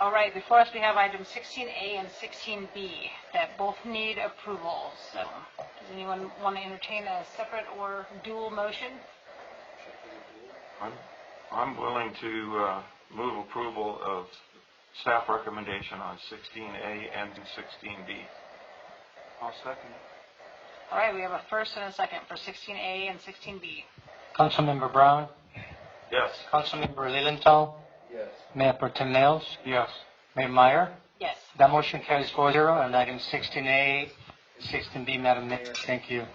All right, before us we have items 16A and 16B that both need approval. So does anyone want to entertain a separate or dual motion? I'm willing to move approval of staff recommendation on 16A and 16B. I'll second it. All right, we have a first and a second for 16A and 16B. Councilmember Brown? Yes. Councilmember Lilienthal? Yes. Mayor Pro Tem Nails? Yes. Mayor Meyer? Yes. That motion carries 4-0 on item 16A, 16B, Madam Mayor. Thank you.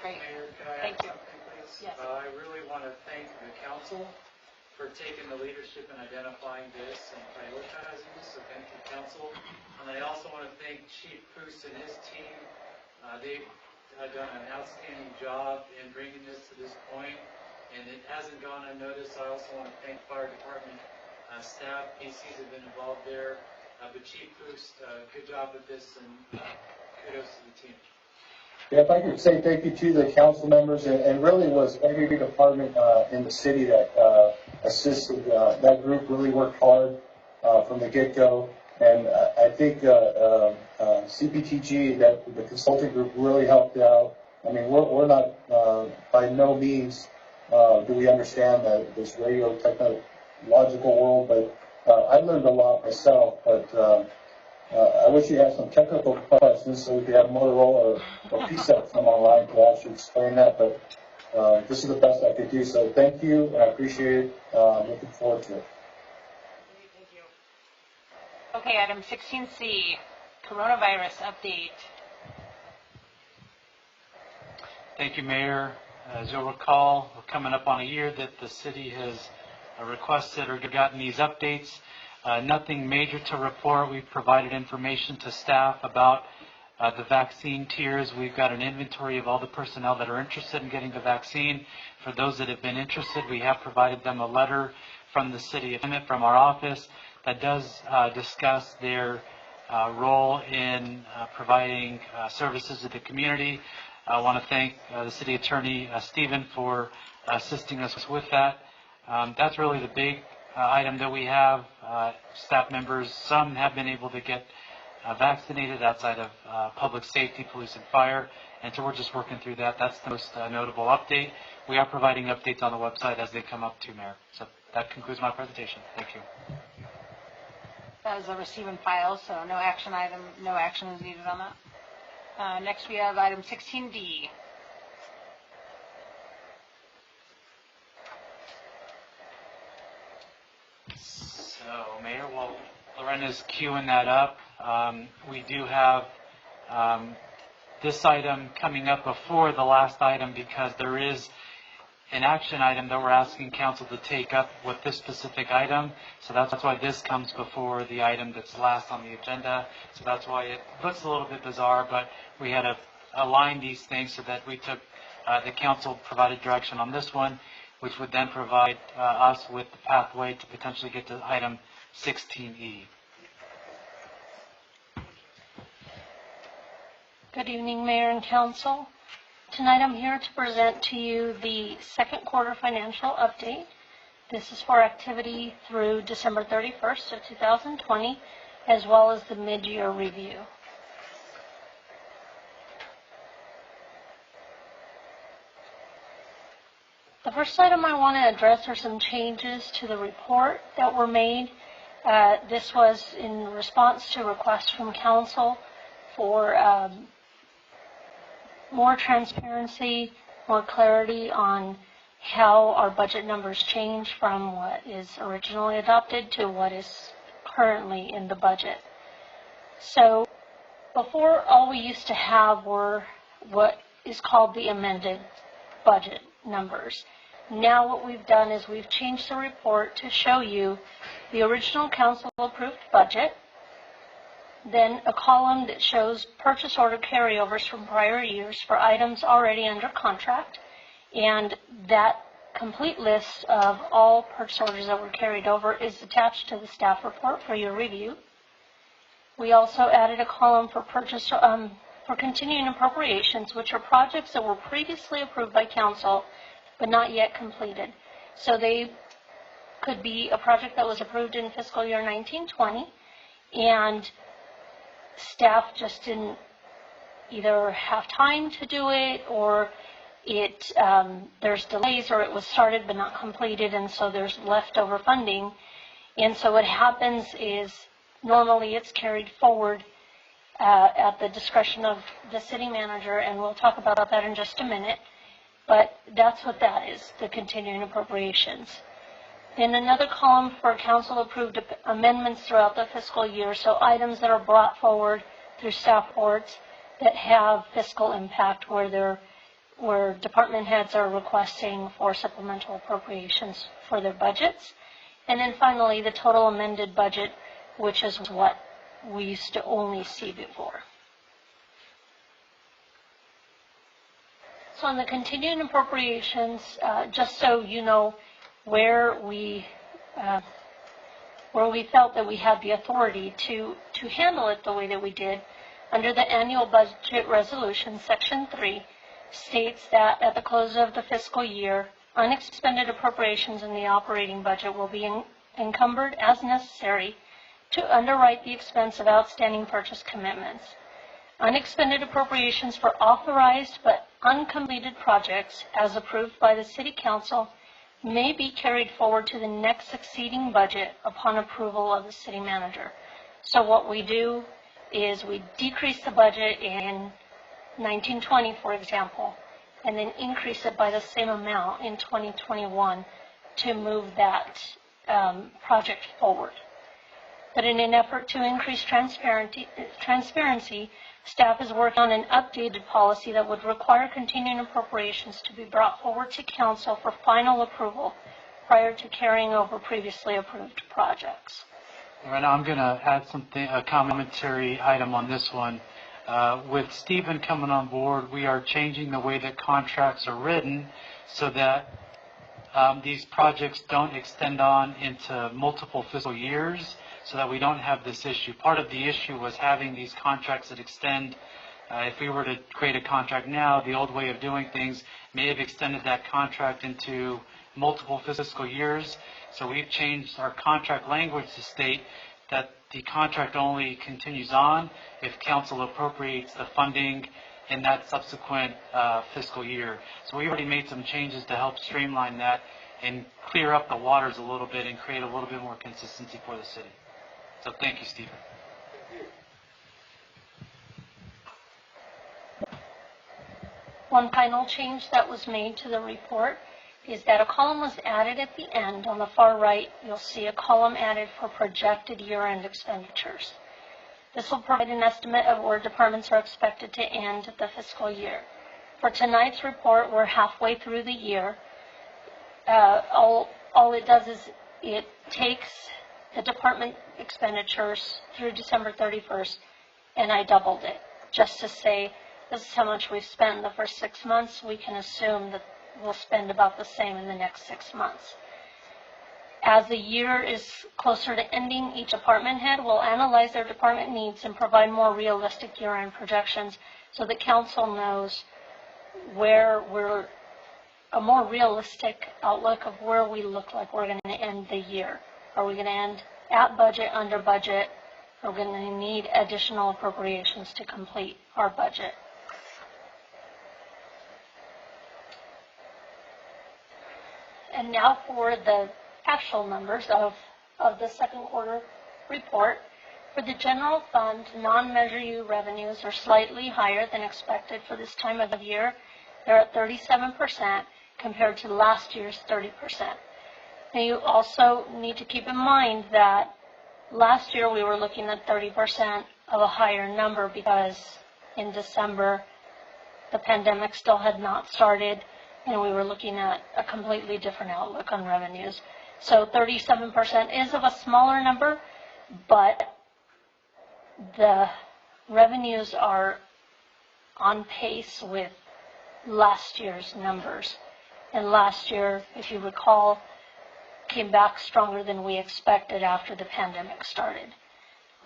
Great. Mayor, can I Thank add you. something, please? Yes. I really want to thank the council for taking the leadership in identifying this and prioritizing this, so thank you, council. And I also want to thank Chief Poos and his team. They've done an outstanding job in bringing this to this point, and it hasn't gone unnoticed. I also want to thank fire department staff, PCs have been involved there. But Chief Poos, good job with this, and kudos to the team. Yeah, if I could say thank you to the council members, and really was every department in the city that assisted. That group really worked hard from the get-go, and I think CPTG, that the consulting group, really helped out. I mean, we're not by no means do we understand this radio technological world, but I learned a lot myself. But I wish you had some technical questions so we could have Motorola or PSEP come online to actually explain that. But this is the best I could do. So thank you, and I appreciate it. Looking forward to it. Thank you. Okay, item 16C, coronavirus update. Thank you, Mayor. As you'll recall, we're coming up on a year that the city has requested or gotten these updates. Nothing major to report. We've provided information to staff about the vaccine tiers. We've got an inventory of all the personnel that are interested in getting the vaccine. For those that have been interested, we have provided them a letter from the city from our office that does discuss their role in providing services to the community. I want to thank the city attorney, Stephen, for assisting us with that. That's really the big item that we have. Staff members, some have been able to get vaccinated outside of public safety, police, and fire, and so we're just working through that. That's the most notable update. We are providing updates on the website as they come up too, Mayor. So that concludes my presentation. Thank you. That is a receive and file, so no action is needed on that. Next we have item 16D. So, Mayor, while Lorena's queuing that up, we do have this item coming up before the last item because there is an action item that we're asking council to take up with this specific item. So that's why this comes before the item that's last on the agenda. So that's why it looks a little bit bizarre, but we had to align these things so that we took, the council provided direction on this one, which would then provide us with the pathway to potentially get to item 16E. Good evening, Mayor and Council. Tonight I'm here to present to you the second quarter financial update. This is for activity through December 31st of 2020, as well as the mid-year review. The first item I want to address are some changes to the report that were made. This was in response to requests from Council for more transparency, more clarity on how our budget numbers change from what is originally adopted to what is currently in the budget. So before, all we used to have were what is called the amended budget numbers. Now what we've done is we've changed the report to show you the original council approved budget, then a column that shows purchase order carryovers from prior years for items already under contract, and that complete list of all purchase orders that were carried over is attached to the staff report for your review. We also added a column for for continuing appropriations, which are projects that were previously approved by council but not yet completed. So they could be a project that was approved in fiscal year 1920 and staff just didn't either have time to do it, or there's delays, or it was started but not completed, and so there's leftover funding. And so what happens is normally it's carried forward at the discretion of the city manager, and we'll talk about that in just a minute. But that's what that is, the continuing appropriations. Then another column for council-approved amendments throughout the fiscal year, so items that are brought forward through staff reports that have fiscal impact, where department heads are requesting for supplemental appropriations for their budgets. And then finally, the total amended budget, which is what we used to only see before. So on the continuing appropriations, just so you know where we felt that we had the authority to handle it the way that we did, under the annual budget resolution, section 3 states that at the close of the fiscal year, unexpended appropriations in the operating budget will be encumbered as necessary to underwrite the expense of outstanding purchase commitments. Unexpended appropriations for authorized but uncompleted projects, as approved by the City Council, may be carried forward to the next succeeding budget upon approval of the City Manager. So what we do is we decrease the budget in 1920, for example, and then increase it by the same amount in 2021 to move that project forward. But in an effort to increase transparency, staff is working on an updated policy that would require continuing appropriations to be brought forward to council for final approval prior to carrying over previously approved projects. All right, I'm going to add something, a commentary item on this one. With Stephen coming on board, we are changing the way that contracts are written so that these projects don't extend on into multiple fiscal years, so that we don't have this issue. Part of the issue was having these contracts that extend. If we were to create a contract now, the old way of doing things may have extended that contract into multiple fiscal years. So we've changed our contract language to state that the contract only continues on if council appropriates the funding in that subsequent fiscal year. So we already made some changes to help streamline that and clear up the waters a little bit and create a little bit more consistency for the city. So thank you, Stephen. One final change that was made to the report is that a column was added at the end. On the far right, you'll see a column added for projected year-end expenditures. This will provide an estimate of where departments are expected to end the fiscal year. For tonight's report, we're halfway through the year. All it does is it takes the department expenditures through December 31st, and I doubled it just to say this is how much we've spent in the first 6 months. We can assume that we'll spend about the same in the next 6 months. As the year is closer to ending, each department head will analyze their department needs and provide more realistic year-end projections so that council knows where we're a more realistic outlook of where we look like we're going to end the year. Are we going to end at budget, under budget? Are we going to need additional appropriations to complete our budget? And now for the actual numbers of the second quarter report. For the general fund, non-Measure U revenues are slightly higher than expected for this time of the year. They're at 37% compared to last year's 30%. Now you also need to keep in mind that last year we were looking at 30% of a higher number because in December the pandemic still had not started and we were looking at a completely different outlook on revenues. So 37% is of a smaller number, but the revenues are on pace with last year's numbers. And last year, if you recall, came back stronger than we expected after the pandemic started.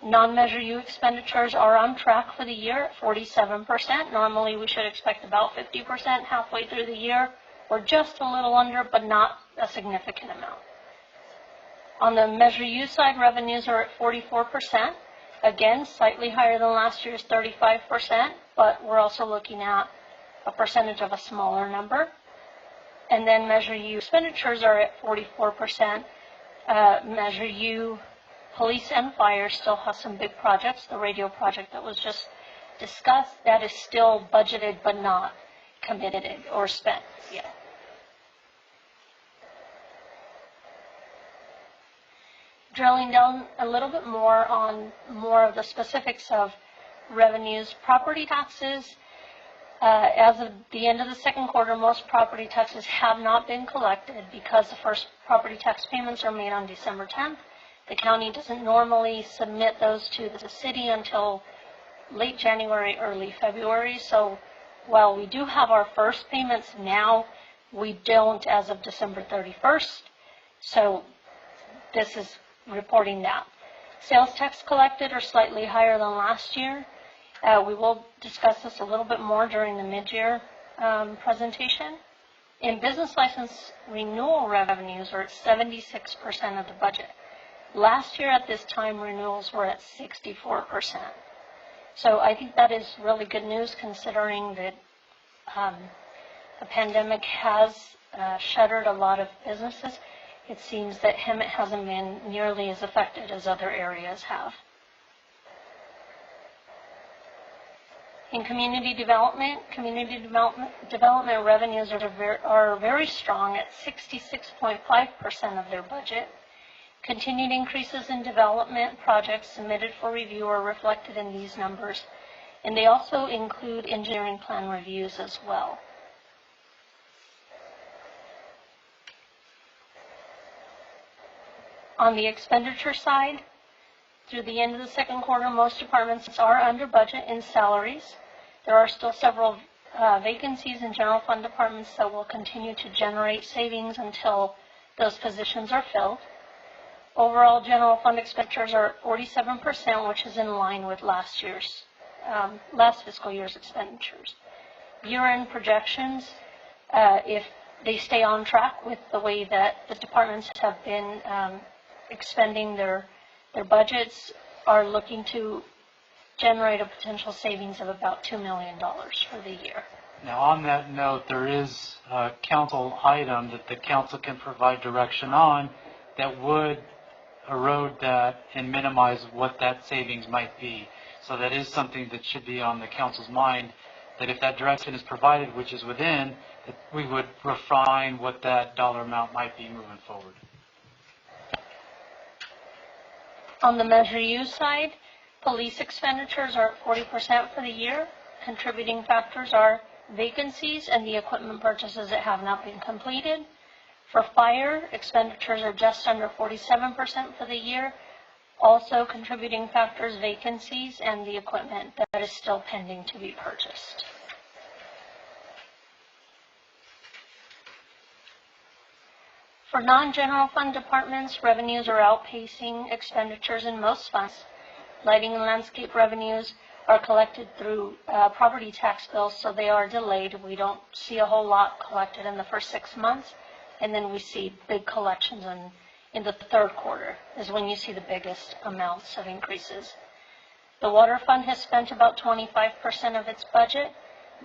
Non-Measure U expenditures are on track for the year at 47%. Normally we should expect about 50% halfway through the year. We're just a little under, but not a significant amount. On the Measure U side, revenues are at 44%. Again, slightly higher than last year's 35%, but we're also looking at a percentage of a smaller number. And then Measure U expenditures are at 44%. Measure U police and fire still have some big projects. The radio project that was just discussed, that is still budgeted but not committed or spent yet. Drilling down a little bit more on more of the specifics of revenues, property taxes. As of the end of the second quarter, most property taxes have not been collected because the first property tax payments are made on December 10th. The county doesn't normally submit those to the city until late January, early February. So while we do have our first payments now, we don't as of December 31st. So this is reporting that. Sales tax collected are slightly higher than last year. We will discuss this a little bit more during the mid-year presentation. In business license renewal revenues are at 76% of the budget. Last year at this time, renewals were at 64%. So I think that is really good news considering that the pandemic has shuttered a lot of businesses. It seems that Hemet hasn't been nearly as affected as other areas have. In community development revenues are very strong at 66.5% of their budget. Continued increases in development projects submitted for review are reflected in these numbers, and they also include engineering plan reviews as well. On the expenditure side, through the end of the second quarter, most departments are under budget in salaries. There are still several vacancies in general fund departments that will continue to generate savings until those positions are filled. Overall, general fund expenditures are at 47%, which is in line with last fiscal year's expenditures. Year-end projections, if they stay on track with the way that the departments have been expending their budgets, are looking to generate a potential savings of about $2 million for the year. Now, on that note, there is a council item that the council can provide direction on that would erode that and minimize what that savings might be. So that is something that should be on the council's mind, that if that direction is provided, which is within, that we would refine what that dollar amount might be moving forward. On the Measure U side, police expenditures are at 40% for the year. Contributing factors are vacancies and the equipment purchases that have not been completed. For fire, expenditures are just under 47% for the year. Also contributing factors, vacancies, and the equipment that is still pending to be purchased. For non-general fund departments, revenues are outpacing expenditures in most funds. Lighting and landscape revenues are collected through property tax bills, so they are delayed. We don't see a whole lot collected in the first 6 months, and then we see big collections in the third quarter is when you see the biggest amounts of increases. The water fund has spent about 25% of its budget.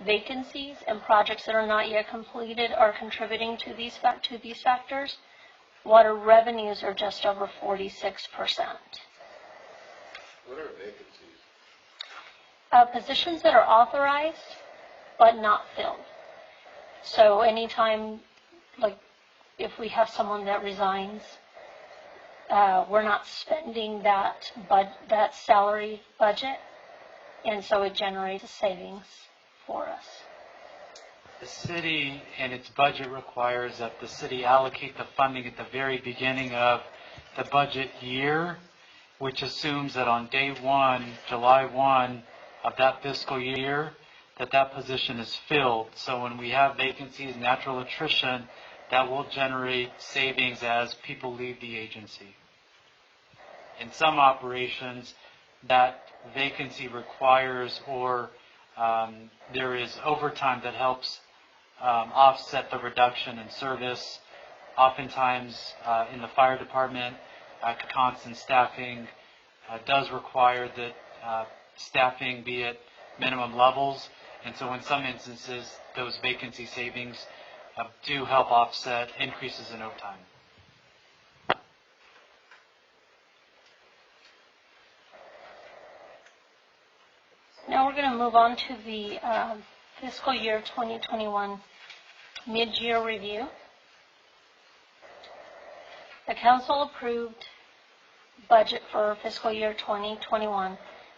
Vacancies and projects that are not yet completed are contributing to these factors. Water revenues are just over 46%. What are vacancies? Positions that are authorized but not filled. So anytime, like if we have someone that resigns, we're not spending that salary budget, and so it generates a savings for us. The city and its budget requires that the city allocate the funding at the very beginning of the budget year, which assumes that on day 1, July 1 of that fiscal year, that position is filled. So when we have vacancies, natural attrition, that will generate savings as people leave the agency. In some operations, that vacancy requires or there is overtime that helps offset the reduction in service. Oftentimes in the fire department, constant staffing does require that staffing be at minimum levels, and so in some instances those vacancy savings do help offset increases in overtime. Now we're going to move on to the fiscal year 2021 mid-year review. The council approved budget for fiscal year 2021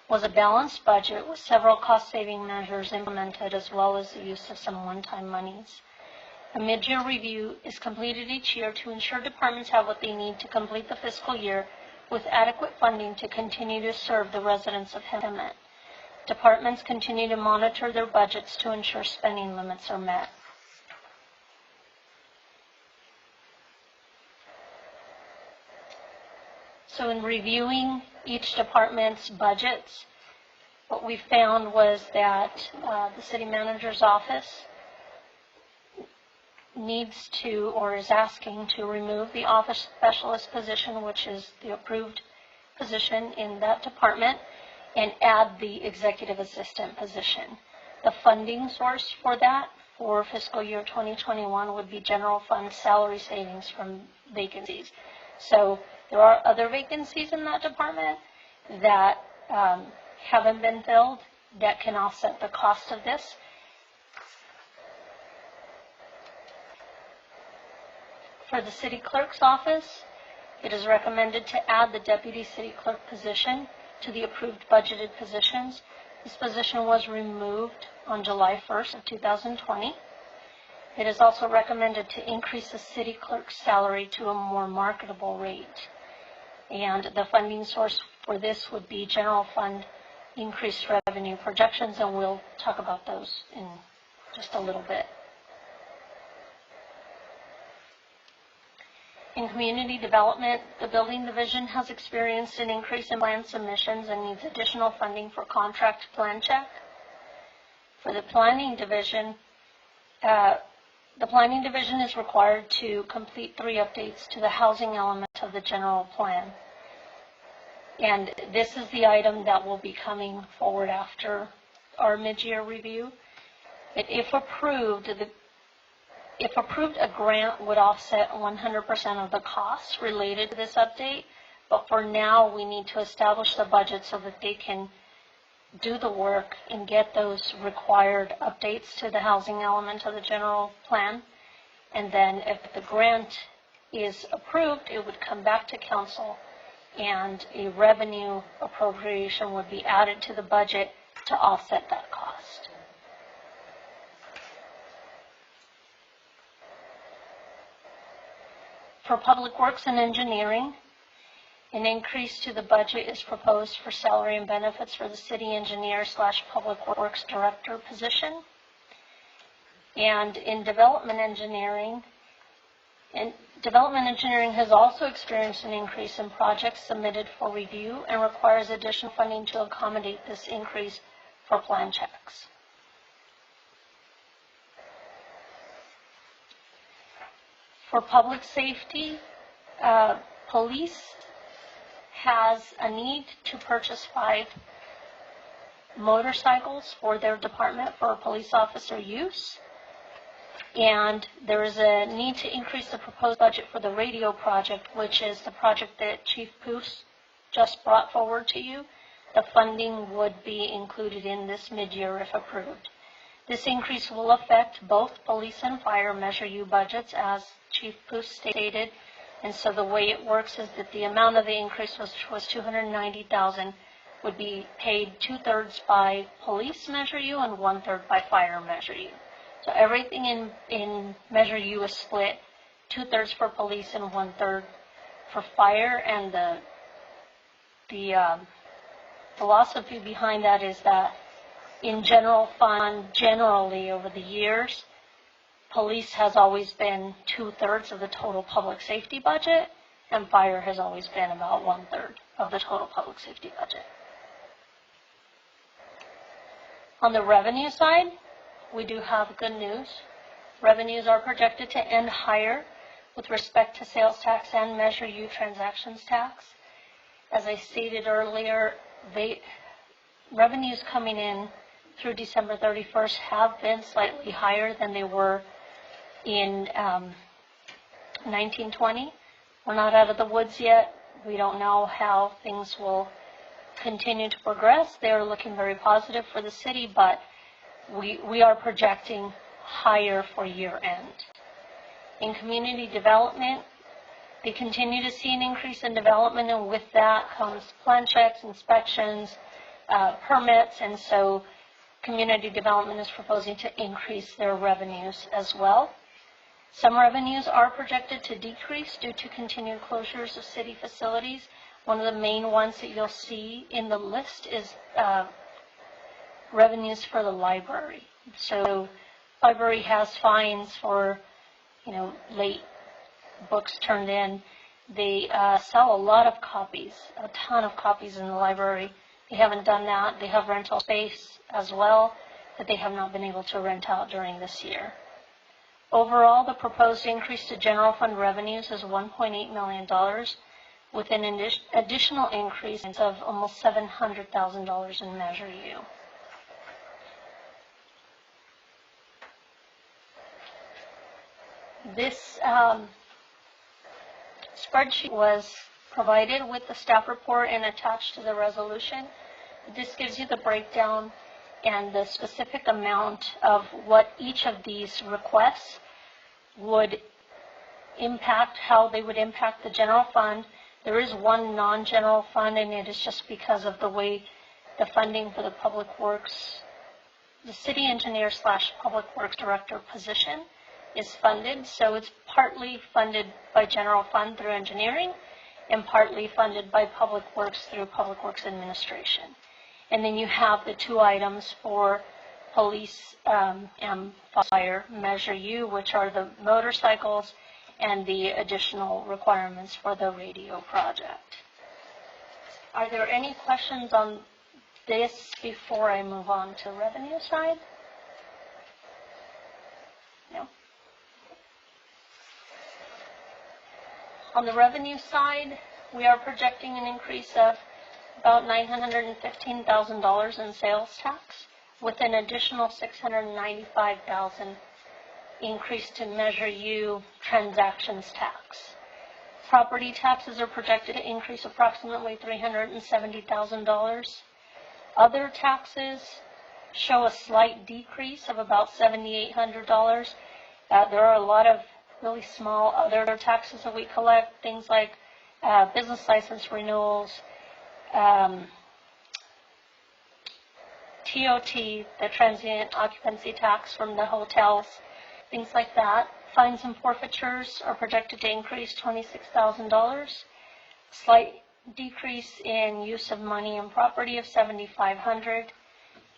was a balanced budget with several cost-saving measures implemented, as well as the use of some one-time monies. A mid-year review is completed each year to ensure departments have what they need to complete the fiscal year with adequate funding to continue to serve the residents of Hemet. Departments continue to monitor their budgets to ensure spending limits are met. So in reviewing each department's budgets, what we found was that the city manager's office needs to, or is asking to, remove the office specialist position, which is the approved position in that department, and add the executive assistant position. The funding source for that for fiscal year 2021 would be general fund salary savings from vacancies. So there are other vacancies in that department that haven't been filled that can offset the cost of this. For the city clerk's office, It is recommended to add the deputy city clerk position to the approved budgeted positions. This position was removed on July 1st of 2020. It is also recommended to increase the city clerk's salary to a more marketable rate. And the funding source for this would be general fund increased revenue projections, and we'll talk about those in just a little bit. In community development, the building division has experienced an increase in plan submissions and needs additional funding for contract plan check. For the planning division is required to complete 3 updates to the housing element of the general plan. And this is the item that will be coming forward after our mid-year review. If approved, a grant would offset 100% of the costs related to this update. But for now, we need to establish the budget so that they can do the work and get those required updates to the housing element of the general plan. And then if the grant is approved, it would come back to council and a revenue appropriation would be added to the budget to offset that cost. For Public Works and Engineering, an increase to the budget is proposed for salary and benefits for the city engineer / Public Works Director position. And in Development Engineering has also experienced an increase in projects submitted for review and requires additional funding to accommodate this increase for plan checks. For public safety, police has a need to purchase 5 motorcycles for their department for police officer use. And there is a need to increase the proposed budget for the radio project, which is the project that Chief Poos just brought forward to you. The funding would be included in this mid-year if approved. This increase will affect both police and fire Measure U budgets, as Chief Poos stated. And so the way it works is that the amount of the increase was $290,000, would be paid 2/3 by police Measure U and 1/3 by fire Measure U. So everything in Measure U is split, 2/3 for police and 1/3 for fire. And the philosophy behind that is that in general fund, generally over the years, police has always been 2/3 of the total public safety budget, and fire has always been about 1/3 of the total public safety budget. On the revenue side, we do have good news. Revenues are projected to end higher with respect to sales tax and Measure U transactions tax. As I stated earlier, revenues coming in through December 31st have been slightly higher than they were in 1920. We're not out of the woods yet. We don't know how things will continue to progress. They're looking very positive for the city, but we are projecting higher for year end. In community development, they continue to see an increase in development, and with that comes plan checks, inspections, permits, and so community development is proposing to increase their revenues as well. Some revenues are projected to decrease due to continued closures of city facilities. One of the main ones that you'll see in the list is revenues for the library. So library has fines for, late books turned in. They sell a lot of copies, a ton of copies in the library. They haven't done that. They have rental space as well that they have not been able to rent out during this year. Overall, the proposed increase to general fund revenues is $1.8 million, with an additional increase of almost $700,000 in Measure U. This spreadsheet was provided with the staff report and attached to the resolution. This gives you the breakdown and the specific amount of what each of these requests would impact, how they would impact the general fund. There is one non-general fund, and it is just because of the way the funding for the public works, the city engineer / public works director position is funded. So it's partly funded by general fund through engineering and partly funded by public works through public works administration. And then you have the two items for police and fire, Measure U, which are the motorcycles and the additional requirements for the radio project. Are there any questions on this before I move on to revenue side? No. On the revenue side, we are projecting an increase of about $915,000 in sales tax, with an additional $695,000 increase to Measure U transactions tax. Property taxes are projected to increase approximately $370,000. Other taxes show a slight decrease of about $7,800. There are a lot of really small other taxes that we collect, things like business license renewals, TOT, the transient occupancy tax from the hotels, things like that. Fines and forfeitures are projected to increase $26,000. Slight decrease in use of money and property of $7,500.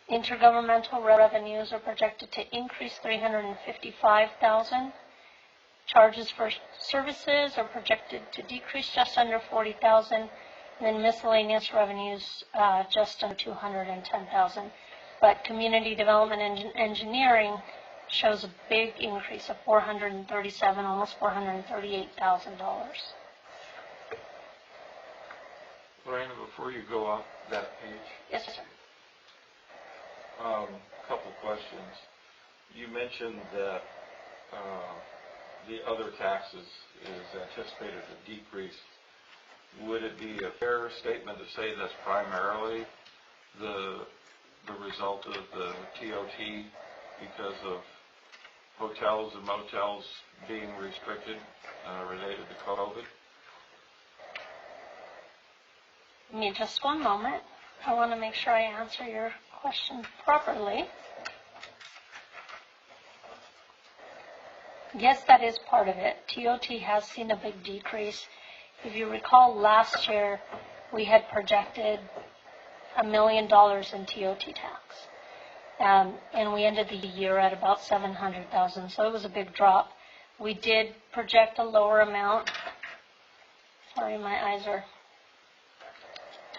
Intergovernmental revenues are projected to increase $355,000. Charges for services are projected to decrease just under $40,000. And then miscellaneous revenues just under $210,000. But community development and engineering shows a big increase of $437,000, almost $438,000. Lorena, before you go off that page. Yes, sir. Couple questions. You mentioned that the other taxes is anticipated to decrease. Would it be a fair statement to say that's primarily the result of the TOT because of hotels and motels being restricted related to COVID? Give me just one moment. I want to make sure I answer your question properly. Yes, that is part of it. TOT has seen a big decrease. If you recall, last year we had projected $1 million in TOT tax. And we ended the year at about $700,000, so it was a big drop. We did project a lower amount. Sorry, my eyes are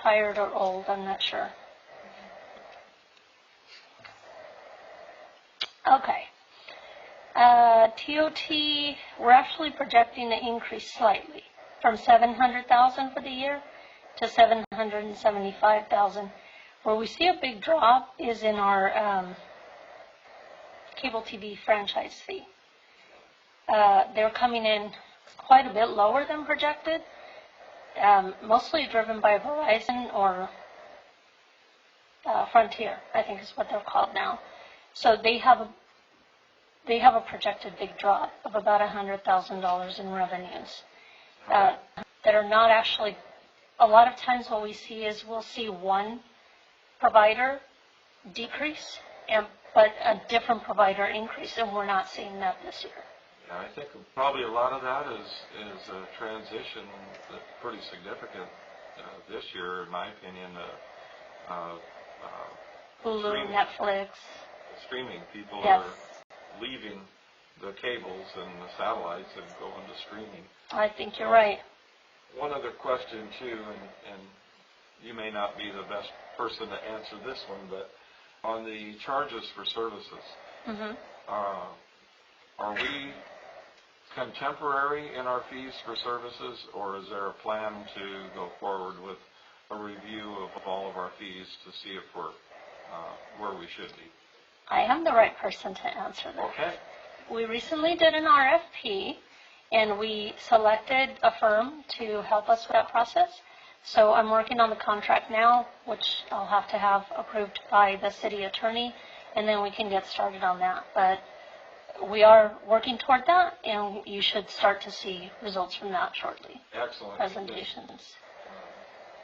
tired or old, I'm not sure. Okay. TOT, we're actually projecting to increase slightly from $700,000 for the year to $775,000. Where we see a big drop is in our cable TV franchise fee. They're coming in quite a bit lower than projected, mostly driven by Verizon or Frontier, I think is what they're called now. So they have a projected big drop of about $100,000 in revenues that are not actually. A lot of times what we see is we'll see one provider decrease, but a different provider increase, and we're not seeing that this year. Yeah, I think probably a lot of that is a transition that's pretty significant this year, in my opinion. Hulu, Netflix. Streaming. People Yes. are leaving the cables and the satellites and going to streaming. I think you're right. One other question, too, and you may not be the best person to answer this one, but on the charges for services, are we contemporary in our fees for services, or is there a plan to go forward with a review of all of our fees to see if we're where we should be? I am the right person to answer that. Okay. We recently did an RFP, and we selected a firm to help us with that process. So I'm working on the contract now, which I'll have to have approved by the city attorney, and then we can get started on that. But we are working toward that, and you should start to see results from that shortly. Excellent. Presentations.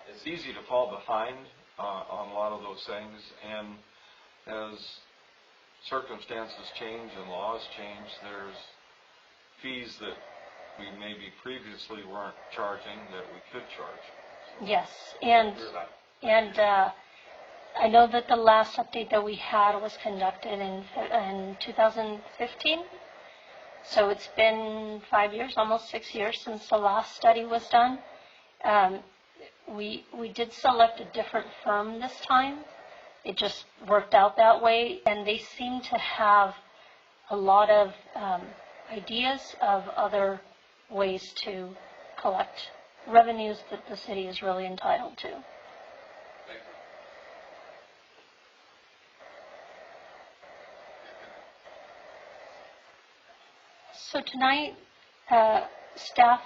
It's easy to fall behind on a lot of those things, and as circumstances change and laws change, there's fees that we maybe previously weren't charging that we could charge. Yes, and I know that the last update that we had was conducted in 2015. So it's been 5 years, almost 6 years since the last study was done. We did select a different firm this time. It just worked out that way, and they seem to have a lot of ideas of other ways to collect revenues that the city is really entitled to. So tonight, staff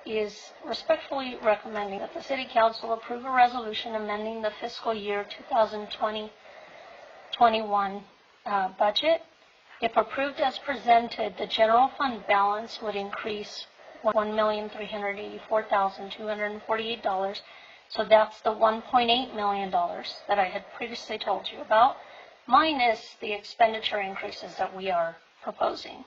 is respectfully recommending that the City Council approve a resolution amending the fiscal year 2020-21 budget. If approved as presented, the general fund balance would increase $1,384,248. So that's the $1.8 million that I had previously told you about, minus the expenditure increases that we are proposing.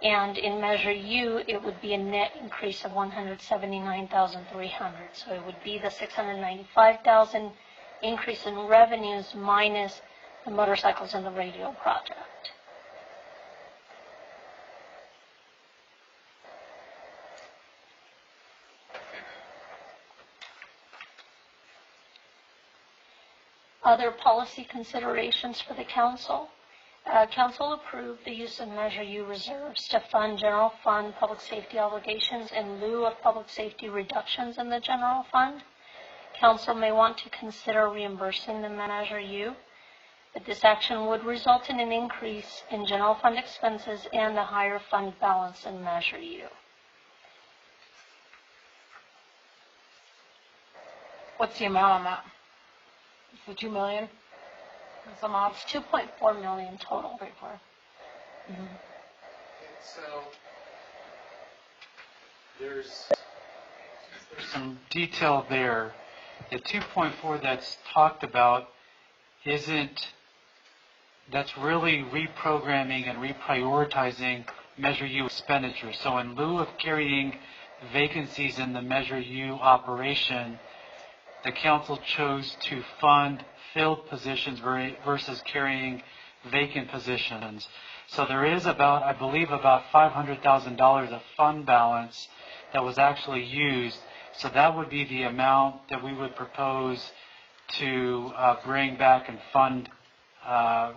And in Measure U, it would be a net increase of $179,300. So it would be the $695,000 increase in revenues minus the motorcycles and the radio project. Other policy considerations for the council. Council approved the use of Measure U reserves to fund general fund public safety obligations in lieu of public safety reductions in the general fund. Council may want to consider reimbursing the Measure U, but this action would result in an increase in general fund expenses and a higher fund balance in Measure U. What's the amount on that? It's the $2 million? Some off? It's $2.4 million total. Mm-hmm. So there's Some detail there. The 2.4 that's talked about that's really reprogramming and reprioritizing Measure U expenditures. So in lieu of carrying vacancies in the Measure U operation, the council chose to fund filled positions versus carrying vacant positions. So there is I believe about $500,000 of fund balance that was actually used. So that would be the amount that we would propose to bring back and fund,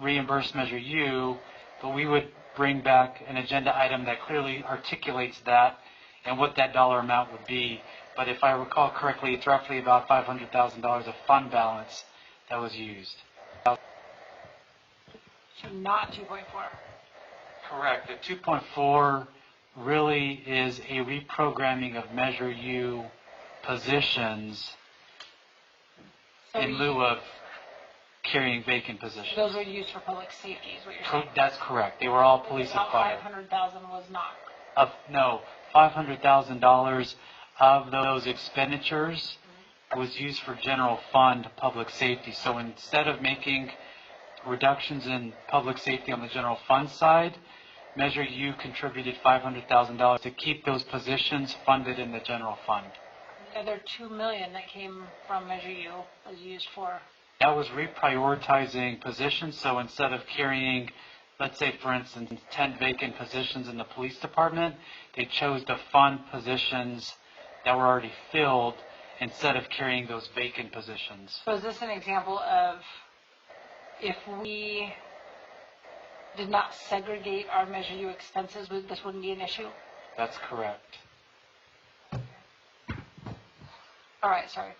reimburse Measure U, but we would bring back an agenda item that clearly articulates that and what that dollar amount would be. But if I recall correctly, it's roughly about $500,000 of fund balance that was used. So not 2.4. Correct. The 2.4 really is a reprogramming of Measure U positions in lieu of carrying vacant positions. Those were used for public safety, is what you're saying? That's correct. They were all police and fire. $500,000 was not. No, $500,000 of those expenditures was used for general fund public safety. So instead of making reductions in public safety on the general fund side, Measure U contributed $500,000 to keep those positions funded in the general fund. The other $2 million that came from Measure U was used for? That was reprioritizing positions. So instead of carrying, let's say, for instance, 10 vacant positions in the police department, they chose to fund positions that were already filled instead of carrying those vacant positions. So is this an example of if we did not segregate our Measure U expenses, this wouldn't be an issue? That's correct. All right, sorry.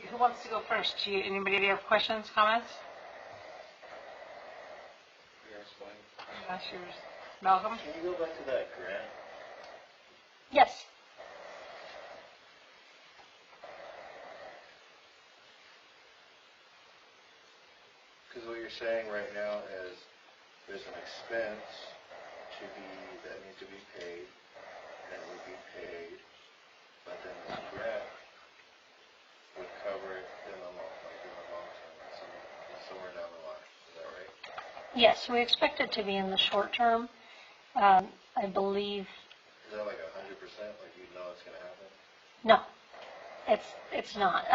Who wants to go first? Anybody have questions, comments? That's yours. Malcolm? Can you go back to that grant? Yes. Because what you're saying right now is there's an expense that needs to be paid, and it would be paid, but then this grant would cover it in the long term, somewhere down the line. Is that right? Yes, we expect it to be in the short term. I believe. Is that like 100%? Like you know it's going to happen? No, it's not.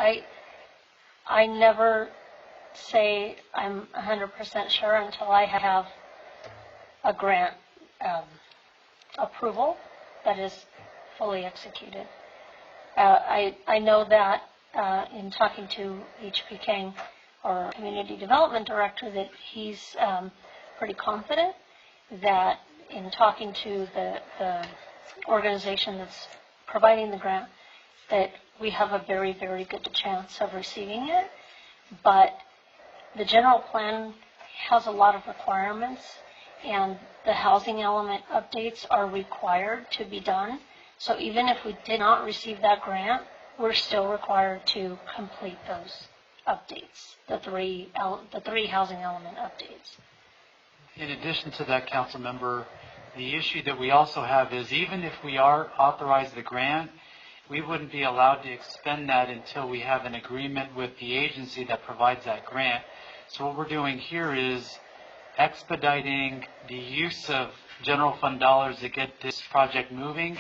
I never say I'm 100% sure until I have a grant approval that is fully executed. I know that in talking to H.P. King, our Community Development Director, that he's pretty confident that in talking to the organization that's providing the grant, that we have a very, very good chance of receiving it. But the general plan has a lot of requirements, and the housing element updates are required to be done. So even if we did not receive that grant, we're still required to complete those updates, the three housing element updates. In addition to that, council member, the issue that we also have is even if we are authorized the grant, we wouldn't be allowed to expend that until we have an agreement with the agency that provides that grant. So what we're doing here is expediting the use of general fund dollars to get this project moving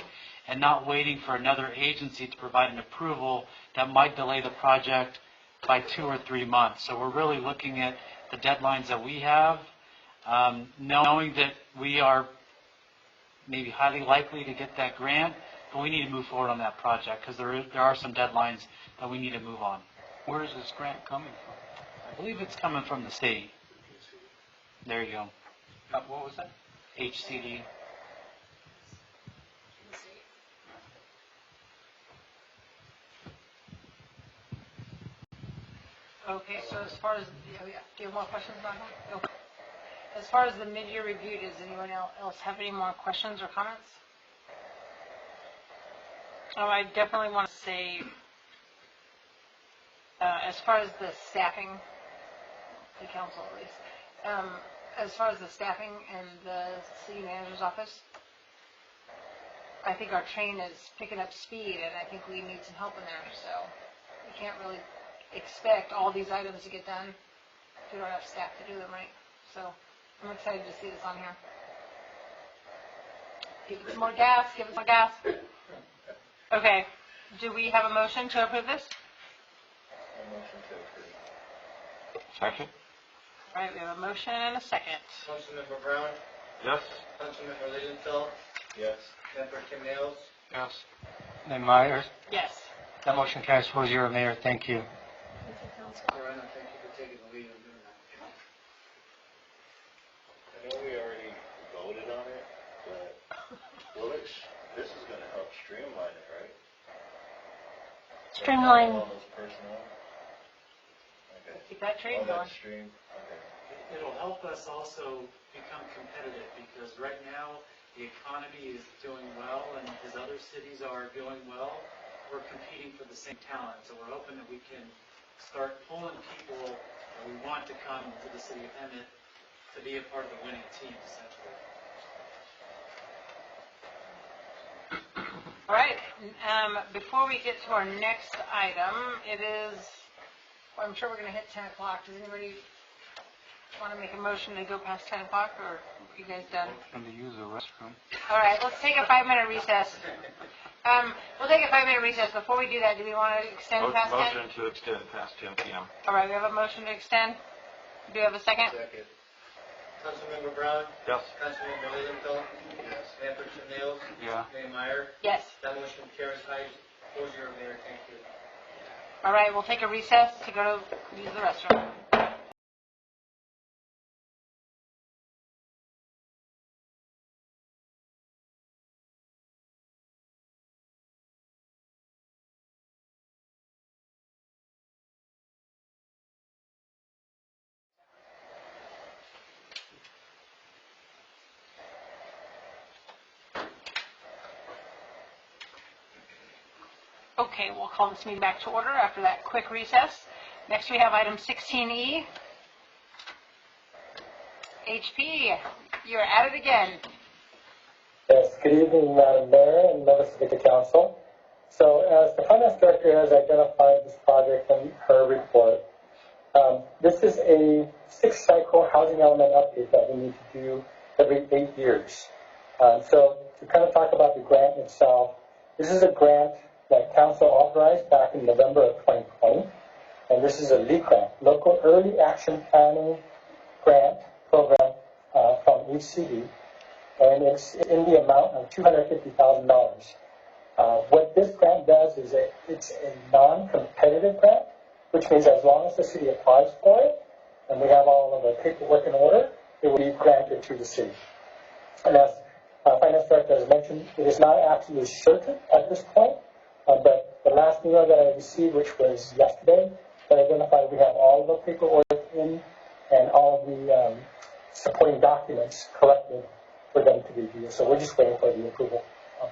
and not waiting for another agency to provide an approval that might delay the project by 2 or 3 months. So we're really looking at the deadlines that we have, knowing that we are maybe highly likely to get that grant, but we need to move forward on that project because there are some deadlines that we need to move on. Where is this grant coming from? I believe it's coming from the state. There you go. What was that? HCD. Okay, so as far as, do you have more questions on that? Okay. As far as the mid-year review, does anyone else have any more questions or comments? Oh, I definitely want to say, as far as the staffing, the council at least, as far as the staffing and the city manager's office, I think our train is picking up speed, and I think we need some help in there. So we can't really expect all these items to get done if we don't have staff to do them right. So I'm excited to see this on here. Give it some more gas. Give it some gas. Okay. Do we have a motion to approve this? A motion to approve. Second? All right, we have a motion and a second. Councilmember Brown? Yes. Councilmember Lilienthal? Yes. Member Kim Nails? Yes. Mayor Myers? Yes. That motion carries 4-0, Mayor. Thank you. Lorena, thank you for taking the lead in doing that. I know we already voted on it, but this is going to help streamline it, right? Streamline. All those personnel. Okay. Keep that train All going. that stream. Okay. It'll help us also become competitive because right now the economy is doing well and as other cities are doing well, we're competing for the same talent. So we're hoping that we can start pulling people that we want to come to the city of Emmett to be a part of the winning team, essentially. All right. Before we get to our next item, it is, well, I'm sure we're going to hit 10 o'clock. Does anybody want to make a motion to go past 10 o'clock, or are you guys done? And to use the restroom. All right, let's take a 5-minute recess. We'll take a 5-minute recess. Before we do that, do we want to extend past 10? Motion to extend past 10 p.m. All right, we have a motion to extend. Do you have a second? Second. Councilmember Brown? Yes. Councilmember Lilienthal? Yes. Member Kim Nails? Yeah. Mayor Meyer? Yes. That motion carries 5-0, Mayor. Thank you. All right, we'll take a recess to go to use the restroom. Okay, we'll call this meeting back to order after that quick recess. Next we have item 16E. HP, you're at it again. Yes, good evening, Madam Mayor and members of the Council. So as the Finance Director has identified this project in her report, this is a 6-cycle housing element update that we need to do every 8 years. So to kind of talk about the grant itself, this is a grant that Council authorized back in November of 2020, and this is a LEAP grant, Local Early Action Planning Grant Program from HCD, and it's in the amount of $250,000. What this grant does is it's a non-competitive grant, which means as long as the city applies for it, and we have all of the paperwork in order, it will be granted to the city. And as Finance Director has mentioned, it is not absolutely certain at this point, but the last email that I received, which was yesterday, that identified we have all of the paperwork in and all of the supporting documents collected for them to review. So we're just waiting for the approval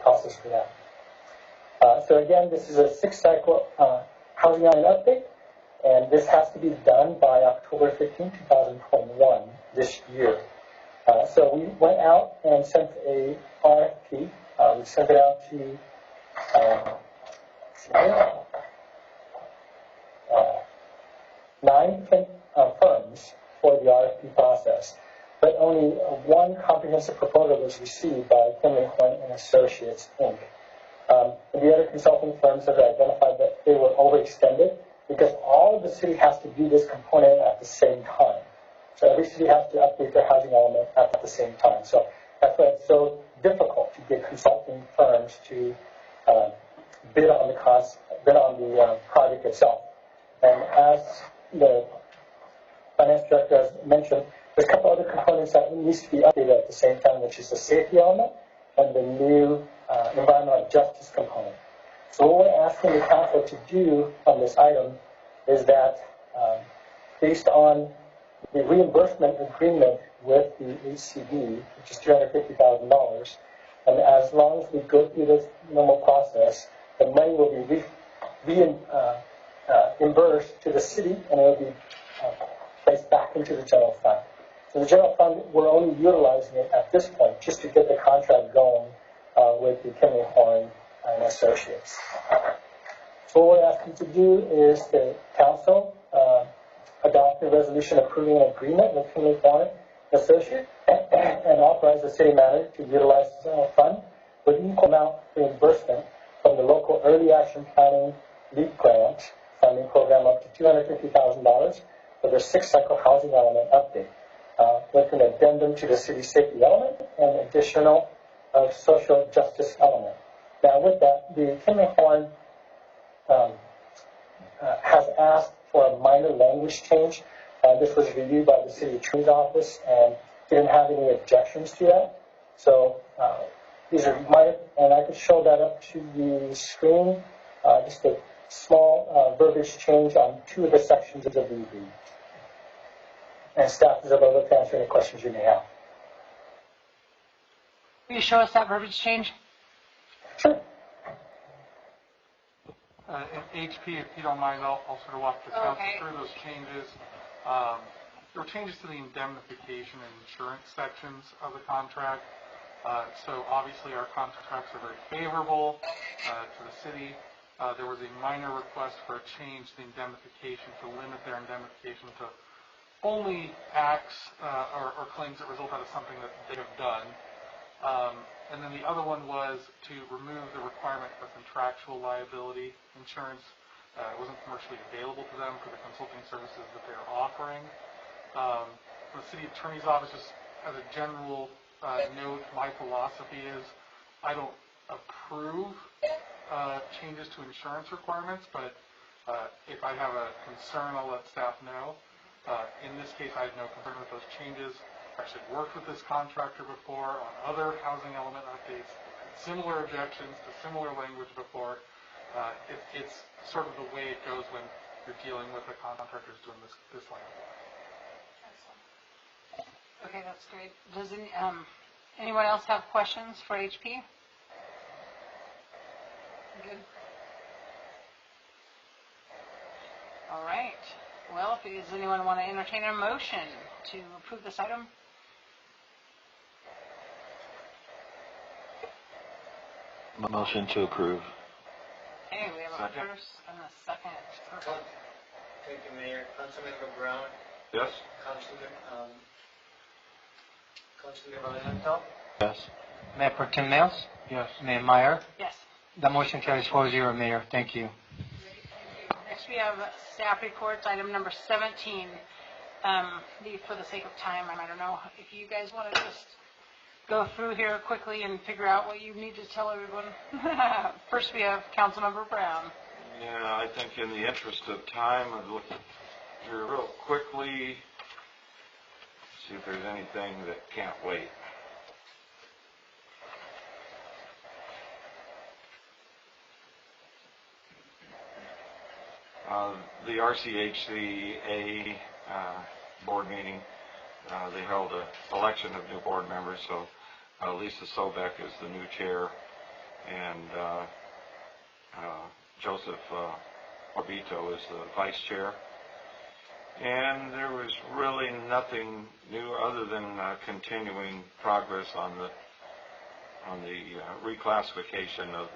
process for that. So again, this is a 6-cycle housing element update, and this has to be done by October 15, 2021, this year. So we went out and sent a RFP. We sent it out to 9 different firms for the RFP process, but only one comprehensive proposal was received by Kinley Horn and Associates, Inc. The other consulting firms have identified that they were overextended because all of the city has to do this component at the same time. So every city has to update their housing element at the same time. So that's why it's so difficult to get consulting firms to bid on the project itself. And as the Finance Director has mentioned, there's a couple other components that needs to be updated at the same time, which is the safety element and the new environmental justice component. So what we're asking the council to do on this item is that based on the reimbursement agreement with the HCD, which is $250,000, and as long as we go through this normal process, the money will be reimbursed to the city, and it will be placed back into the general fund. So the general fund, we're only utilizing it at this point just to get the contract going with the Kinley Horn and Associates. So what we're asking to do is the council adopt a resolution approving an agreement with Kinley Horn and Associates and authorize the city manager to utilize the general fund with equal amount reimbursement from the local early action planning LEAP grant funding program up to $250,000 for the 6-cycle housing element update, with an addendum to the city safety element and additional social justice element. Now with that, the Kinley Horn has asked for a minor language change. This was reviewed by the city attorney's office and didn't have any objections to that. So these are minor, and I could show that up to the screen, just a small verbiage change on 2 of the sections of the agreement. And staff is available to answer any questions you may have. Will you show us that verbiage change? Sure. In HP, if you don't mind, I'll sort of walk the council through those changes. There were changes to the indemnification and insurance sections of the contract. So obviously our contracts are very favorable to the city. There was a minor request for a change to the indemnification to limit their indemnification to only acts or claims that result out of something that they have done. And then the other one was to remove the requirement for contractual liability insurance. It wasn't commercially available to them for the consulting services that they're offering. The city attorney's office, just as a general note, my philosophy is I don't approve changes to insurance requirements, but if I have a concern, I'll let staff know. In this case, I have no concern with those changes. I've actually worked with this contractor before on other housing element updates, similar objections to similar language before. It's sort of the way it goes when you're dealing with a contractor doing this language. Okay, that's great. Does anyone else have questions for HP? Good. All right. Well, does anyone want to entertain a motion to approve this item? Motion to approve. Okay, we have a Second. first and a second. Thank you, Mayor. Councilmember Brown, Yes? Councilmember Leventhal, Yes. Mayor Pro Tem Mills? Yes. Mayor Meyer? Yes. The motion carries 4-0, Mayor. Thank you. Next, we have staff reports, item number 17. For the sake of time, I don't know if you guys want to just go through here quickly and figure out what you need to tell everyone. First, we have Councilmember Brown. Yeah, I think in the interest of time, I'd look here real quickly, see if there's anything that can't wait. The RCHCA board meeting, they held an election of new board members, so Lisa Sobek is the new chair, and Joseph Orbito is the vice chair. And there was really nothing new other than continuing progress on the reclassification of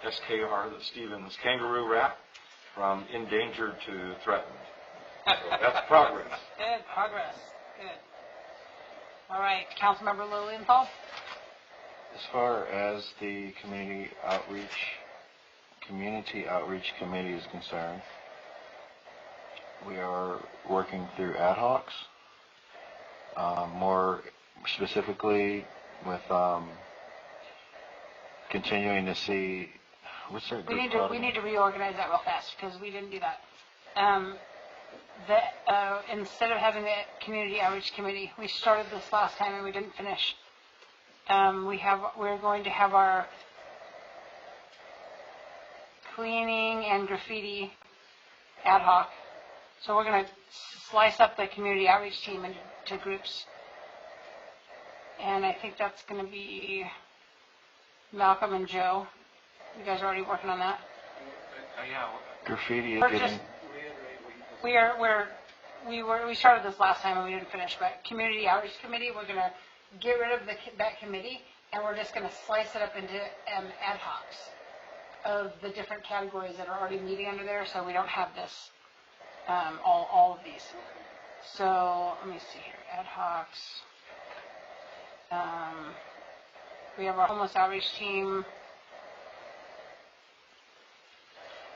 the SKR, the Stevens kangaroo rat, from endangered to threatened. So that's progress. Good, progress. Good. All right, Councilmember Lilienthal. As far as the Community Outreach Committee is concerned, we are working through ad hocs, more specifically with continuing to see what's their group called? We need to reorganize that real fast because we didn't do that. Instead of having the Community Outreach Committee, we started this last time and we didn't finish. We're going to have our cleaning and graffiti ad hoc. So we're going to slice up the community outreach team into groups. And I think that's going to be Malcolm and Joe. You guys are already working on that? Graffiti is We're getting... just, we started this last time and we didn't finish, but Community Outreach Committee, we're going to get rid of that committee and we're just going to slice it up into ad hocs of the different categories that are already meeting under there, so we don't have this, all of these. So let me see here, ad hocs. We have our homeless outreach team.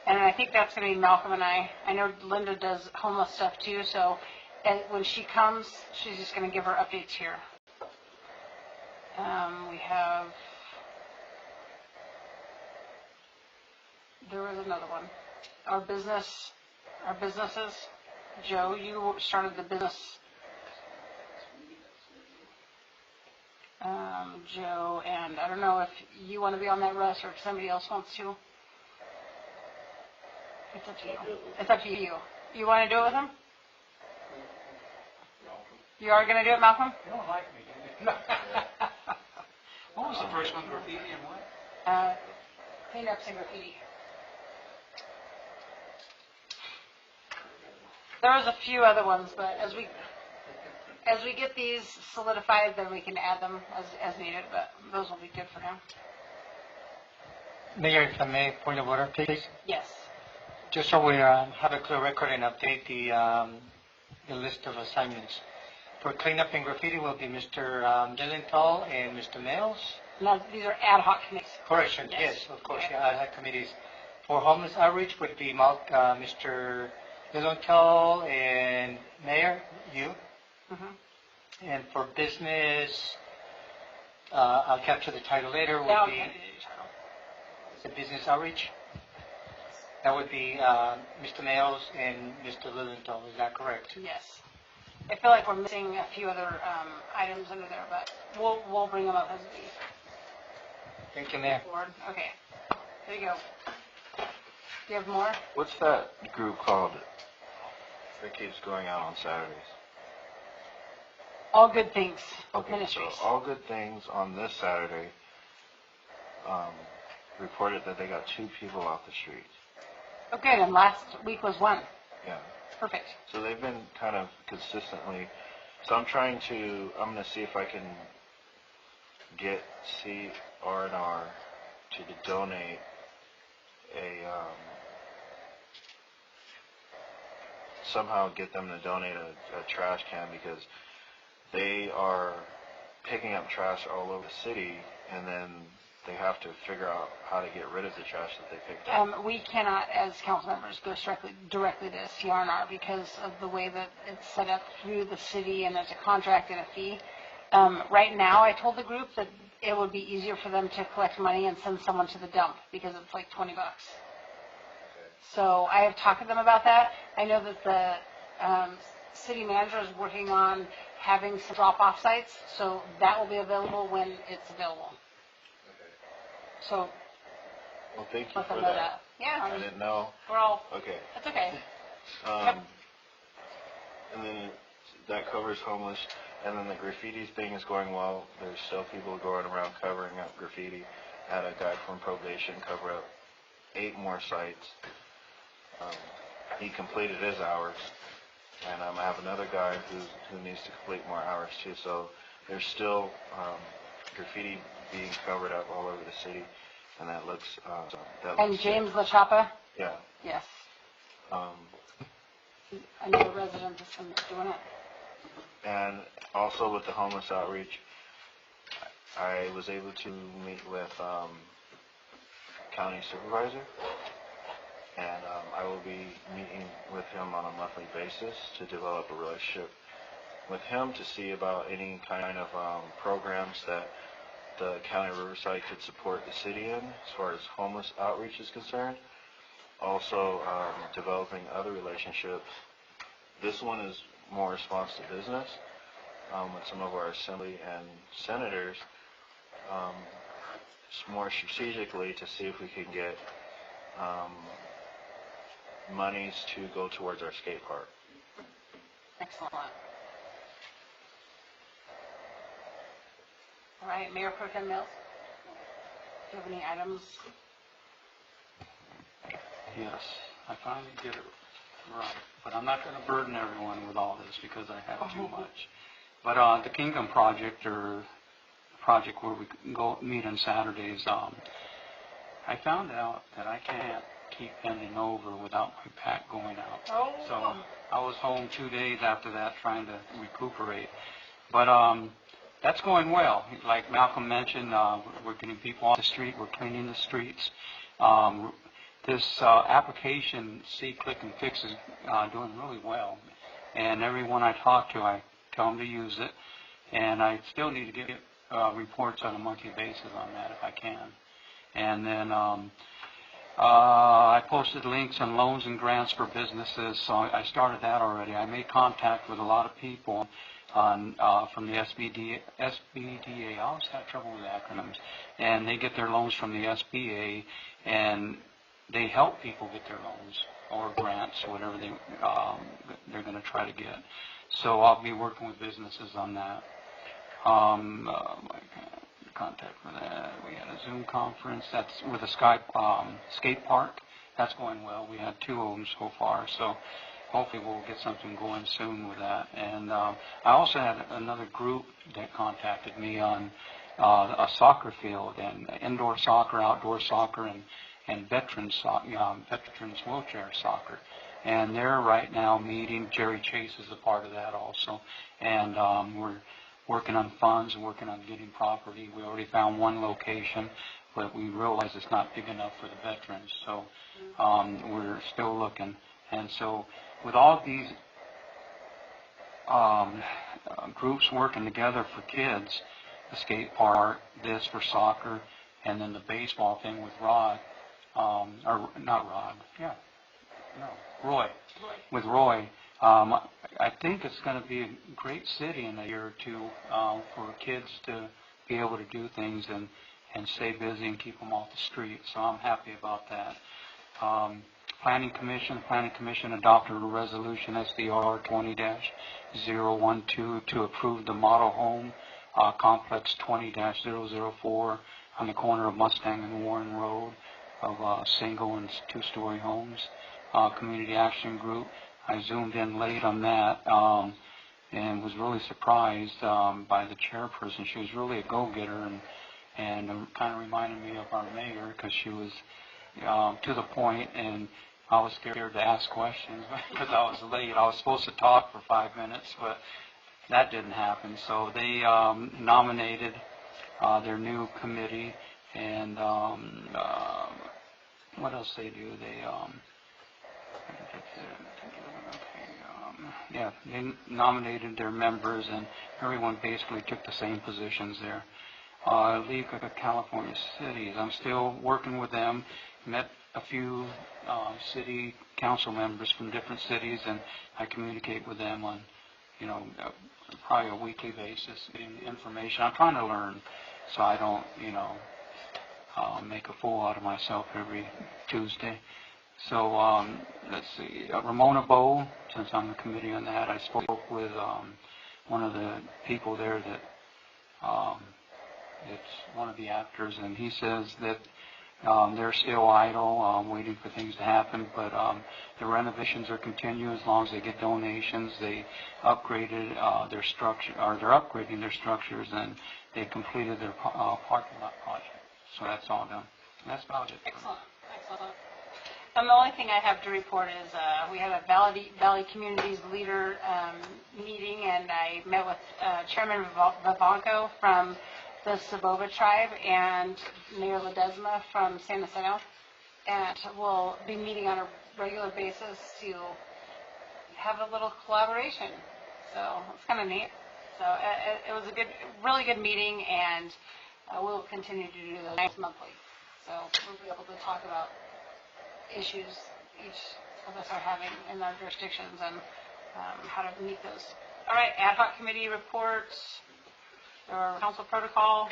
And I think that's going to be Malcolm and I. I know Linda does homeless stuff too, so when she comes, she's just going to give her updates here. We have, there was another one. Our businesses. Joe, you started the business. Joe, and I don't know if you want to be on that, Russ, or if somebody else wants to. It's up to you. It's up to you. You want to do it with him? You are going to do it, Malcolm? You don't like me, do you? What was the first one, graffiti and what? Cleanups and graffiti. There was a few other ones, but as we get these solidified, then we can add them as needed, but those will be good for now. Mayor, if I may, point of order, please. Yes. Just so we have a clear record and update the list of assignments. For cleanup and graffiti will be Mr. Lilienthal and Mr. Mills. No, these are ad hoc committees. Correction, yes, of course, yeah, ad hoc committees. For homeless outreach would be Mr. Lilienthal and Mayor, you. Mm-hmm. And for business, I'll capture the title later, would be the business outreach. That would be Mr. Nails and Mr. Lilienthal, is that correct? Yes. I feel like we're missing a few other items under there, but we'll bring them up as we Thank you, Mayor. board. Okay. There you go. Do you have more? What's that group called that keeps going out on Saturdays? All Good Things Ministries. So All Good Things on this Saturday reported that they got 2 people off the street. Okay, and last week was 1. Yeah. Perfect. So they've been kind of consistently. So I'm going to see if I can get CR&R to donate somehow get them to donate a trash can, because they are picking up trash all over the city, and then they have to figure out how to get rid of the trash that they picked up. We cannot, as council members, go directly to CRNR because of the way that it's set up through the city, and there's a contract and a fee. Right now, I told the group that it would be easier for them to collect money and send someone to the dump because it's like $20. So I have talked to them about that. I know that the city manager is working on having some drop-off sites, so that will be available when it's available. So, well, thank you let for them know that. that. Yeah, I didn't know. We're all. Okay. That's okay. And then that covers homeless. And then the graffiti thing is going well. There's still people going around covering up graffiti. I had a guy from probation cover up 8 more sites. He completed his hours. And I have another guy who needs to complete more hours too. So there's still graffiti being covered up all over the city, and that looks. And James LaChapa? Yeah. Yes. Another resident is doing it. And also with the homeless outreach, I was able to meet with county supervisor, and I will be meeting with him on a monthly basis to develop a relationship with him to see about any kind of programs that the County of Riverside could support the city in as far as homeless outreach is concerned. Also developing other relationships. This one is more response to business with some of our assembly and senators, more strategically to see if we can get monies to go towards our skate park. Excellent. All right, Mayor Pro Tem Mills, do you have any items? Yes, I finally did it right, but I'm not going to burden everyone with all this because I have too much. But the Kingdom Project, or the project where we go meet on Saturdays, I found out that I can't keep bending over without my back going out. Oh. So I was home 2 days after that trying to recuperate. But that's going well. Like Malcolm mentioned, we're getting people off the street. We're cleaning the streets. This application, See, Click, and Fix, is doing really well. And everyone I talk to, I tell them to use it. And I still need to get reports on a monthly basis on that if I can. And then I posted links on loans and grants for businesses, so I started that already. I made contact with a lot of people on from the SBDA. I always have trouble with acronyms. And they get their loans from the SBA, and they help people get their loans or grants, whatever they're going to try to get. So I'll be working with businesses on that. My contact for that. We had a Zoom conference. That's with a skate park. That's going well. We had 2 of them so far, so hopefully we'll get something going soon with that. And I also had another group that contacted me on a soccer field, and indoor soccer, outdoor soccer, and veterans wheelchair soccer. And they're right now meeting. Jerry Chase is a part of that also. And we're working on funds and working on getting property. We already found 1 location, but we realize it's not big enough for the veterans. So we're still looking. And so with all these groups working together for kids, the skate park, this for soccer, and then the baseball thing with Roy. With Roy. I think it's going to be a great city in a year or 2 for kids to be able to do things and stay busy and keep them off the street. So I'm happy about that. Planning Commission adopted a resolution SDR 20-012 to approve the model home complex 20-004 on the corner of Mustang and Warren Road of single and 2-story homes. Community Action Group, I zoomed in late on that and was really surprised by the chairperson. She was really a go-getter, and kind of reminded me of our mayor because she was to the point, and I was scared to ask questions because I was late. I was supposed to talk for 5 minutes, but that didn't happen. So they nominated their new committee, and what else they do? They nominated their members, and everyone basically took the same positions there. League of California Cities, I'm still working with them. Met a few city council members from different cities, and I communicate with them on, probably a weekly basis, getting information. I'm trying to learn, so I don't, make a fool out of myself every Tuesday. So let's see, Ramona Bowe, since I'm the committee on that, I spoke with one of the people there that it's one of the actors, and he says that they're still idle, waiting for things to happen, but the renovations are continuing as long as they get donations. They upgraded their structure, or they're upgrading their structures, and they completed their parking lot project. So that's all done. And that's about it. Excellent. The only thing I have to report is we had a Valley Communities Leader meeting, and I met with Chairman Vivanco from the Sabova tribe and Mayor Ledesma from San Jacinto, and we'll be meeting on a regular basis to have a little collaboration. So it's kind of neat. So it was a really good meeting, and we'll continue to do those next monthly. So we'll be able to talk about issues each of us are having in our jurisdictions and how to meet those. All right, ad hoc committee reports or council protocol.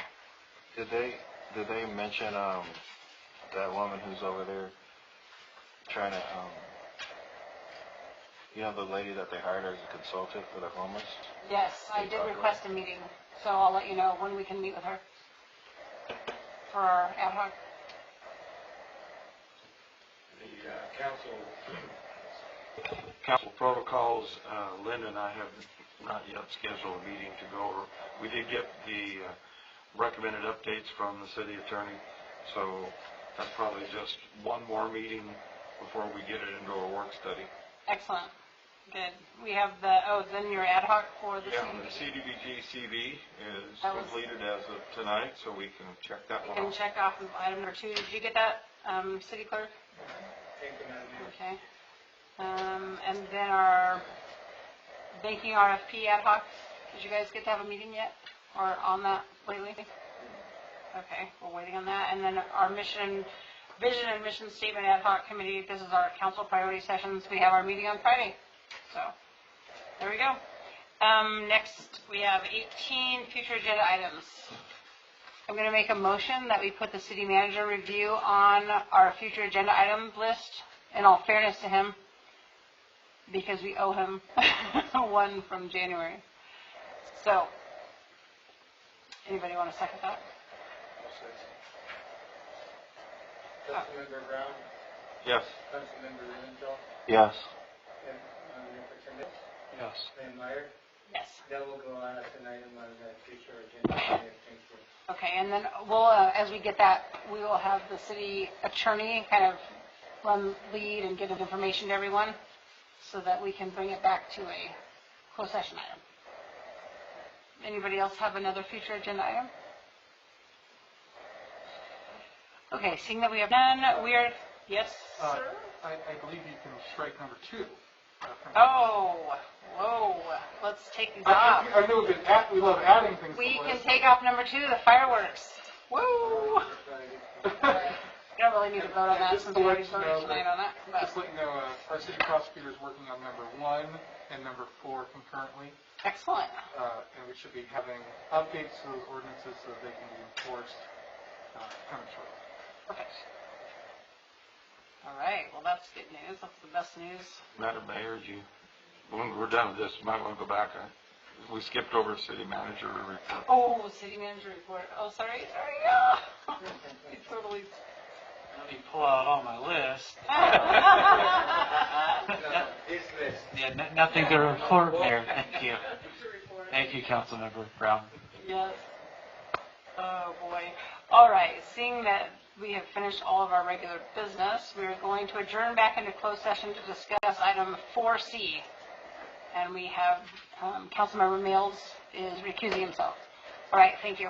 Did they mention that woman who's over there trying to the lady that they hired as a consultant for the homeless? Yes, I did request a meeting, so I'll let you know when we can meet with her for our ad hoc. Council protocols, Linda and I have not yet scheduled a meeting to go over. We did get the recommended updates from the city attorney, so that's probably just one more meeting before we get it into a work study. Excellent. Good. We have then your ad hoc for the CDBG. The CDBG CV is completed as of tonight, so we can check that one off. We can check off item number 2. Did you get that, City Clerk? Okay. And then our banking RFP ad hoc. Did you guys get to have a meeting yet, or on that lately? Okay, we're waiting on that. And then our vision and mission statement ad hoc committee. This is our council priority sessions. We have our meeting on Friday. So there we go. Next, we have 18 future agenda items. I'm going to make a motion that we put the city manager review on our future agenda item list, in all fairness to him, because we owe him one from January. So, anybody want to second that? Councilmember Brown? Yes. Councilmember Linenthal? Yes. Yes. Mayor Meyer? Yes. That will go on as an item on the future agenda. Thank you. Okay, and then we'll, as we get that, we will have the city attorney kind of run lead and give information to everyone so that we can bring it back to a closed session item. Anybody else have another future agenda item? Okay, seeing that we have none, yes, sir? I believe you can strike number 2. Oh, whoa, let's take these off. I know that we love adding things. We can take off number 2, the fireworks. Woo! We don't really need to vote on that since we already voted tonight on that. Just let you know, our city prosecutor is working on number 1 and number 4 concurrently. Excellent. And we should be having updates to those ordinances so they can be enforced coming shortly. Perfect. All right, well, that's good news. That's the best news. Madam Mayor, when we're done with this, you might want to go back. We skipped over city manager report. Oh, city manager report. Oh, sorry. Totally. Let me pull out all my list. Yeah, nothing to report there. Thank you. Thank you, Councilmember Brown. Yes. Oh, boy. All right, seeing that we have finished all of our regular business, we are going to adjourn back into closed session to discuss item 4C. And we have Councilmember Mills is recusing himself. All right, thank you.